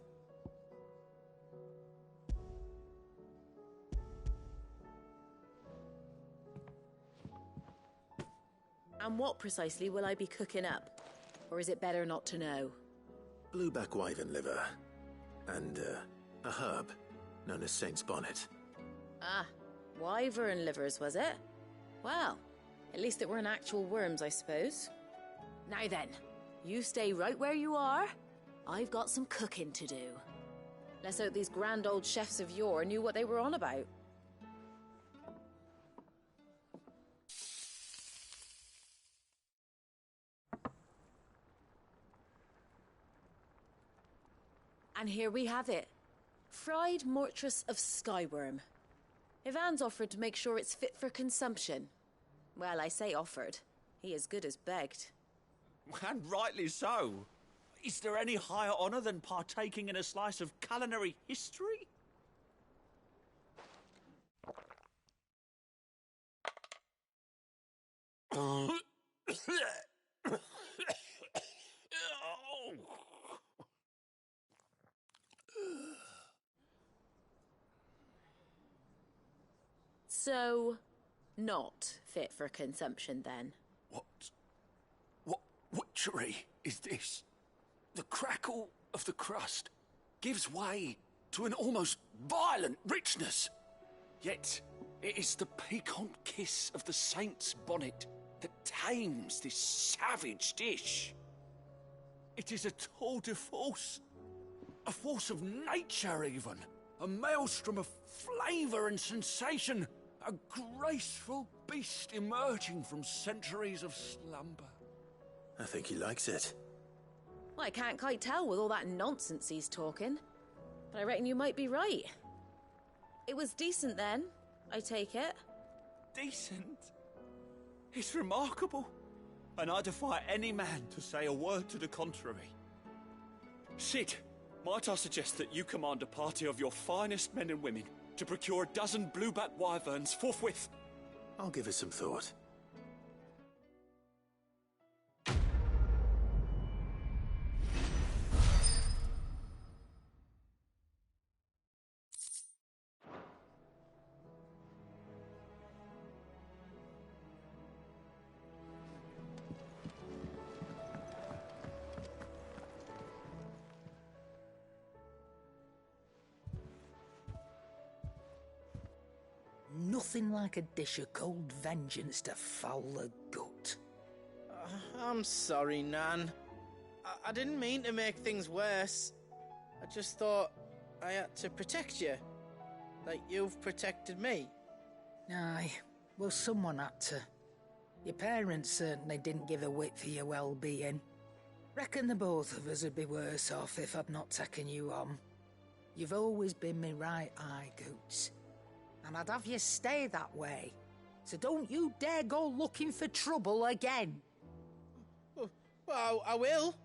And what precisely will I be cooking up? Or is it better not to know? Blueback wyvern liver. And, a herb known as Saint's Bonnet. Ah, wyvern livers, was it? Well, at least it weren't actual worms, I suppose. Now then, you stay right where you are. I've got some cooking to do. Let's hope these grand old chefs of yore knew what they were on about. And here we have it. Fried mortress of skyworm. Ivan's offered to make sure it's fit for consumption. Well, I say offered. He as good as begged. And rightly so. Is there any higher honour than partaking in a slice of culinary history? So, not fit for consumption then? What witchery is this? The crackle of the crust gives way to an almost violent richness. Yet, it is the piquant kiss of the saint's bonnet that tames this savage dish. It is a tour de force. A force of nature, even. A maelstrom of flavour and sensation. A graceful beast emerging from centuries of slumber. I think he likes it. Well, I can't quite tell with all that nonsense he's talking. But I reckon you might be right. It was decent then, I take it. Decent? It's remarkable. And I defy any man to say a word to the contrary. Sid, might I suggest that you command a party of your finest men and women to procure a dozen blueback wyverns forthwith? I'll give it some thought. Nothing like a dish of cold vengeance to foul the gut. I'm sorry, Nan. I didn't mean to make things worse. I just thought I had to protect you. Like you've protected me. Aye, well, someone had to. Your parents certainly didn't give a whit for your well-being. Reckon the both of us would be worse off if I'd not taken you on. You've always been me right eye, Goots. And I'd have you stay that way. So don't you dare go looking for trouble again. Well, I will.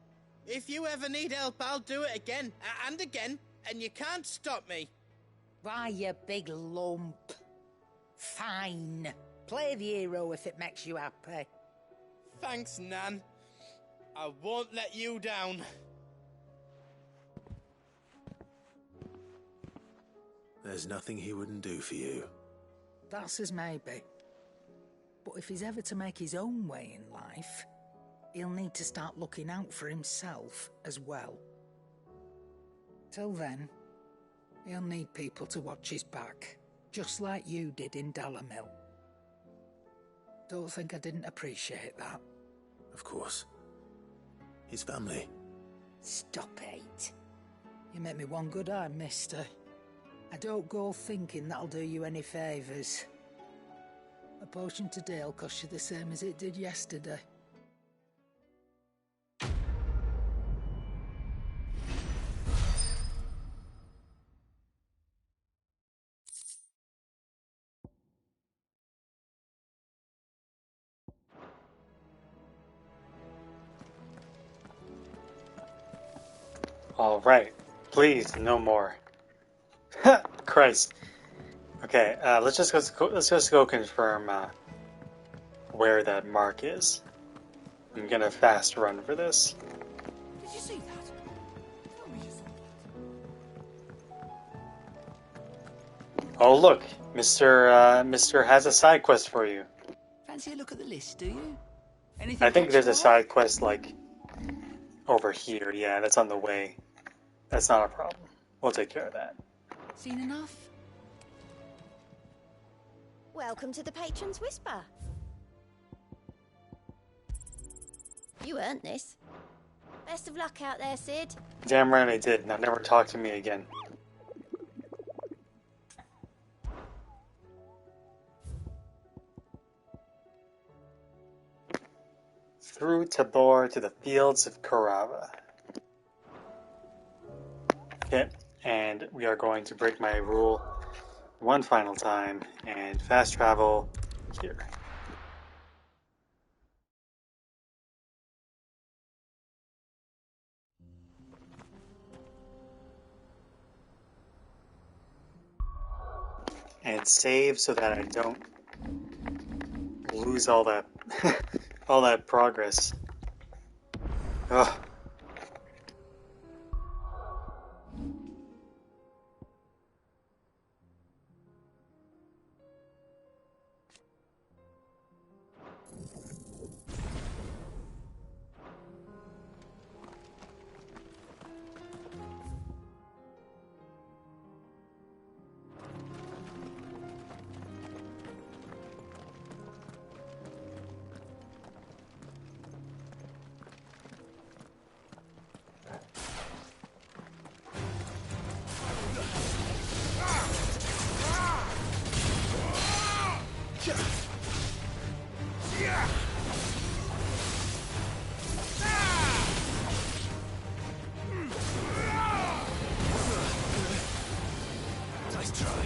If you ever need help, I'll do it again and again, and you can't stop me. Why, you big lump. Fine. Play the hero if it makes you happy. Thanks, Nan. I won't let you down. There's nothing he wouldn't do for you. That's as maybe. But if he's ever to make his own way in life, he'll need to start looking out for himself as well. Till then, he'll need people to watch his back, just like you did in Dalamil. Don't think I didn't appreciate that. Of course. His family. Stop it. You make me one good eye, mister. I don't go thinking that'll do you any favours. A potion today'll cost you the same as it did yesterday. Alright. Please, no more. Christ. Okay, let's just go confirm where that mark is. I'm gonna fast run for this. Did you see that? Tell me you saw that. Oh look, Mister has a side quest for you. Fancy a look at the list, do you? Anything I think catch there's your a eye? side quest like over here. Yeah, that's on the way. That's not a problem. We'll take care of that. Seen enough? Welcome to the Patron's Whisper. You earned this. Best of luck out there, Sid. Damn right I did. Now never talk to me again. Through Tabor to the fields of Carava. Okay, and we are going to break my rule one final time and fast travel here. And save so that I don't lose all that all that progress. Ugh. Nice try.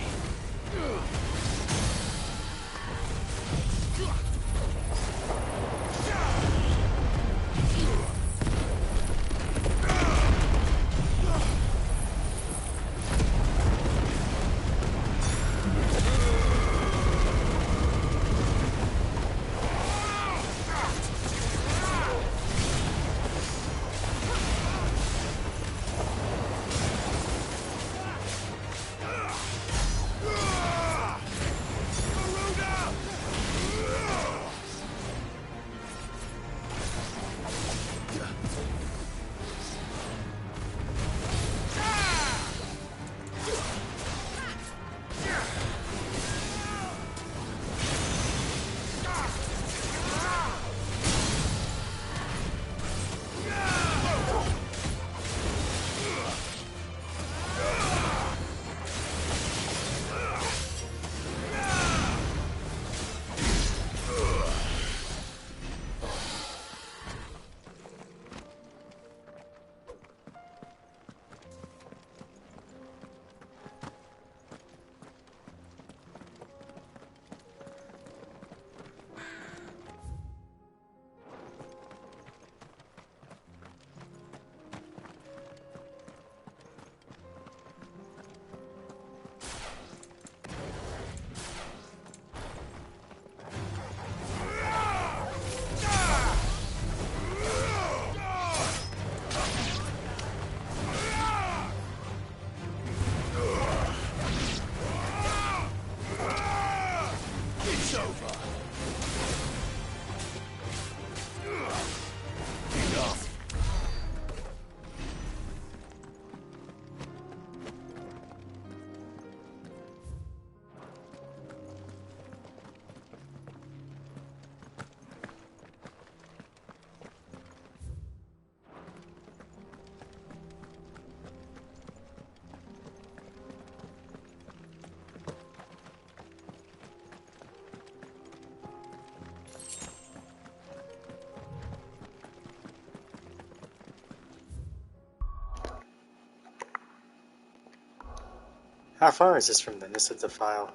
How far is this from the Nisita file?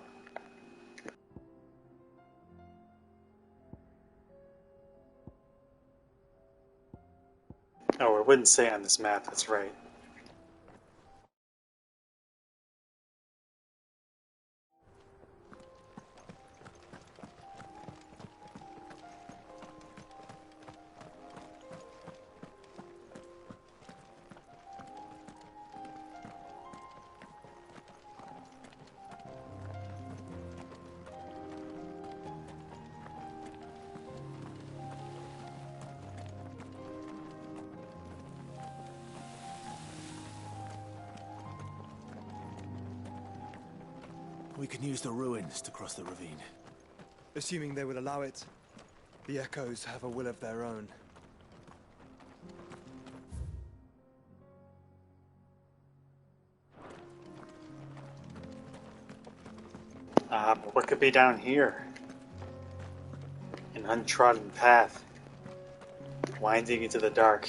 Oh, it wouldn't say on this map, that's right. We can use the ruins to cross the ravine. Assuming they will allow it. The echoes have a will of their own. But what could be down here? An untrodden path, winding into the dark.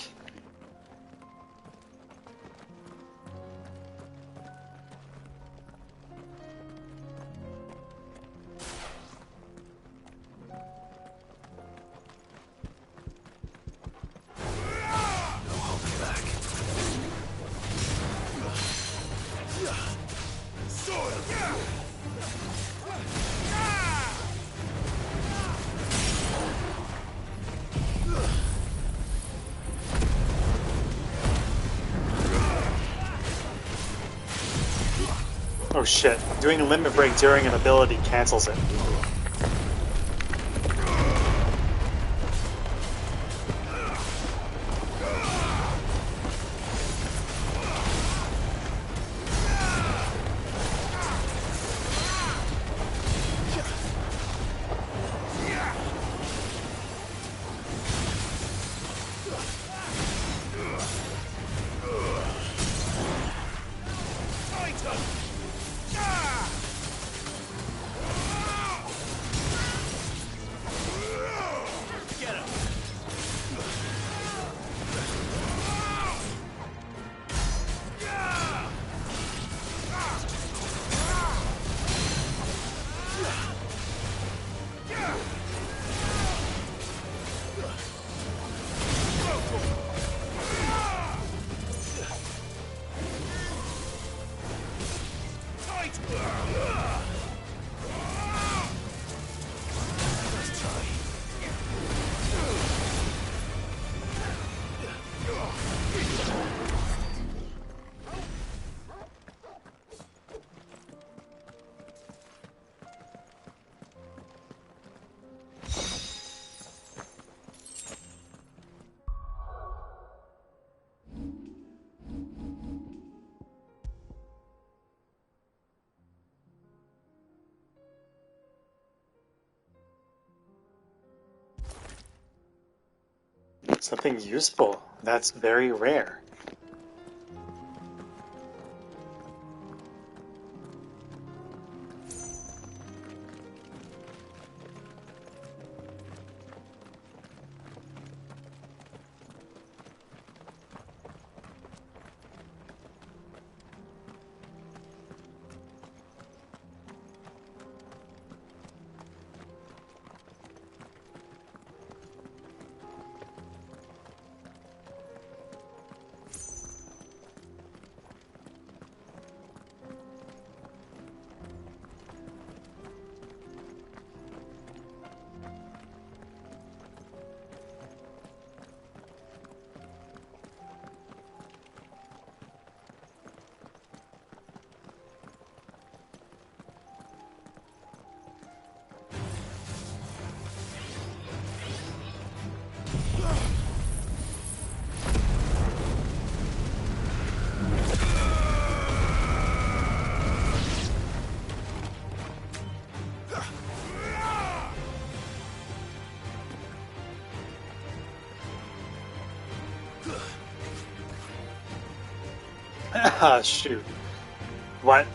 Oh shit, doing a limit break during an ability cancels it. Something useful. That's very rare. Ah, shoot. What?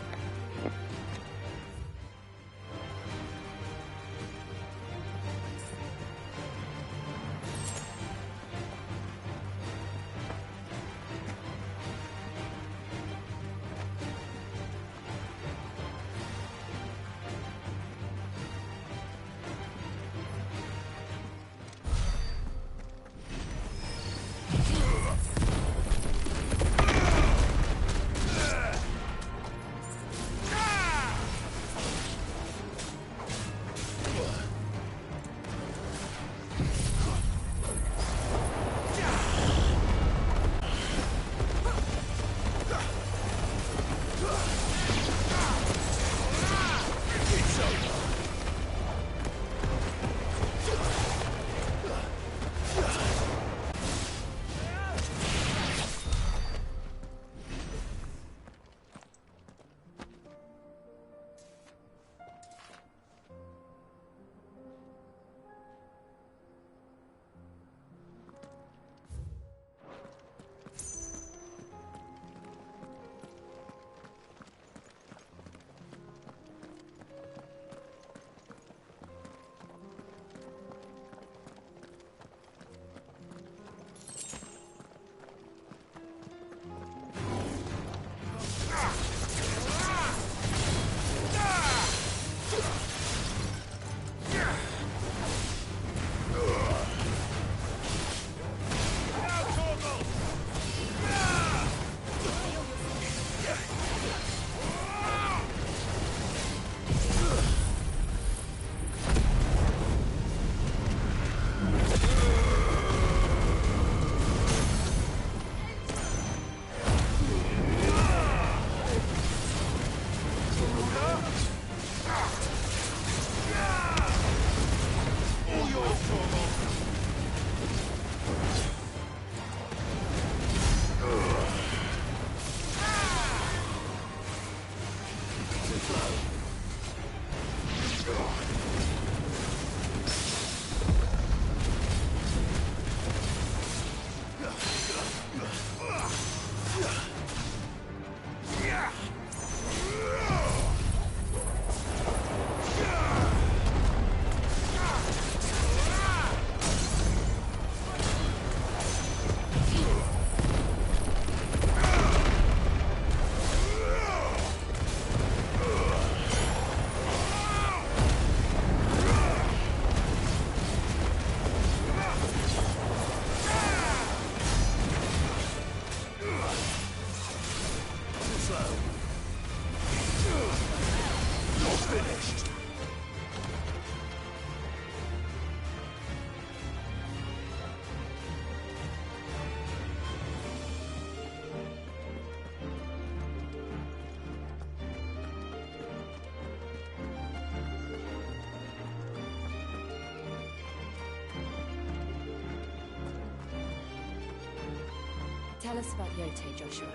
Tell us about Yote, Joshua.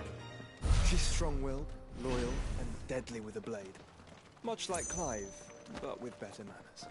She's strong-willed, loyal, and deadly with a blade. Much like Clive, but with better manners.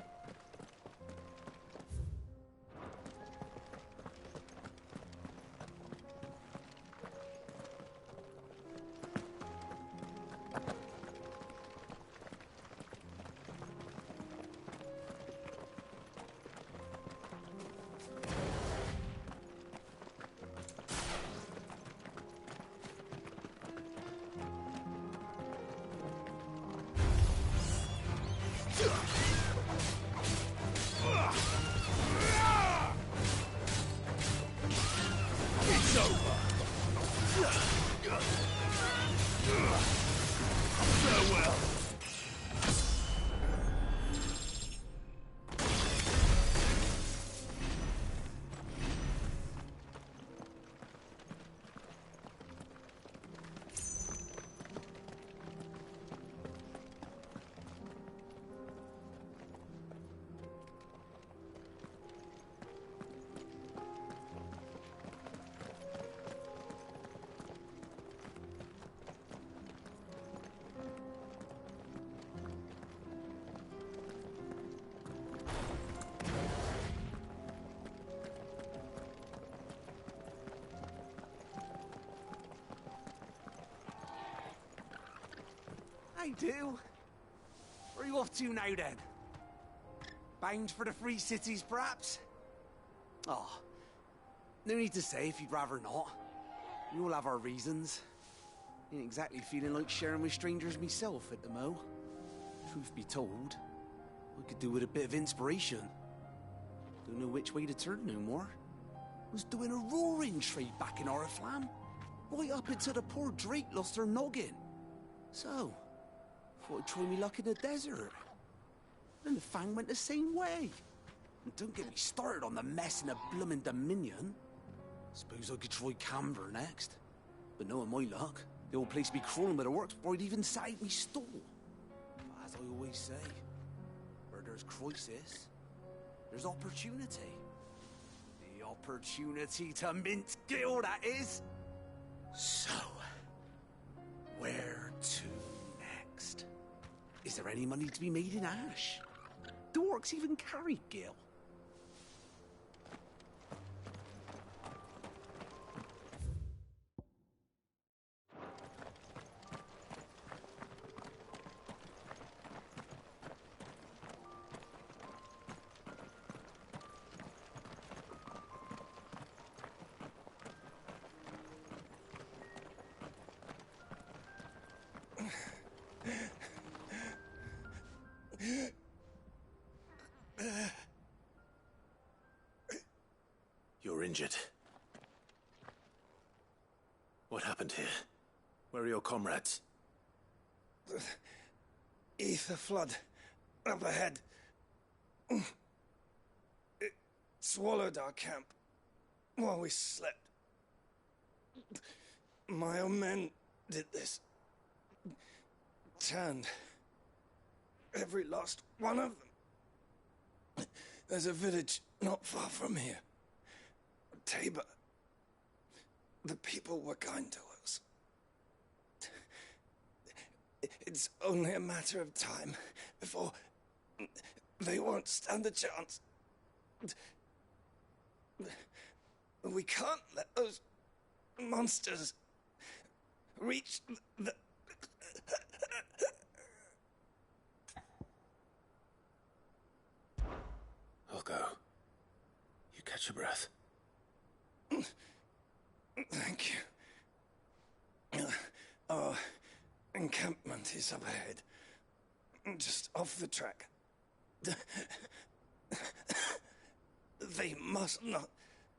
It's over. Farewell. I do. Where are you off to now, then? Bound for the Free Cities, perhaps? Oh, no need to say if you'd rather not. We all have our reasons. Ain't exactly feeling like sharing with strangers myself at the mo. Truth be told, I could do with a bit of inspiration. Don't know which way to turn no more. Was doing a roaring trade back in Oriflamme. Right up until the poor Drake lost her noggin. So, thought I'd try me luck in the desert. And the Fang went the same way. And don't get me started on the mess in the bloomin' Dominion. Suppose I could try Kanver next. But knowing my luck, the old place be crawling with the works before I'd even sat out me stall. But as I always say, where there's crisis, there's opportunity. The opportunity to mint Gil, that is. So, where to next? Is there any money to be made in Ash? Do orcs even carry Gil? You're injured. What happened here? Where are your comrades? Ether flood. Up ahead. It swallowed our camp while we slept. My own men did this. Turned every last one of them. There's a village not far from here. Tabor. The people were kind to us. It's only a matter of time before they won't stand a chance. We can't let those monsters reach the... I'll go. You catch your breath. Thank you. Our encampment is up ahead. Just off the track. They must not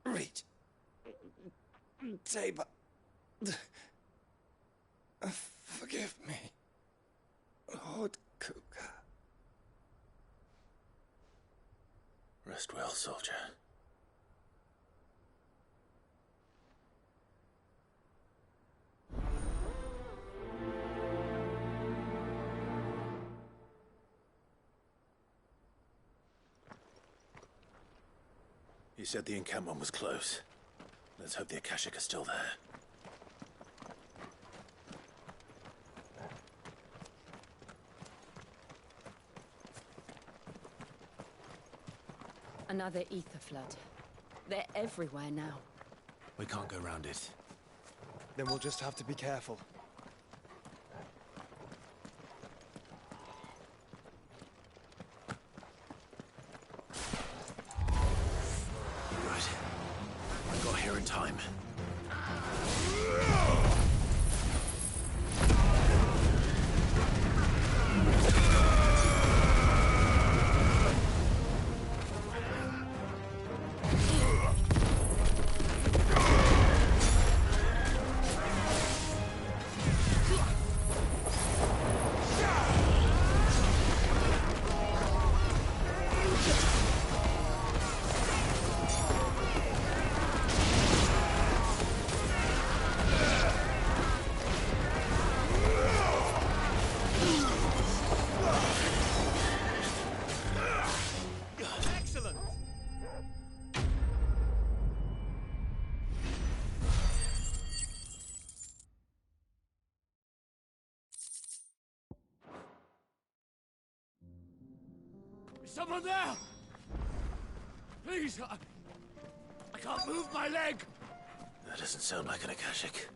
reach Tabor. Forgive me, Lord Kuka. Rest well, soldier. You said the encampment was close. Let's hope the Akashic are still there. Another ether flood. They're everywhere now. We can't go round it. Then we'll just have to be careful. Good. I got here in time. Someone there! Please, I can't move my leg! That doesn't sound like an Akashic.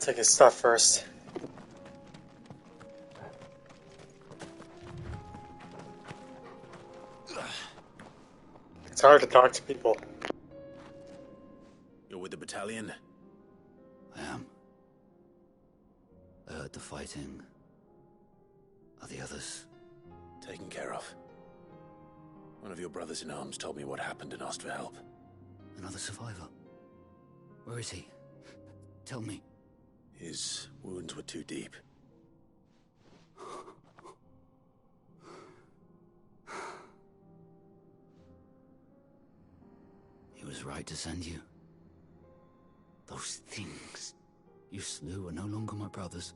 Take his stuff first. It's hard to talk to people. You're with the battalion? I am. I heard the fighting. Are the others? Taken care of. One of your brothers in arms told me what happened and asked for help. Another survivor? Where is he? Tell me. His wounds were too deep. He was right to send you. Those things you slew are no longer my brothers.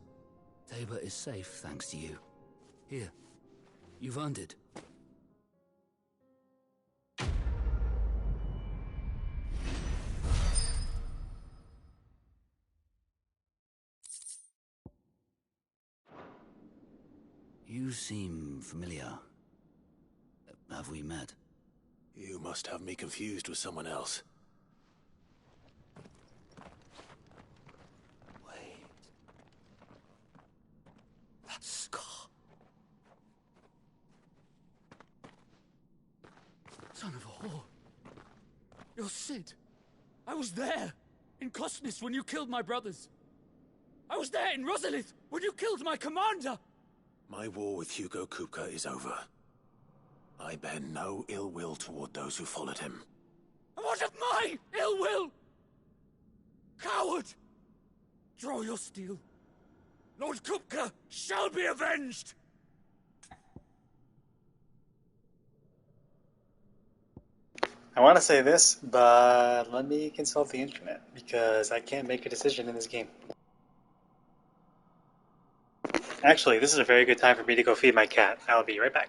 Tabor is safe thanks to you. Here, you've earned it. You seem familiar. Have we met? You must have me confused with someone else. Wait. That scar. Son of a whore. You're Sid. I was there, in Cosnes when you killed my brothers. I was there in Rosalith when you killed my commander. My war with Hugo Kupka is over. I bear no ill will toward those who followed him. And what of my ill will? Coward! Draw your steel. Lord Kupka shall be avenged! I want to say this, but let me consult the internet, because I can't make a decision in this game. Actually, this is a very good time for me to go feed my cat. I'll be right back.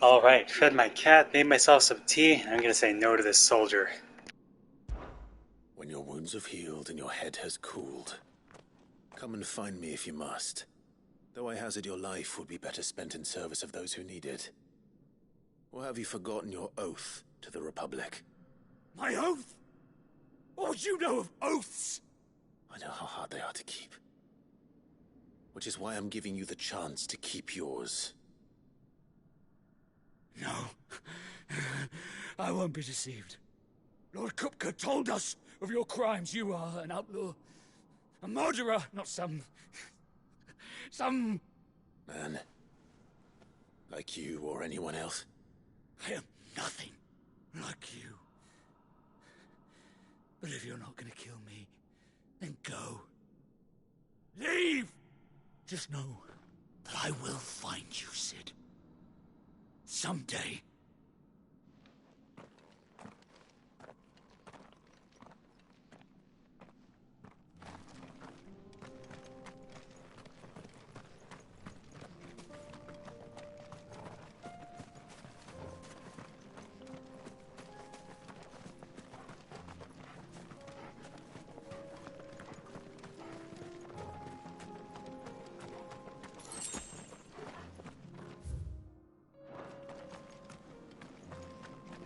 Alright, fed my cat, made myself some tea, and I'm gonna say no to this soldier. When your wounds have healed and your head has cooled, come and find me if you must. Though I hazard your life would be better spent in service of those who need it. Or have you forgotten your oath to the Republic? My oath? What would you know of oaths? I know how hard they are to keep. Which is why I'm giving you the chance to keep yours. No. I won't be deceived. Lord Kupka told us of your crimes. You are an outlaw. A murderer, not some... Man. Like you or anyone else. I am nothing like you. But if you're not gonna kill me, then go. Leave! Just know that I will find you, Sid. Someday.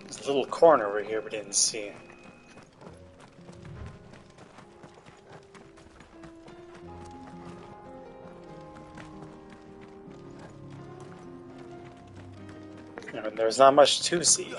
There's a little corner over here we didn't see. And there's not much to see.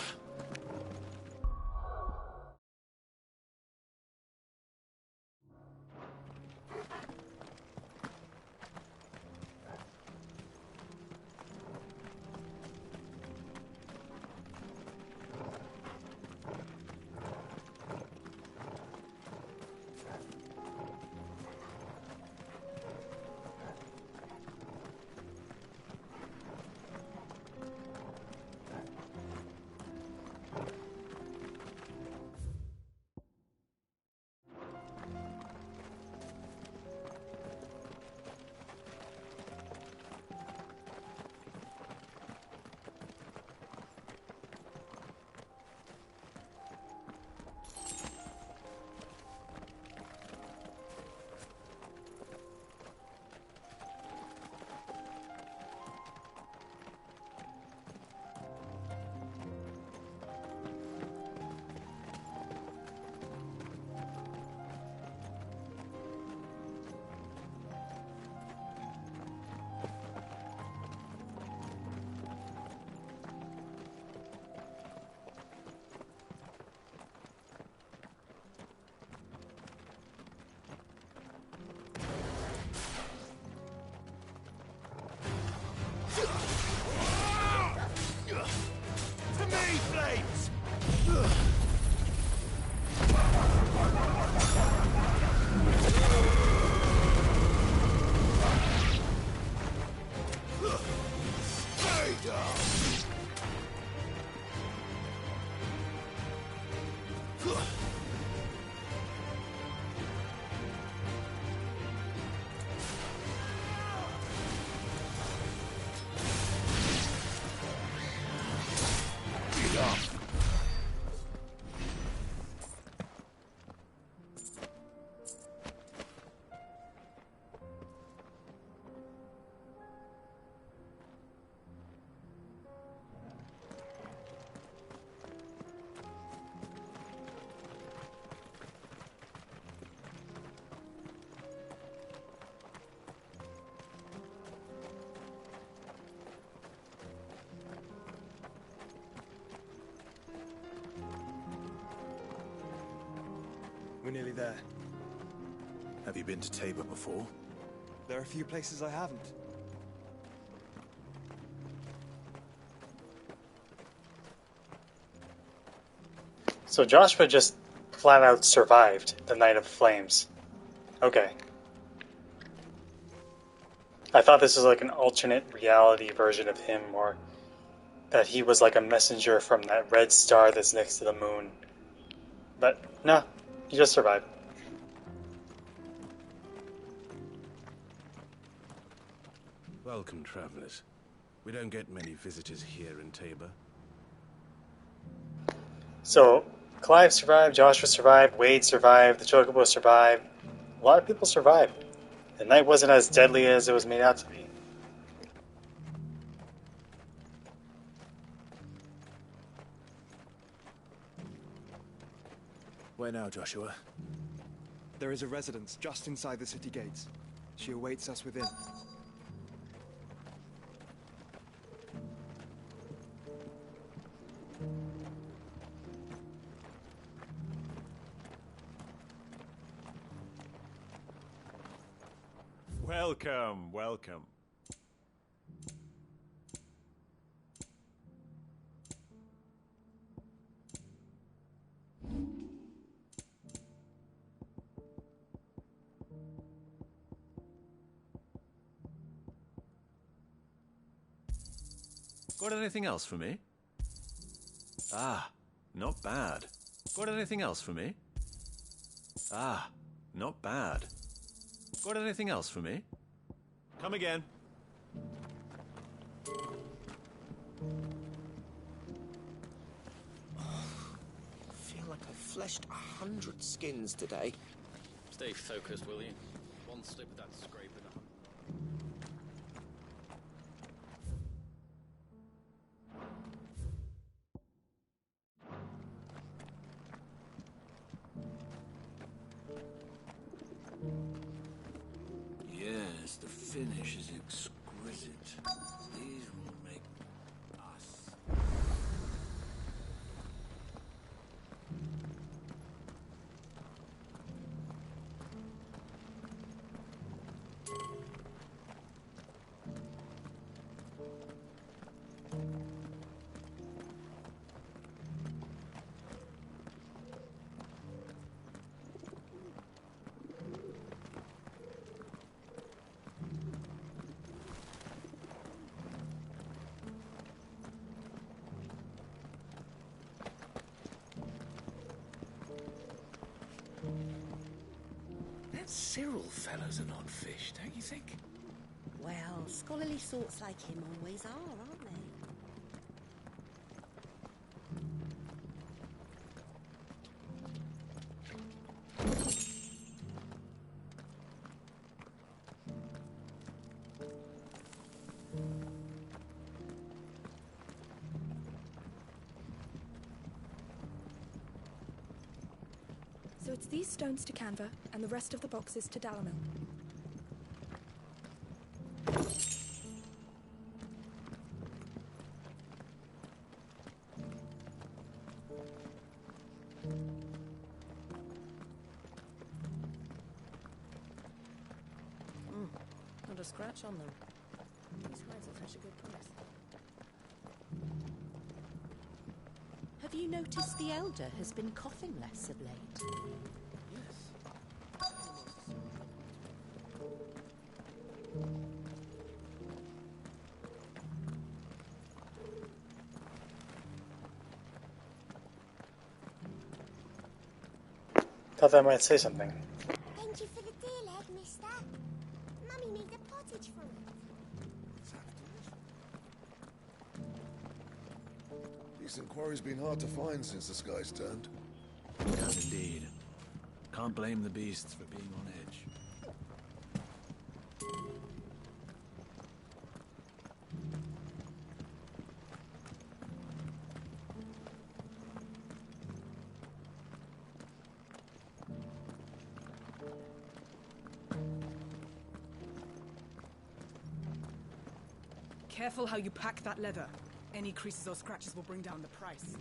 To me, flames! Stay down! We're nearly there. Have you been to Tabor before? There are a few places I haven't. So Joshua just flat out survived the Night of Flames. Okay. I thought this was like an alternate reality version of him, or that he was like a messenger from that red star that's next to the moon. But no, he just survived. Welcome, travelers. We don't get many visitors here in Tabor. So, Clive survived, Joshua survived, Wade survived, the Chocobo survived. A lot of people survived. The night wasn't as deadly as it was made out to be. Where now, Joshua? There is a residence just inside the city gates. She awaits us within. Welcome, welcome. Got anything else for me? Ah, not bad. Got anything else for me? Ah, not bad. Got anything else for me? Come again. I feel like I fleshed 100 skins today. Stay focused, will you? One slip of that scrape and Yes, the finish is exquisite. These will make us. That Cyril fellow's an odd fish, don't you think? Well, scholarly sorts like him always are, aren't they? So it's these stones to Kanver, and the rest of the boxes to Dalamil. Not a scratch on them. These hides are such a good price. Have you noticed the elder has been coughing less of late? Thought that might say something. Thank you for the deal, Ed, mister. Mummy made a pottage from it. Decent quarry's been hard to find since the sky's turned. It has indeed. Can't blame the beasts for being on edge. Careful how you pack that leather. Any creases or scratches will bring down the price.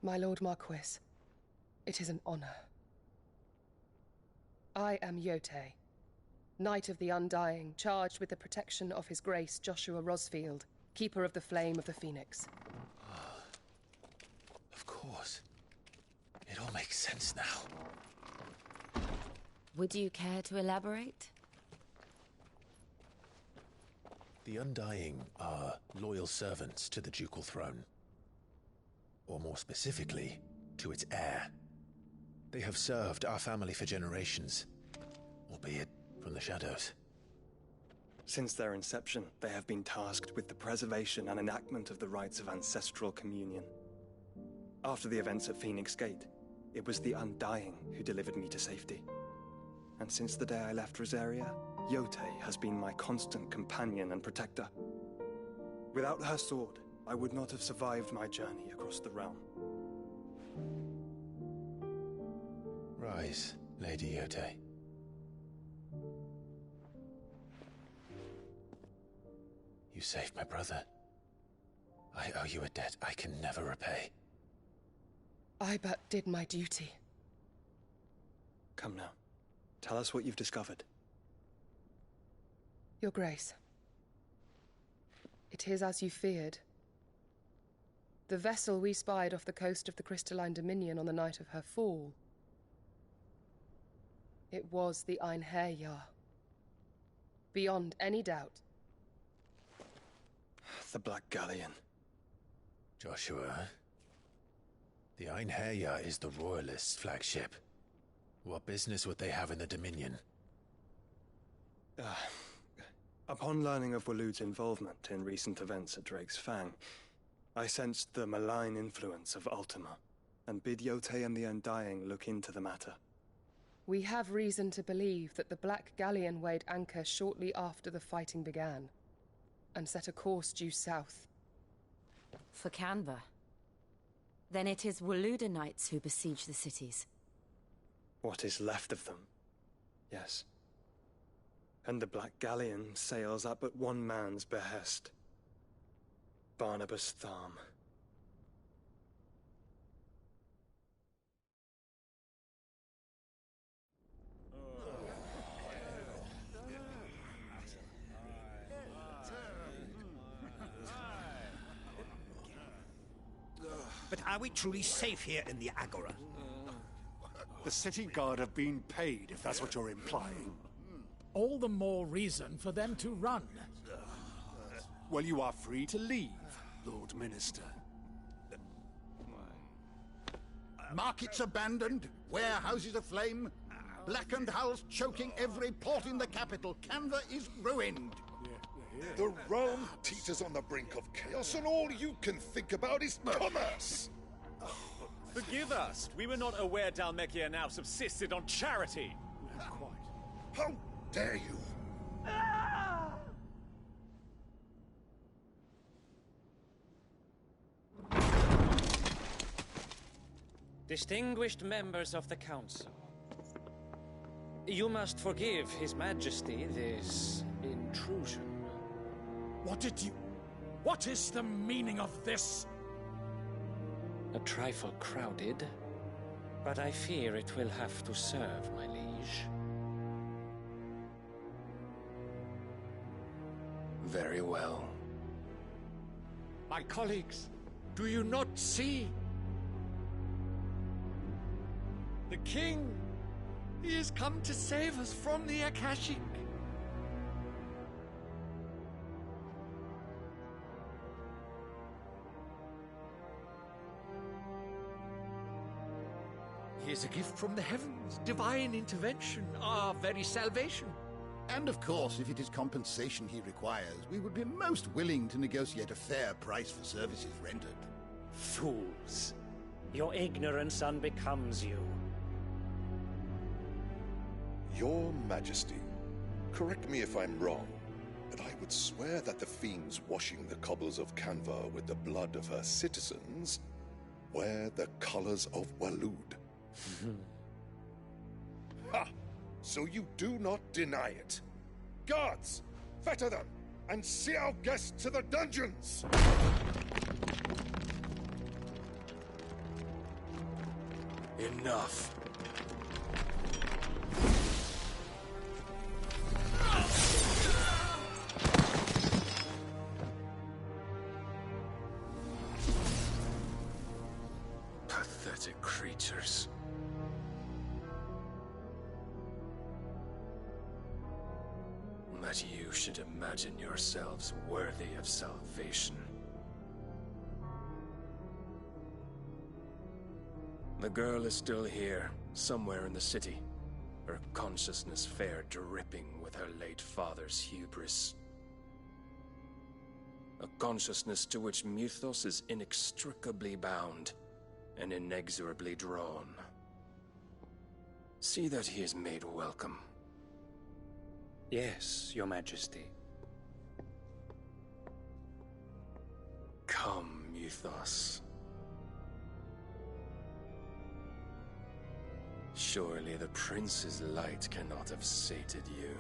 My Lord Marquis, it is an honor. I am Yote, Knight of the Undying, charged with the protection of His Grace Joshua Rosfield, Keeper of the Flame of the Phoenix. Of course. It all makes sense now. Would you care to elaborate? The Undying are loyal servants to the ducal throne. Or more specifically, to its heir. They have served our family for generations, albeit from the shadows. Since their inception, they have been tasked with the preservation and enactment of the rites of ancestral communion. After the events at Phoenix Gate, it was the Undying who delivered me to safety. And since the day I left Rosaria, Yote has been my constant companion and protector. Without her sword, I would not have survived my journey across the realm. Rise, Lady Yote. You saved my brother. I owe you a debt I can never repay. I but did my duty. Come now. Tell us what you've discovered. Your Grace. It is as you feared. The vessel we spied off the coast of the Crystalline Dominion on the night of her fall. It was the Einherjar. Beyond any doubt. The Black Galleon. Joshua, the Einherjar is the Royalists' flagship. What business would they have in the Dominion? Upon learning of Waloed's involvement in recent events at Drake's Fang, I sensed the malign influence of Ultima, and bid Yote and the Undying look into the matter. We have reason to believe that the Black Galleon weighed anchor shortly after the fighting began, and set a course due south. For Kanver. Then it is Waloed knights who besiege the cities. What is left of them? Yes. And the Black Galleon sails at but one man's behest. Barnabas Tharm. But are we truly safe here in the Agora? The city guard have been paid, if that's what you're implying. All the more reason for them to run. Well, you are free to leave, Lord Minister. Markets abandoned, warehouses aflame, blackened hulls choking every port in the capital. Kanver is ruined. The realm teeters on the brink of chaos, and all you can think about is commerce! Forgive us. We were not aware Dhalmekia now subsisted on charity. How dare you? Distinguished members of the Council, you must forgive His Majesty this intrusion. What is the meaning of this? A trifle crowded, but I fear it will have to serve, my liege. Very well. My colleagues, do you not see? The King! He has come to save us from the Akashic! He is a gift from the heavens, divine intervention, our very salvation. And of course, if it is compensation he requires, we would be most willing to negotiate a fair price for services rendered. Fools! Your ignorance unbecomes you. Your Majesty, correct me if I'm wrong, but I would swear that the fiends washing the cobbles of Kanver with the blood of her citizens wear the colors of Waloed. Ha! So you do not deny it. Guards, fetter them, and see our guests to the dungeons! Enough. Pathetic creatures. That you should imagine yourselves worthy of salvation. The girl is still here, somewhere in the city. Her consciousness fair dripping with her late father's hubris. A consciousness to which Mythos is inextricably bound and inexorably drawn. See that he is made welcome. Yes, Your Majesty. Come, Mythos. Surely the prince's light cannot have sated you.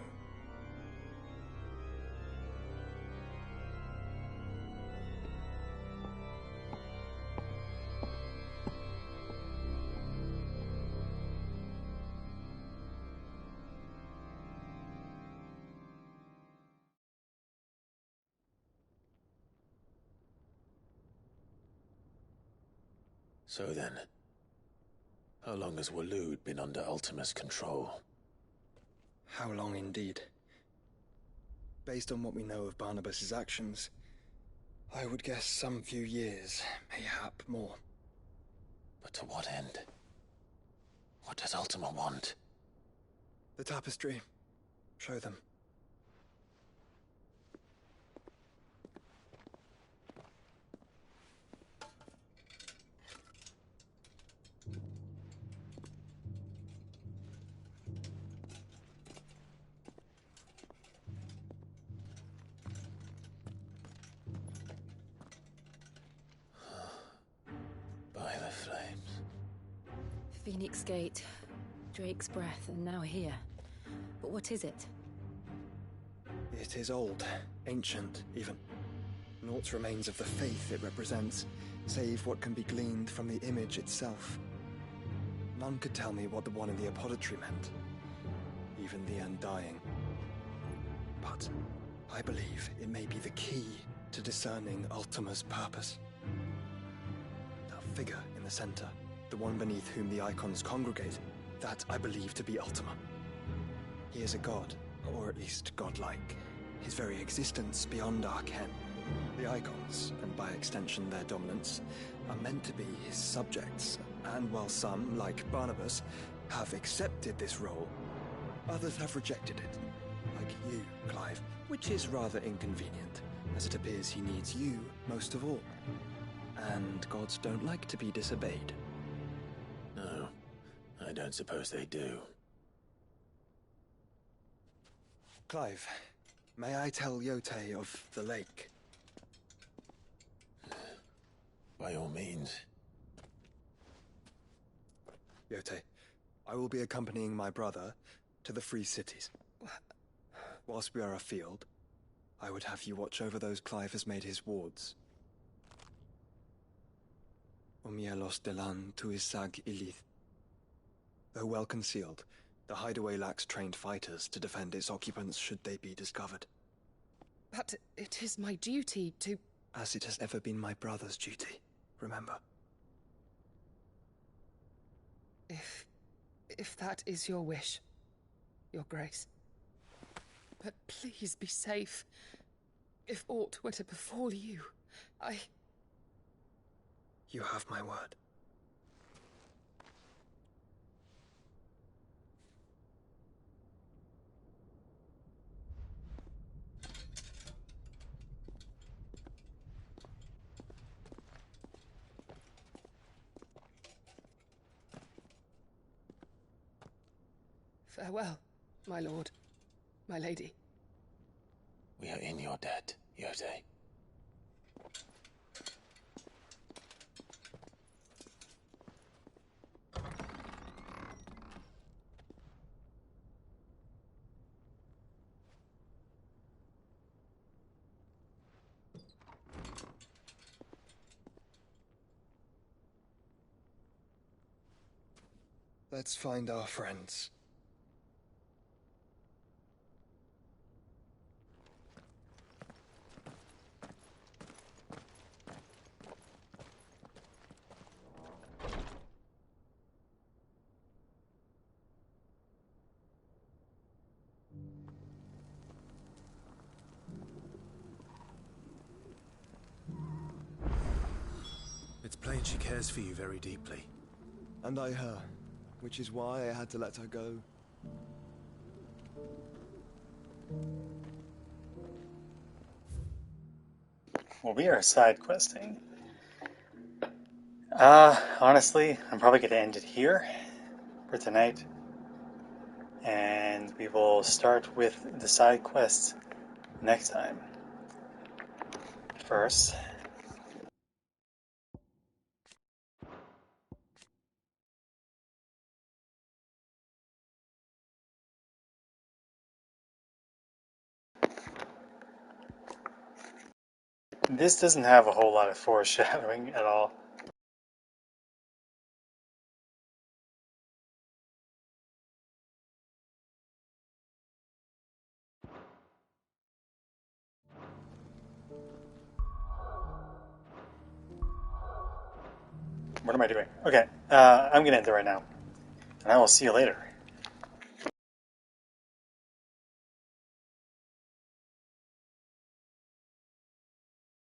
So then, how long has Waloed been under Ultima's control? How long indeed? Based on what we know of Barnabas's actions, I would guess some few years, mayhap more. But to what end? What does Ultima want? The tapestry. Show them. By the flames. Phoenix Gate, Drake's Breath, and now here. But what is it? It is old, ancient, even. Naught remains of the faith it represents, save what can be gleaned from the image itself. None could tell me what the one in the apothecary meant, even the Undying. But I believe it may be the key to discerning Ultima's purpose. That figure in the center, the one beneath whom the icons congregate, that I believe to be Ultima. He is a god, or at least godlike, his very existence beyond our ken. The icons, and by extension their dominance, are meant to be his subjects, and while some, like Barnabas, have accepted this role, others have rejected it, like you, Clive, which is rather inconvenient, as it appears he needs you most of all. And gods don't like to be disobeyed. No, I don't suppose they do. Clive, may I tell Yote of the lake? By all means. Yote, I will be accompanying my brother to the Free Cities. Whilst we are afield, I would have you watch over those Clive has made his wards. Omielos delan tuisag ilith. Though well concealed, the hideaway lacks trained fighters to defend its occupants should they be discovered. But it is my duty to... As it has ever been my brother's duty, remember. If that is your wish, Your Grace. But please be safe. If aught were to befall you, You have my word. Farewell, my lord, my lady. We are in your debt, Yote. Let's find our friends. It's plain she cares for you very deeply. And I her, which is why I had to let her go. Well, we are side questing. Honestly, I'm probably going to end it here for tonight. And we will start with the side quests next time. First, this doesn't have a whole lot of foreshadowing at all. What am I doing? Okay, I'm going to end it right now. And I will see you later.